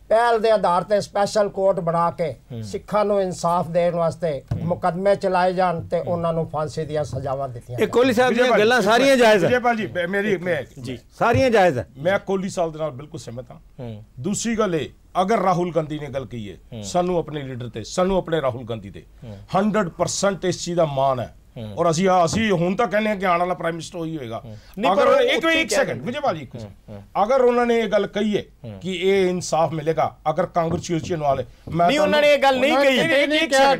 Speaker 6: पहल के आधार पर स्पैशल कोर्ट बना के सिखां नूं इंसाफ देने वास्ते मुकदमे चलाए जान ते उन्हां नूं फांसी दी सजावां दित्तियां।
Speaker 7: कोहली साहब दी गल्लां सारियां जायज़ है।
Speaker 9: विजयपाल जी मेरी जी
Speaker 7: सारियां जायज़ है, मैं
Speaker 9: कोहली साहब दे नाल बिल्कुल सहमत हां। दूसरी गल है, अगर राहुल गांधी ने गल कही है सानू अपने लीडर ते, सानू अपने राहुल गांधी ते 100% इस चीज़ का मान है ਔਰ ਅਸੀਂ ਹੁਣ ਤਾਂ ਕਹਿੰਦੇ ਹਾਂ ਕਿ ਆਉਣ ਵਾਲਾ ਪ੍ਰਾਈਮ ਮਿਨਿਸਟਰ ਉਹੀ ਹੋਏਗਾ। ਅਗਰ ਇੱਕ ਸੈਕਿੰਡ ਵਿਜੇ ਭਾਜੀ, ਅਗਰ ਉਹਨਾਂ ਨੇ ਇਹ ਗੱਲ ਕਹੀ ਹੈ ਕਿ ਇਹ ਇਨਸਾਫ ਮਿਲੇਗਾ, ਅਗਰ ਕਾਂਗਰਚੁਲੇਸ਼ਨ ਵਾਲੇ
Speaker 1: ਨਹੀਂ, ਉਹਨਾਂ ਨੇ ਇਹ ਗੱਲ ਨਹੀਂ ਕਹੀ,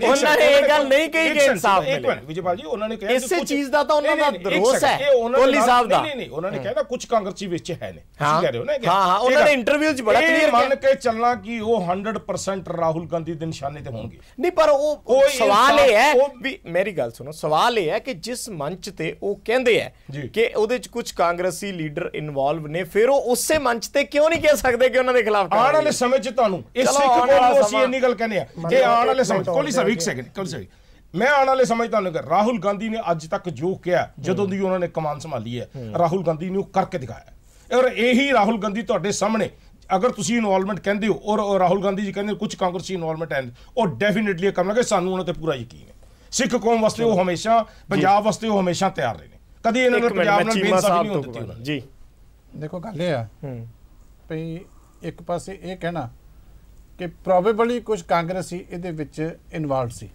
Speaker 1: ਉਹਨਾਂ ਨੇ ਇਹ ਗੱਲ ਨਹੀਂ ਕਹੀ ਕਿ ਇਨਸਾਫ ਮਿਲੇਗਾ।
Speaker 9: ਵਿਜੇ ਭਾਜੀ, ਉਹਨਾਂ ਨੇ ਕਿਹਾ
Speaker 1: ਇਸੇ ਚੀਜ਼ ਦਾ ਤਾਂ ਉਹਨਾਂ ਦਾ ਰੋਸ ਹੈ ਕੋਹਲੀ ਸਾਹਿਬ ਦਾ।
Speaker 9: ਨਹੀਂ, ਉਹਨਾਂ ਨੇ ਕਿਹਾ ਕੁਝ ਕਾਂਗਰਸੀ ਵਿੱਚ ਹੈ ਨੇ, ਤੁਸੀਂ ਕਹਿ ਰਹੇ ਹੋ ਨਾ।
Speaker 1: ਹਾਂ, ਉਹਨਾਂ ਨੇ ਇੰਟਰਵਿਊ 'ਚ ਬੜਾ ਕਲੀਅਰ
Speaker 9: ਮੰਨ ਕੇ ਚੱਲਣਾ ਕਿ ਉਹ 100% ਰਾਹੁਲ ਗਾਂਧੀ ਦੇ ਨਿਸ਼ਾਨੇ ਤੇ ਹੋਣਗੇ।
Speaker 1: ਨਹੀਂ, ਪਰ ਉਹ ਸਵਾਲ ਇਹ ਹੈ ਵੀ, ਮੇਰੀ ਗੱਲ ਸੁਣੋ, ਸਵਾਲ ਇਹ ਹੈ ਕਿ ਜਿਸ ਮੰਚ ਤੇ ਉਹ ਕਹਿੰਦੇ ਆ ਕਿ ਉਹਦੇ 'ਚ ਕੁਝ ਕਾਂਗਰਸੀ ਲੀਡਰ ਇਨਵੋਲਵ ਨੇ, ਫਿਰ ਉਹ ਉਸੇ ਮੰਚ ਤੇ ਕਿਉਂ ਨਹੀਂ ਕਹਿ ਸਕਦੇ ਕਿ ਉਹਨਾਂ ਦੇ ਖਿਲਾਫ
Speaker 9: ਆਉਣ ਵਾਲੇ ਸਮੇਂ 'ਚ ਤੁਹਾਨੂੰ ਇਹ ਸਿੱਖ ਕੌਮ ਨੂੰ ਅਸੀਂ ਇੰਨੀ ਗੱਲ ਕਹਿੰਦੇ ਆ ਕਿ ਆਉਣ ਵਾਲੇ ਸਮੇਂ ਕੋਹਲੀ ਸਾਹਿਬ ਇੱਕ ਸੈਕਿੰਡ ਮੈਂ ਆਉਣ ਵਾਲੇ ਸਮੇਂ ਤੁਹਾਨੂੰ ਕਿ ਰਾਹੁਲ ਗਾਂਧੀ ਨੇ ਅੱਜ ਤੱਕ ਜੋ ਕਿਹਾ, ਜਦੋਂ ਦੀ ਉਹਨਾਂ ਨੇ ਕਮਾਨ ਸੰਭਾਲੀ ਹੈ, ਰਾਹੁਲ ਗਾਂਧੀ ਨੇ ਉਹ ਕਰਕੇ ਦਿਖਾਇਆ। ਔਰ ਇਹੀ ਰਾਹੁਲ ਗਾਂਧੀ ਤੁਹਾਡੇ ਸਾਹਮਣੇ, ਅਗਰ ਤੁਸੀਂ ਇਨਵੋਲਵਮੈਂਟ ਕਹਿੰਦੇ ਹੋ ਔਰ ਰਾਹੁਲ ਗਾਂਧੀ ਜੀ ਕਹਿੰਦੇ ਕੁਝ ਕਾਂਗਰਸੀ ਇਨਵੋਲਵਮੈਂਟ ਹੈ, ਉਹ ਡੈਫੀਨੇਟਲੀ ਇਹ ਕਰਨਗੇ। ਸਾਨੂੰ ਉਹਨਾਂ ਤੇ ਪੂਰਾ ਯਕੀਨ ਹੈ। ਸਿੱਖ ਕੌਮ ਵਾਸਤੇ ਉਹ ਹਮੇਸ਼ਾ, ਪੰਜਾਬ ਵਾਸਤੇ ਉਹ ਹਮੇਸ਼ਾ ਤਿਆਰ ਰਹੇ ਨੇ। ਕਦੀ ਇਹਨਾਂ ਨੇ ਪੰਜਾਬ ਨਾਲ ਬੇਇਨਸਾਫੀ ਨਹੀਂ ਹੋਣ ਦਿੱਤੀ ਉਹਨਾਂ
Speaker 1: ਜੀ।
Speaker 8: ਦੇਖੋ ਗੱਲ ਇਹ ਆ ਭਈ, ਇੱਕ ਪਾਸੇ ਇਹ ਕਹਿਣਾ ਕਿ ਪ੍ਰੋਬੇਬਲੀ ਕੁਝ ਕਾਂਗਰਸੀ ਇਹਦੇ ਵਿੱਚ ਇਨਵੋਲਵ ਸੀ।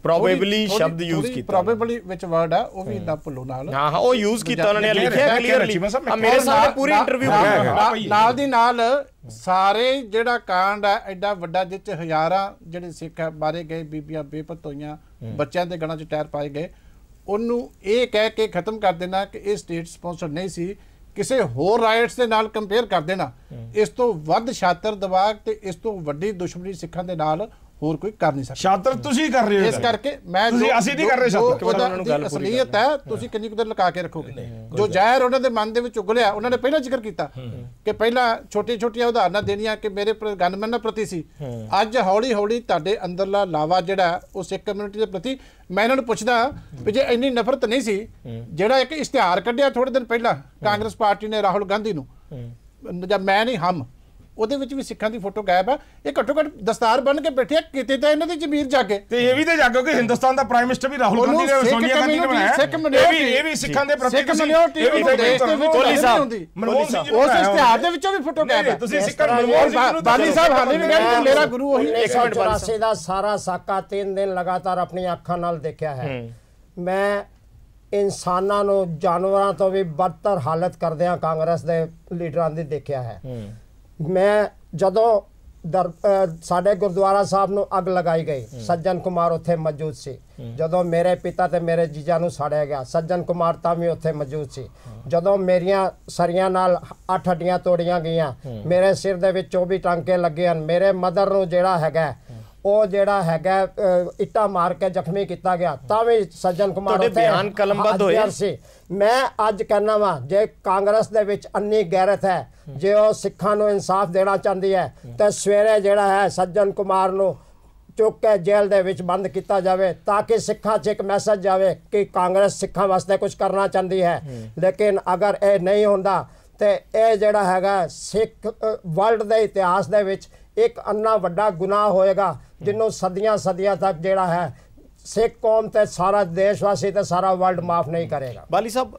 Speaker 1: ਪ੍ਰੋਬੇਬਲੀ ਸ਼ਬਦ ਯੂਜ਼ ਕੀਤਾ,
Speaker 8: ਪ੍ਰੋਬੇਬਲੀ ਵਿੱਚ ਵਰਡ ਆ, ਉਹ ਵੀ ਇਦਾਂ ਭੁੱਲੋ ਨਾਲ।
Speaker 1: ਹਾਂ, ਉਹ ਯੂਜ਼ ਕੀਤਾ ਉਹਨਾਂ ਨੇ, ਲਿਖਿਆ ਕਲੀਅਰਲੀ। ਮੇਰੇ ਸਾਹਮਣੇ ਪੂਰੀ ਇੰਟਰਵਿਊ
Speaker 8: ਨਾਲ ਦੀ ਨਾਲ ਸਾਰੇ ਜਿਹੜਾ ਕਾਂਡ ਆ ਐਡਾ ਵੱਡਾ, ਜਿਸ 'ਚ ਹਜ਼ਾਰਾਂ ਜਿਹੜੇ ਸਿੱਖ ਮਾਰੇ ਗਏ, ਬੀਬੀਆਂ ਬੇਪਤ ਹੋਈਆਂ, ਬੱਚਿਆਂ ਦੇ ਗਲਾਂ 'ਚ ਟਾਇਰ ਪਾਏ ਗਏ, ਉਹਨੂੰ ਇਹ ਕਹਿ ਕੇ ਖਤਮ ਕਰ ਦੇਣਾ ਕਿ ਇਹ ਸਟੇਟ ਸਪਾਂਸਰ ਨਹੀਂ ਸੀ, ਕਿਸੇ ਹੋਰ ਰਾਈਟਸ ਦੇ ਨਾਲ ਕੰਪੇਅਰ ਕਰ ਦੇਣਾ, ਇਸ ਤੋਂ ਵੱਧ ਛਾਤਰ ਦਿਮਾਗ ਤੇ ਇਸ ਤੋਂ ਵੱਡੀ ਦੁਸ਼ਮਣੀ ਸਿੱਖਾਂ ਦੇ ਨਾਲ ਹੋਰ ਕੋਈ ਕਰ ਨਹੀਂ ਸਕਦਾ।
Speaker 9: ਛਾਤਰ ਤੁਸੀਂ ਕਰ ਰਹੇ ਹੋ,
Speaker 8: ਇਸ ਕਰਕੇ ਮੈਂ
Speaker 9: ਅਸੀਂ ਨਹੀਂ ਕਰ ਰਹੇ ਛਾਤਰ।
Speaker 8: ਅਸਲੀਅਤ ਹੈ, ਤੁਸੀਂ ਕਿੰਨੀ ਕੁ ਦੇਰ ਲੁਕਾ ਕੇ ਰੱਖੋਗੇ। ਜੋ ਜ਼ਾਹਿਰ ਉਹਨਾਂ ਦੇ ਮਨ ਦੇ ਵਿੱਚ ਉਗਲਿਆ, ਉਹਨਾਂ ਨੇ ਪਹਿਲਾਂ ਜ਼ਿਕਰ ਕੀਤਾ ਕਿ ਪਹਿਲਾਂ ਛੋਟੀਆਂ ਉਦਾਹਰਨਾਂ ਦੇਣੀਆਂ ਕਿ ਮੇਰੇ ਗਨਮੈਨਾਂ ਪ੍ਰਤੀ ਸੀ। ਅੱਜ ਹੌਲੀ ਹੌਲੀ ਤੁਹਾਡੇ ਅੰਦਰਲਾ ਲਾਵਾ ਜਿਹੜਾ ਉਹ ਸਿੱਖ ਕਮਿਊਨਿਟੀ ਦੇ ਪ੍ਰਤੀ, ਮੈਂ ਇਹਨਾਂ ਨੂੰ ਪੁੱਛਦਾ ਵੀ ਜੇ ਇੰਨੀ ਨਫ਼ਰਤ ਨਹੀਂ ਸੀ, ਜਿਹੜਾ ਇੱਕ ਇਸ਼ਤਿਹਾਰ ਕੱਢਿਆ ਥੋੜੇ ਦਿਨ ਪਹਿਲਾਂ ਕਾਂਗਰਸ ਪਾਰਟੀ ਨੇ ਰਾਹੁਲ ਗਾਂਧੀ ਨੂੰ, ਜਾਂ ਮੈਂ ਨਹੀਂ ਹਮ, ਉਹਦੇ ਵਿੱਚ ਵੀ ਸਿੱਖਾਂ ਦੀ ਫੋਟੋ ਗਾਇਬ ਆ। ਇਹ ਘੱਟੋ ਘੱਟ ਦਸਤਾਰ ਬਣ ਕੇ ਬੈਠੇ, ਕਿਤੇ ਤਾਂ ਇਹਨਾਂ ਦੀ ਜ਼ਮੀਰ ਜਾਗੇ।
Speaker 9: ਤੇ ਇਹ ਵੀ ਤੇ ਜਾਗੋ ਕਿ ਹਿੰਦੁਸਤਾਨ ਦਾ ਪ੍ਰਾਈਮ ਮਿਨਿਸਟਰ ਵੀ ਰਾਹੁਲ ਗਾਂਧੀ ਨੇ, ਸੋਨੀਆ ਗਾਂਧੀ ਨੇ ਬਣਾਇਆ। ਇਹ ਵੀ ਸਿੱਖਾਂ ਦੇ ਪ੍ਰਤੀ
Speaker 1: ਕੋਹਲੀ ਸਾਹਿਬ,
Speaker 9: ਮਨਮੋਹਨ ਸਿੰਘ ਜੀ
Speaker 8: ਉਸ ਇਸ਼ਤਿਹਾਰ ਦੇ ਵਿੱਚੋਂ ਵੀ ਫੋਟੋ ਗਾਇਬ ਹੈ।
Speaker 9: ਤੁਸੀਂ ਸਿੱਖਾਂ ਮਨਮੋਹਨ ਸਿੰਘ ਨੂੰ
Speaker 8: ਬਾਲੀ ਸਾਹਿਬ ਹਾਲੇ ਵੀ ਕਹਿੰਦੇ ਮੇਰਾ ਗੁਰੂ ਉਹੀ।
Speaker 6: 1984 ਦਾ ਸਾਰਾ ਸਾਕਾ 3 ਦਿਨ ਲਗਾਤਾਰ ਆਪਣੀਆਂ ਅੱਖਾਂ ਨਾਲ ਦੇਖਿਆ ਹੈ। ਮੈਂ ਇਨਸਾਨਾਂ ਨੂੰ ਜਾਨਵਰਾਂ ਤੋਂ ਵੀ ਬਦਤਰ ਹਾਲਤ ਕਰਦਿਆਂ ਕਾਂਗਰਸ ਦੇ ਲੀਡਰਾਂ ਦੀ ਦੇਖਿਆ ਹੈ। ਮੈਂ ਜਦੋਂ ਸਾਡੇ ਗੁਰਦੁਆਰਾ ਸਾਹਿਬ ਨੂੰ ਅੱਗ ਲਗਾਈ ਗਈ, ਸੱਜਣ ਕੁਮਾਰ ਉੱਥੇ ਮੌਜੂਦ ਸੀ। ਜਦੋਂ ਮੇਰੇ ਪਿਤਾ ਤੇ ਮੇਰੇ ਜੀਜਾ ਨੂੰ ਸਾੜਿਆ ਗਿਆ, ਸੱਜਣ ਕੁਮਾਰ ਤਾਂ ਵੀ ਉੱਥੇ ਮੌਜੂਦ ਸੀ। ਜਦੋਂ ਮੇਰੀਆਂ ਸਰੀਆਂ ਨਾਲ 8 ਹੱਡੀਆਂ ਤੋੜੀਆਂ ਗਈਆਂ, ਮੇਰੇ ਸਿਰ ਦੇ ਵਿੱਚ 24 ਟਾਂਕੇ ਲੱਗੇ ਹਨ, ਮੇਰੇ ਮਦਰ ਨੂੰ ਜਿਹੜਾ ਹੈਗਾ ਉਹ ਜਿਹੜਾ ਹੈਗਾ ਇੱਟਾਂ ਮਾਰ ਕੇ ਜ਼ਖਮੀ ਕੀਤਾ ਗਿਆ, ਤਾਂ ਵੀ ਸੱਜਣ ਕੁਮਾਰ
Speaker 1: ਬਿਆਨ ਕਲਮਬੱਧ ਹੋਏ
Speaker 6: ਸੀ। ਮੈਂ ਅੱਜ ਕਹਿੰਦਾ ਵਾਂ, ਜੇ ਕਾਂਗਰਸ ਦੇ ਵਿੱਚ ਅੰਨੀ ਗੈਰਤ ਹੈ, ਜੇ ਉਹ ਸਿੱਖਾਂ ਨੂੰ ਇਨਸਾਫ ਦੇਣਾ ਚਾਹੁੰਦੀ ਹੈ, ਤਾਂ ਸਵੇਰੇ ਜਿਹੜਾ ਹੈ ਸੱਜਣ ਕੁਮਾਰ ਨੂੰ ਚੁੱਕ ਕੇ ਜੇਲ੍ਹ ਦੇ ਵਿੱਚ ਬੰਦ ਕੀਤਾ ਜਾਵੇ, ਤਾਂ ਕਿ ਸਿੱਖਾਂ 'ਚ ਇੱਕ ਮੈਸੇਜ ਜਾਵੇ ਕਿ ਕਾਂਗਰਸ ਸਿੱਖਾਂ ਵਾਸਤੇ ਕੁਝ ਕਰਨਾ ਚਾਹੁੰਦੀ ਹੈ। ਲੇਕਿਨ ਅਗਰ ਇਹ ਨਹੀਂ ਹੁੰਦਾ ਤੇ ਇਹ ਜਿਹੜਾ ਹੈਗਾ ਸਿੱਖ ਵਰਲਡ ਦੇ ਇਤਿਹਾਸ ਦੇ ਵਿੱਚ ਇੱਕ ਅੰਨਾ ਵੱਡਾ ਗੁਨਾਹ ਹੋਏਗਾ, ਜਿਹਨੂੰ ਸਦੀਆਂ ਤੱਕ ਜਿਹੜਾ ਹੈ ਸਿੱਖ ਕੌਮ ਤੇ ਸਾਰਾ ਦੇਸ਼ਵਾਸੀ ਤੇ ਸਾਰਾ ਵਰਲਡ ਮਾਫ ਨਹੀਂ ਕਰੇਗਾ।
Speaker 1: ਬਾਲੀ ਸਾਹਿਬ,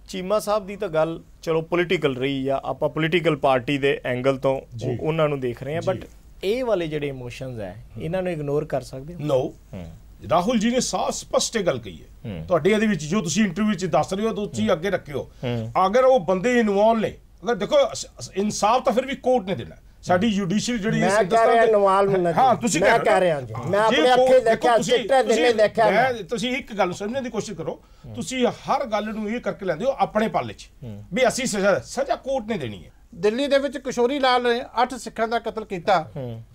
Speaker 1: ਚੀਮਾ ਸਾਹਿਬ ਦੀ ਤਾਂ ਗੱਲ ਚਲੋ ਪੋਲੀਟੀਕਲ ਰਹੀ ਆ, ਆਪਾਂ ਪੋਲੀਟੀਕਲ ਪਾਰਟੀ ਦੇ ਐਂਗਲ ਤੋਂ ਉਹਨਾਂ ਨੂੰ ਦੇਖ ਰਹੇ ਹਾਂ, ਬਟ ਇਹ ਵਾਲੇ ਜਿਹੜੇ ਇਮੋਸ਼ਨਸ ਹੈ, ਇਹਨਾਂ ਨੂੰ ਇਗਨੋਰ ਕਰ ਸਕਦੇ ਹੋ?
Speaker 9: ਨੋ, ਰਾਹੁਲ ਜੀ ਨੇ ਸਾਫ਼ ਸਪਸ਼ਟ ਗੱਲ ਕਹੀ ਹੈ। ਤੁਹਾਡੇ ਇਹਦੇ ਵਿੱਚ ਜੋ ਤੁਸੀਂ ਇੰਟਰਵਿਊ 'ਚ ਦੱਸ ਰਹੇ ਹੋ, ਤੁਸੀਂ ਅੱਗੇ ਰੱਖਿਓ। ਅਗਰ ਉਹ ਬੰਦੇ ਇਨਵੋਲਵ ਨੇ, ਅਗਰ ਦੇਖੋ ਇਨਸਾਫ ਤਾਂ ਫਿਰ ਵੀ ਕੋਰਟ ਨੇ ਦੇਣਾ। ਸਾਡੀ ਜੁਡੀਸ਼ੀਅਲ ਜਿਹੜੀ
Speaker 6: ਹਾਂ, ਤੁਸੀਂ ਕਹਿ ਰਹੇ ਹੋ, ਮੈਂ ਆਪਣੇ ਅੱਖੀਂ ਦੇਖਿਆ, ਚਿੱਟੇ ਦਿਨੇ ਦੇਖਿਆ।
Speaker 9: ਤੁਸੀਂ ਇੱਕ ਗੱਲ ਸਮਝਣ ਦੀ ਕੋਸ਼ਿਸ਼ ਕਰੋ, ਤੁਸੀਂ ਹਰ ਗੱਲ ਨੂੰ ਇਹ ਕਰਕੇ ਲੈਂਦੇ ਹੋ ਆਪਣੇ ਪਾਲੇ 'ਚ ਵੀ ਅਸੀਂ ਸਜ਼ਾ ਕੋਰਟ ਨੇ ਦੇਣੀ ਹੈ।
Speaker 8: ਦਿੱਲੀ ਦੇ ਵਿੱਚ ਕਿਸ਼ੋਰੀ ਲਾਲ ਨੇ 8 ਸਿੱਖਾਂ ਦਾ ਕਤਲ ਕੀਤਾ,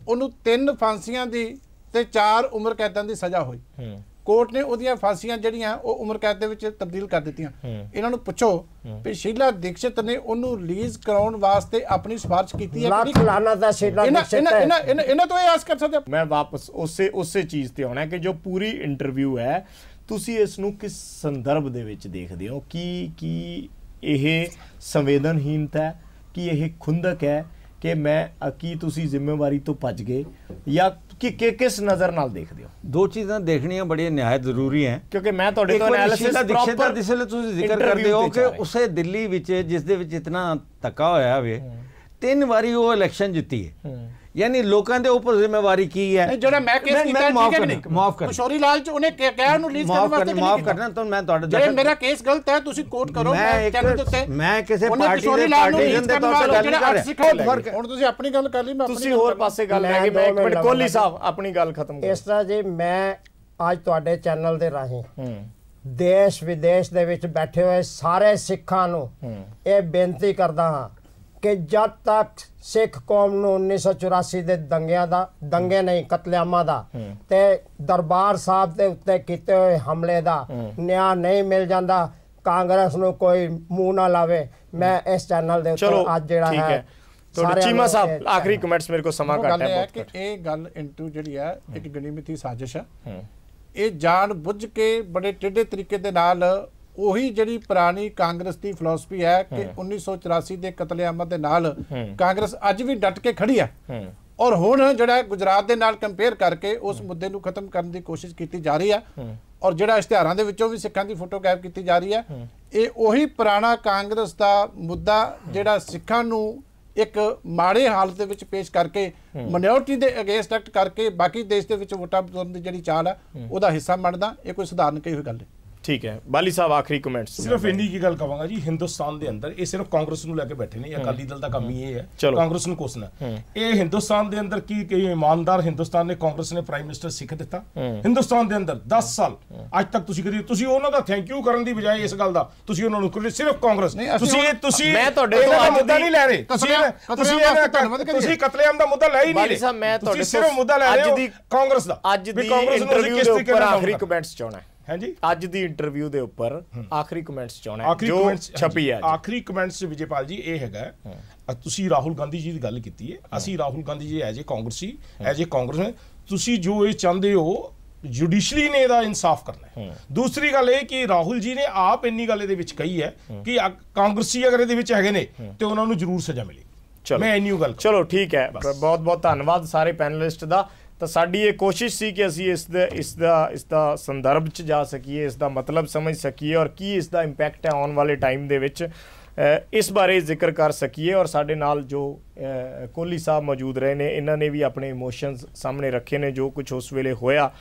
Speaker 8: ਉਹਨੂੰ 3 ਫਾਂਸੀਆਂ ਦੀ ਤੇ 4 ਉਮਰ ਕੈਦਾਂ ਦੀ ਸਜ਼ਾ ਹੋਈ। ਕੋਰਟ ਨੇ ਉਹਦੀਆਂ ਫਾਂਸੀਆਂ ਜਿਹੜੀਆਂ ਉਹ ਉਮਰ ਕੈਦ ਦੇ ਵਿੱਚ ਤਬਦੀਲ ਕਰ ਦਿੱਤੀਆਂ। ਇਹਨਾਂ ਨੂੰ ਪੁੱਛੋ ਵੀ ਸ਼ੀਲਾ ਦੀਕਸ਼ਿਤ ਨੇ ਉਹਨੂੰ ਰਿਲੀਜ਼ ਕਰਾਉਣ ਵਾਸਤੇ ਆਪਣੀ ਸਿਫਾਰਿਸ਼ ਕੀਤੀ ਹੈ ਕਿ ਇਹਨਾਂ ਤੋਂ ਇਹ ਆਸ ਕਰ ਸਕਦੇ।
Speaker 1: ਮੈਂ ਵਾਪਸ ਉਸੇ ਚੀਜ਼ ਤੇ ਆਉਣਾ ਕਿ ਜੋ ਪੂਰੀ ਇੰਟਰਵਿਊ ਹੈ, ਤੁਸੀਂ ਇਸ ਨੂੰ ਕਿਸ ਸੰਦਰਭ ਦੇ ਵਿੱਚ ਦੇਖਦੇ ਹੋ? ਕੀ ਇਹ ਸੰਵੇਦਨਹੀਨਤਾ ਹੈ, ਕਿ ਇਹ ਖੁੰਦਕ ਹੈ, ਕਿ ਕੀ ਤੁਸੀਂ ਜ਼ਿੰਮੇਵਾਰੀ ਤੋਂ ਭੱਜ ਗਏ, ਜਾਂ ਕਿ ਕਿਸ ਨਜ਼ਰ ਨਾਲ ਦੇਖਦੇ ਹੋ?
Speaker 7: ਦੋ ਚੀਜ਼ਾਂ ਦੇਖਣੀਆਂ ਬੜੀਆਂ ਨਿਹਾਇਤ ਜ਼ਰੂਰੀ ਹੈ,
Speaker 1: ਕਿਉਂਕਿ ਮੈਂ ਤੁਹਾਡੇ ਤੋਂ ਐਨਾਲਿਸਿਸ ਪ੍ਰੋਪਰ
Speaker 7: ਜਿਸ ਵੇਲੇ ਤੁਸੀਂ ਜ਼ਿਕਰ ਕਰਦੇ ਹੋ ਕਿ ਉਸੇ ਦਿੱਲੀ ਵਿੱਚ ਜਿਸ ਦੇ ਵਿੱਚ ਇਤਨਾ ਧੱਕਾ ਹੋਇਆ ਹੋਵੇ, 3 ਵਾਰੀ ਉਹ ਇਲੈਕਸ਼ਨ ਜਿੱਤੀ ਹੈ। ਯਾਨੀ ਲੋਕਾਂ ਦੇ ਉੱਪਰ ਜ਼ਿੰਮੇਵਾਰੀ ਕੀ ਹੈ?
Speaker 8: ਜਿਹੜਾ ਮੈਂ ਕੇਸ ਕੀਤਾ ਠੀਕ ਹੈ ਨਹੀਂ,
Speaker 7: ਮਾਫ ਕਰ
Speaker 8: ਕਿਸ਼ੋਰੀ ਲਾਲ ਚ ਉਹਨੇ ਕਿਹਾ ਨੂੰ ਰਿਲੀਜ਼ ਕਰਨ ਵਾਸਤੇ
Speaker 7: ਮਾਫ ਕਰਨਾ ਤਾਂ ਮੈਂ ਤੁਹਾਡਾ
Speaker 8: ਜੇ ਮੇਰਾ ਕੇਸ ਗਲਤ ਹੈ ਤੁਸੀਂ ਕੋਟ ਕਰੋ, ਮੈਂ ਚੈਨਲ ਦੇ ਉੱਤੇ
Speaker 7: ਮੈਂ ਕਿਸੇ ਪਾਰਟੀ ਦੇ ਪਾਰਟੀਜ਼ਨ ਦੇ ਤੌਰ ਤੇ ਗੱਲ ਕਰ ਰਿਹਾ।
Speaker 8: ਹੁਣ ਤੁਸੀਂ ਆਪਣੀ ਗੱਲ ਕਰ ਲਈ, ਮੈਂ
Speaker 1: ਤੁਸੀਂ ਹੋਰ ਪਾਸੇ ਗੱਲ ਲੈ ਕੇ, ਮੈਂ ਇੱਕ ਮਿੰਟ ਕੋਹਲੀ ਸਾਹਿਬ ਆਪਣੀ ਗੱਲ ਖਤਮ ਕਰੋ।
Speaker 6: ਇਸ ਤਰ੍ਹਾਂ ਜੀ, ਮੈਂ ਅੱਜ ਤੁਹਾਡੇ ਚੈਨਲ ਦੇ ਰਾਹੀਂ ਦੇਸ਼ ਵਿਦੇਸ਼ ਦੇ ਵਿੱਚ ਬੈਠੇ ਹੋਏ ਸਾਰੇ ਸਿੱਖਾਂ ਨੂੰ ਇਹ ਬੇਨਤੀ ਕਰਦਾ ਹਾਂ ਕਿ ਜਦ ਤੱਕ ਸਿੱਖ ਕੌਮ ਨੂੰ 1984 ਦੇ ਦੰਗੇ ਨਹੀਂ ਕਤਲੇਆਮਾਂ ਦਾ ਤੇ ਦਰਬਾਰ ਸਾਹਿਬ ਦੇ ਉੱਤੇ ਕੀਤੇ ਹੋਏ ਹਮਲੇ ਦਾ ਨਿਆਂ ਨਹੀਂ ਮਿਲ ਜਾਂਦਾ, ਕਾਂਗਰਸ ਨੂੰ ਕੋਈ ਮੂੰਹ ਨਾ ਲਾਵੇ। ਮੈਂ ਇਸ ਚੈਨਲ ਦੇ ਉੱਤੇ ਅੱਜ ਜਿਹੜਾ ਹੈ
Speaker 1: ਤੁਹਾਡੇ ਚੀਮਾ ਸਾਹਿਬ ਆਖਰੀ ਕਮੈਂਟਸ ਮੇਰੇ ਕੋ ਸਮਾਂ ਘੱਟ ਹੈ
Speaker 8: ਕਿ ਇਹ ਗੱਲ ਇੰਟੂ ਜਿਹੜੀ ਹੈ ਇੱਕ ਗਣੀਮਤੀ ਸਾਜ਼ਿਸ਼ ਹੈ। ਇਹ ਜਾਣ ਬੁੱਝ ਕੇ ਬੜੇ ਟੇਢੇ ਤਰੀਕੇ ਦੇ ਨਾਲ ਉਹੀ ਜਿਹੜੀ ਪੁਰਾਣੀ ਕਾਂਗਰਸ ਦੀ ਫਿਲਾਸਫੀ ਹੈ ਕਿ 1984 ਦੇ ਕਤਲੇਆਮਾਂ ਦੇ ਨਾਲ ਕਾਂਗਰਸ ਅੱਜ ਵੀ ਡਟ ਕੇ ਖੜੀ ਹੈ, ਔਰ ਹੁਣ ਜਿਹੜਾ ਗੁਜਰਾਤ ਦੇ ਨਾਲ ਕੰਪੇਅਰ ਕਰਕੇ ਉਸ ਮੁੱਦੇ ਨੂੰ ਖਤਮ ਕਰਨ ਦੀ ਕੋਸ਼ਿਸ਼ ਕੀਤੀ ਜਾ ਰਹੀ ਹੈ, ਔਰ ਜਿਹੜਾ ਇਸ਼ਤਿਹਾਰਾਂ ਦੇ ਵਿੱਚੋਂ ਵੀ ਸਿੱਖਾਂ ਦੀ ਫੋਟੋ ਗਾਇਬ ਕੀਤੀ ਜਾ ਰਹੀ ਹੈ, ਇਹ ਉਹੀ ਪੁਰਾਣਾ ਕਾਂਗਰਸ ਦਾ ਮੁੱਦਾ ਜਿਹੜਾ ਸਿੱਖਾਂ ਨੂੰ ਇੱਕ ਮਾੜੇ ਹਾਲਤ ਦੇ ਵਿੱਚ ਪੇਸ਼ ਕਰਕੇ ਮਾਈਨੋਰਿਟੀ ਦੇ ਅਗੇਂਸਟ ਐਕਟ ਕਰਕੇ ਬਾਕੀ ਦੇਸ਼ ਦੇ ਵਿੱਚ ਵੋਟਾਂ ਪਾਉਣ ਦੀ ਜਿਹੜੀ ਚਾਲ ਹੈ ਉਹਦਾ ਹਿੱਸਾ ਬਣਦਾ, ਇਹ ਕੋਈ ਸਧਾਰਨ ਕਹੀ ਹੋਈ ਗੱਲ ਹੈ।
Speaker 1: ਠੀਕ ਹੈ ਬਾਲੀ ਸਾਹਿਬ ਆਖਰੀ ਕਮੈਂਟਸ।
Speaker 9: ਸਿਰਫ ਇੰਨੀ ਕੀ ਗੱਲ ਕਹਾਂਗਾ ਜੀ, ਹਿੰਦੁਸਤਾਨ ਦੇ ਅੰਦਰ ਇਹ ਸਿਰਫ ਕਾਂਗਰਸ ਨੂੰ ਲੈ ਕੇ ਬੈਠੇ ਨੇ, ਅਕਾਲੀ ਦਲ ਦਾ ਕੰਮ ਹੀ ਇਹ ਹੈ ਕਾਂਗਰਸ ਨੂੰ ਕੋਸਣਾ। ਇਹ ਹਿੰਦੁਸਤਾਨ ਦੇ ਅੰਦਰ ਕੀ ਇਮਾਨਦਾਰ ਹਿੰਦੁਸਤਾਨ ਨੇ ਕਾਂਗਰਸ ਨੇ ਪ੍ਰਾਈਮ ਮਿਨਿਸਟਰ ਸਿੱਖ ਦਿੱਤਾ ਹਿੰਦੁਸਤਾਨ ਦੇ ਅੰਦਰ 10 ਸਾਲ ਅੱਜ ਤੱਕ ਤੁਸੀਂ ਉਹਨਾਂ ਦਾ ਥੈਂਕ ਯੂ ਕਰਨ ਦੀ ਬਜਾਏ ਇਸ ਗੱਲ ਦਾ ਤੁਸੀਂ ਉਹਨਾਂ ਨੂੰ ਸਿਰਫ ਕਾਂਗਰਸ ਤੁਸੀਂ
Speaker 1: ਮੈਂ ਤੁਹਾਡੇ ਤੋਂ
Speaker 9: ਮੁੱਦਾ ਨਹੀਂ ਲੈ ਰਹੇ, ਤੁਸੀਂ ਕਤਲੇਆਮ ਦਾ ਮੁੱਦਾ ਲੈ ਹੀ ਨਹੀਂ ਰਹੇ,
Speaker 1: ਮੈਂ ਤੁਹਾਡੇ
Speaker 9: ਸਿਰਫ ਮੁੱਦਾ ਲੈ ਰਹੇ ਹੋ ਕਾਂਗਰਸ ਦਾ।
Speaker 1: ਅੱਜ ਦੀ ਇੰਟਰਵਿਊ ਦੇ ਉੱਪਰ ਆਖਰੀ ਕਮੈਂਟਸ ਚਾਹਣਾ
Speaker 9: ਹਾਂਜੀ,
Speaker 1: ਅੱਜ ਦੀ ਇੰਟਰਵਿਊ ਦੇ ਉੱਪਰ ਆਖਰੀ ਕਮੈਂਟਸ ਚਾਹਣਾ ਜੋ ਛਪੀ ਹੈ।
Speaker 9: ਆਖਰੀ ਕਮੈਂਟਸ ਵਿਜੇਪਾਲ ਜੀ ਇਹ ਹੈਗਾ, ਤੁਸੀਂ ਰਾਹੁਲ ਗਾਂਧੀ ਜੀ ਦੀ ਗੱਲ ਕੀਤੀ ਹੈ, ਅਸੀਂ ਰਾਹੁਲ ਗਾਂਧੀ ਜੀ ਐਜ ਏ ਕਾਂਗਰਸੀ ਐਜ ਏ ਕਾਂਗਰਸ ਤੁਸੀਂ ਜੋ ਇਹ ਚਾਹੁੰਦੇ ਹੋ ਜੁਡੀਸ਼ਲੀ ਨੇ ਇਹਦਾ ਇਨਸਾਫ ਕਰਨਾ ਹੈ। ਦੂਸਰੀ ਗੱਲ ਇਹ ਕਿ ਰਾਹੁਲ ਜੀ ਨੇ ਆਪ ਇੰਨੀ ਗੱਲ ਇਹਦੇ ਵਿੱਚ ਕਹੀ ਹੈ ਕਿ ਕਾਂਗਰਸੀ ਅਗਰ ਇਹਦੇ ਵਿੱਚ ਹੈਗੇ ਨੇ ਤੇ ਉਹਨਾਂ ਨੂੰ ਜ਼ਰੂਰ ਸਜ਼ਾ ਮਿਲੇਗੀ। ਮੈਂ ਇੰਨੀ ਗੱਲ
Speaker 1: ਚਲੋ ਠੀਕ ਹੈ, ਬਹੁਤ ਬਹੁਤ ਧੰਨਵਾਦ ਸਾਰੇ ਪੈਨਲਿਸਟ ਦਾ। ਤਾਂ ਸਾਡੀ ਇਹ ਕੋਸ਼ਿਸ਼ ਸੀ ਕਿ ਅਸੀਂ ਇਸ ਦਾ ਸੰਦਰਭ 'ਚ ਜਾ ਸਕੀਏ, ਇਸ ਦਾ ਮਤਲਬ ਸਮਝ ਸਕੀਏ ਔਰ ਕੀ ਇਸ ਦਾ ਇੰਪੈਕਟ ਹੈ ਆਉਣ ਵਾਲੇ ਟਾਈਮ ਦੇ ਵਿੱਚ, ਇਸ ਬਾਰੇ ਜ਼ਿਕਰ ਕਰ ਸਕੀਏ। ਔਰ ਸਾਡੇ ਨਾਲ ਜੋ ਕੋਹਲੀ ਸਾਹਿਬ ਮੌਜੂਦ ਰਹੇ ਨੇ, ਇਹਨਾਂ ਨੇ ਵੀ ਆਪਣੇ ਇਮੋਸ਼ਨਸ ਸਾਹਮਣੇ ਰੱਖੇ ਨੇ, ਜੋ ਕੁਝ ਉਸ ਵੇਲੇ ਹੋਇਆ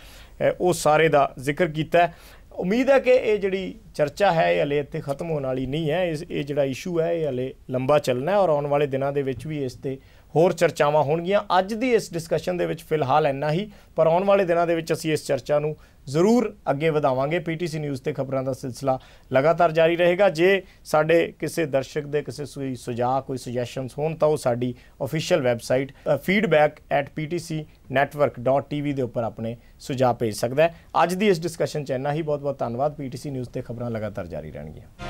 Speaker 1: ਉਹ ਸਾਰੇ ਦਾ ਜ਼ਿਕਰ ਕੀਤਾ ਹੈ। ਉਮੀਦ ਹੈ ਕਿ ਇਹ ਜਿਹੜੀ ਚਰਚਾ ਹੈ ਇਹ ਹਲੇ ਇੱਥੇ ਖਤਮ ਹੋਣ ਵਾਲੀ ਨਹੀਂ ਹੈ, ਇਹ ਜਿਹੜਾ ਇਸ਼ੂ ਹੈ ਇਹ ਹਲੇ ਲੰਬਾ ਚੱਲਣਾ ਹੈ ਔਰ ਆਉਣ ਵਾਲੇ ਦਿਨਾਂ ਦੇ ਵਿੱਚ ਵੀ ਇਸ 'ਤੇ ਹੋਰ ਚਰਚਾਵਾਂ ਹੋਣਗੀਆਂ। ਅੱਜ ਦੀ ਇਸ ਡਿਸਕਸ਼ਨ ਦੇ ਵਿੱਚ ਫਿਲਹਾਲ ਇੰਨਾ ਹੀ, ਪਰ ਆਉਣ ਵਾਲੇ ਦਿਨਾਂ ਦੇ ਵਿੱਚ ਅਸੀਂ ਇਸ ਚਰਚਾ ਨੂੰ ਜ਼ਰੂਰ ਅੱਗੇ ਵਧਾਵਾਂਗੇ। PTC ਨਿਊਜ਼ ਤੇ ਖਬਰਾਂ ਦਾ ਸਿਲਸਿਲਾ ਲਗਾਤਾਰ ਜਾਰੀ ਰਹੇਗਾ। ਜੇ ਸਾਡੇ ਕਿਸੇ ਦਰਸ਼ਕ ਦੇ ਕਿਸੇ ਸੁਝਾਅ ਕੋਈ ਸੁਜੈਸ਼ਨਸ ਹੋਣ ਤਾਂ ਉਹ ਸਾਡੀ ਆਫੀਸ਼ੀਅਲ ਵੈਬਸਾਈਟ feedback@ptcnetwork.tv ਦੇ ਉੱਪਰ ਆਪਣੇ ਸੁਝਾਅ ਭੇਜ ਸਕਦਾ ਹੈ। ਅੱਜ ਦੀ ਇਸ ਡਿਸਕਸ਼ਨ 'ਚ ਇੰਨਾ ਹੀ। ਬਹੁਤ ਬਹੁਤ ਧੰਨਵਾਦ। PTC ਨਿਊਜ਼ ਤੇ ਖਬਰਾਂ ਲਗਾਤਾਰ ਜਾਰੀ ਰਹਿਣਗੀਆਂ।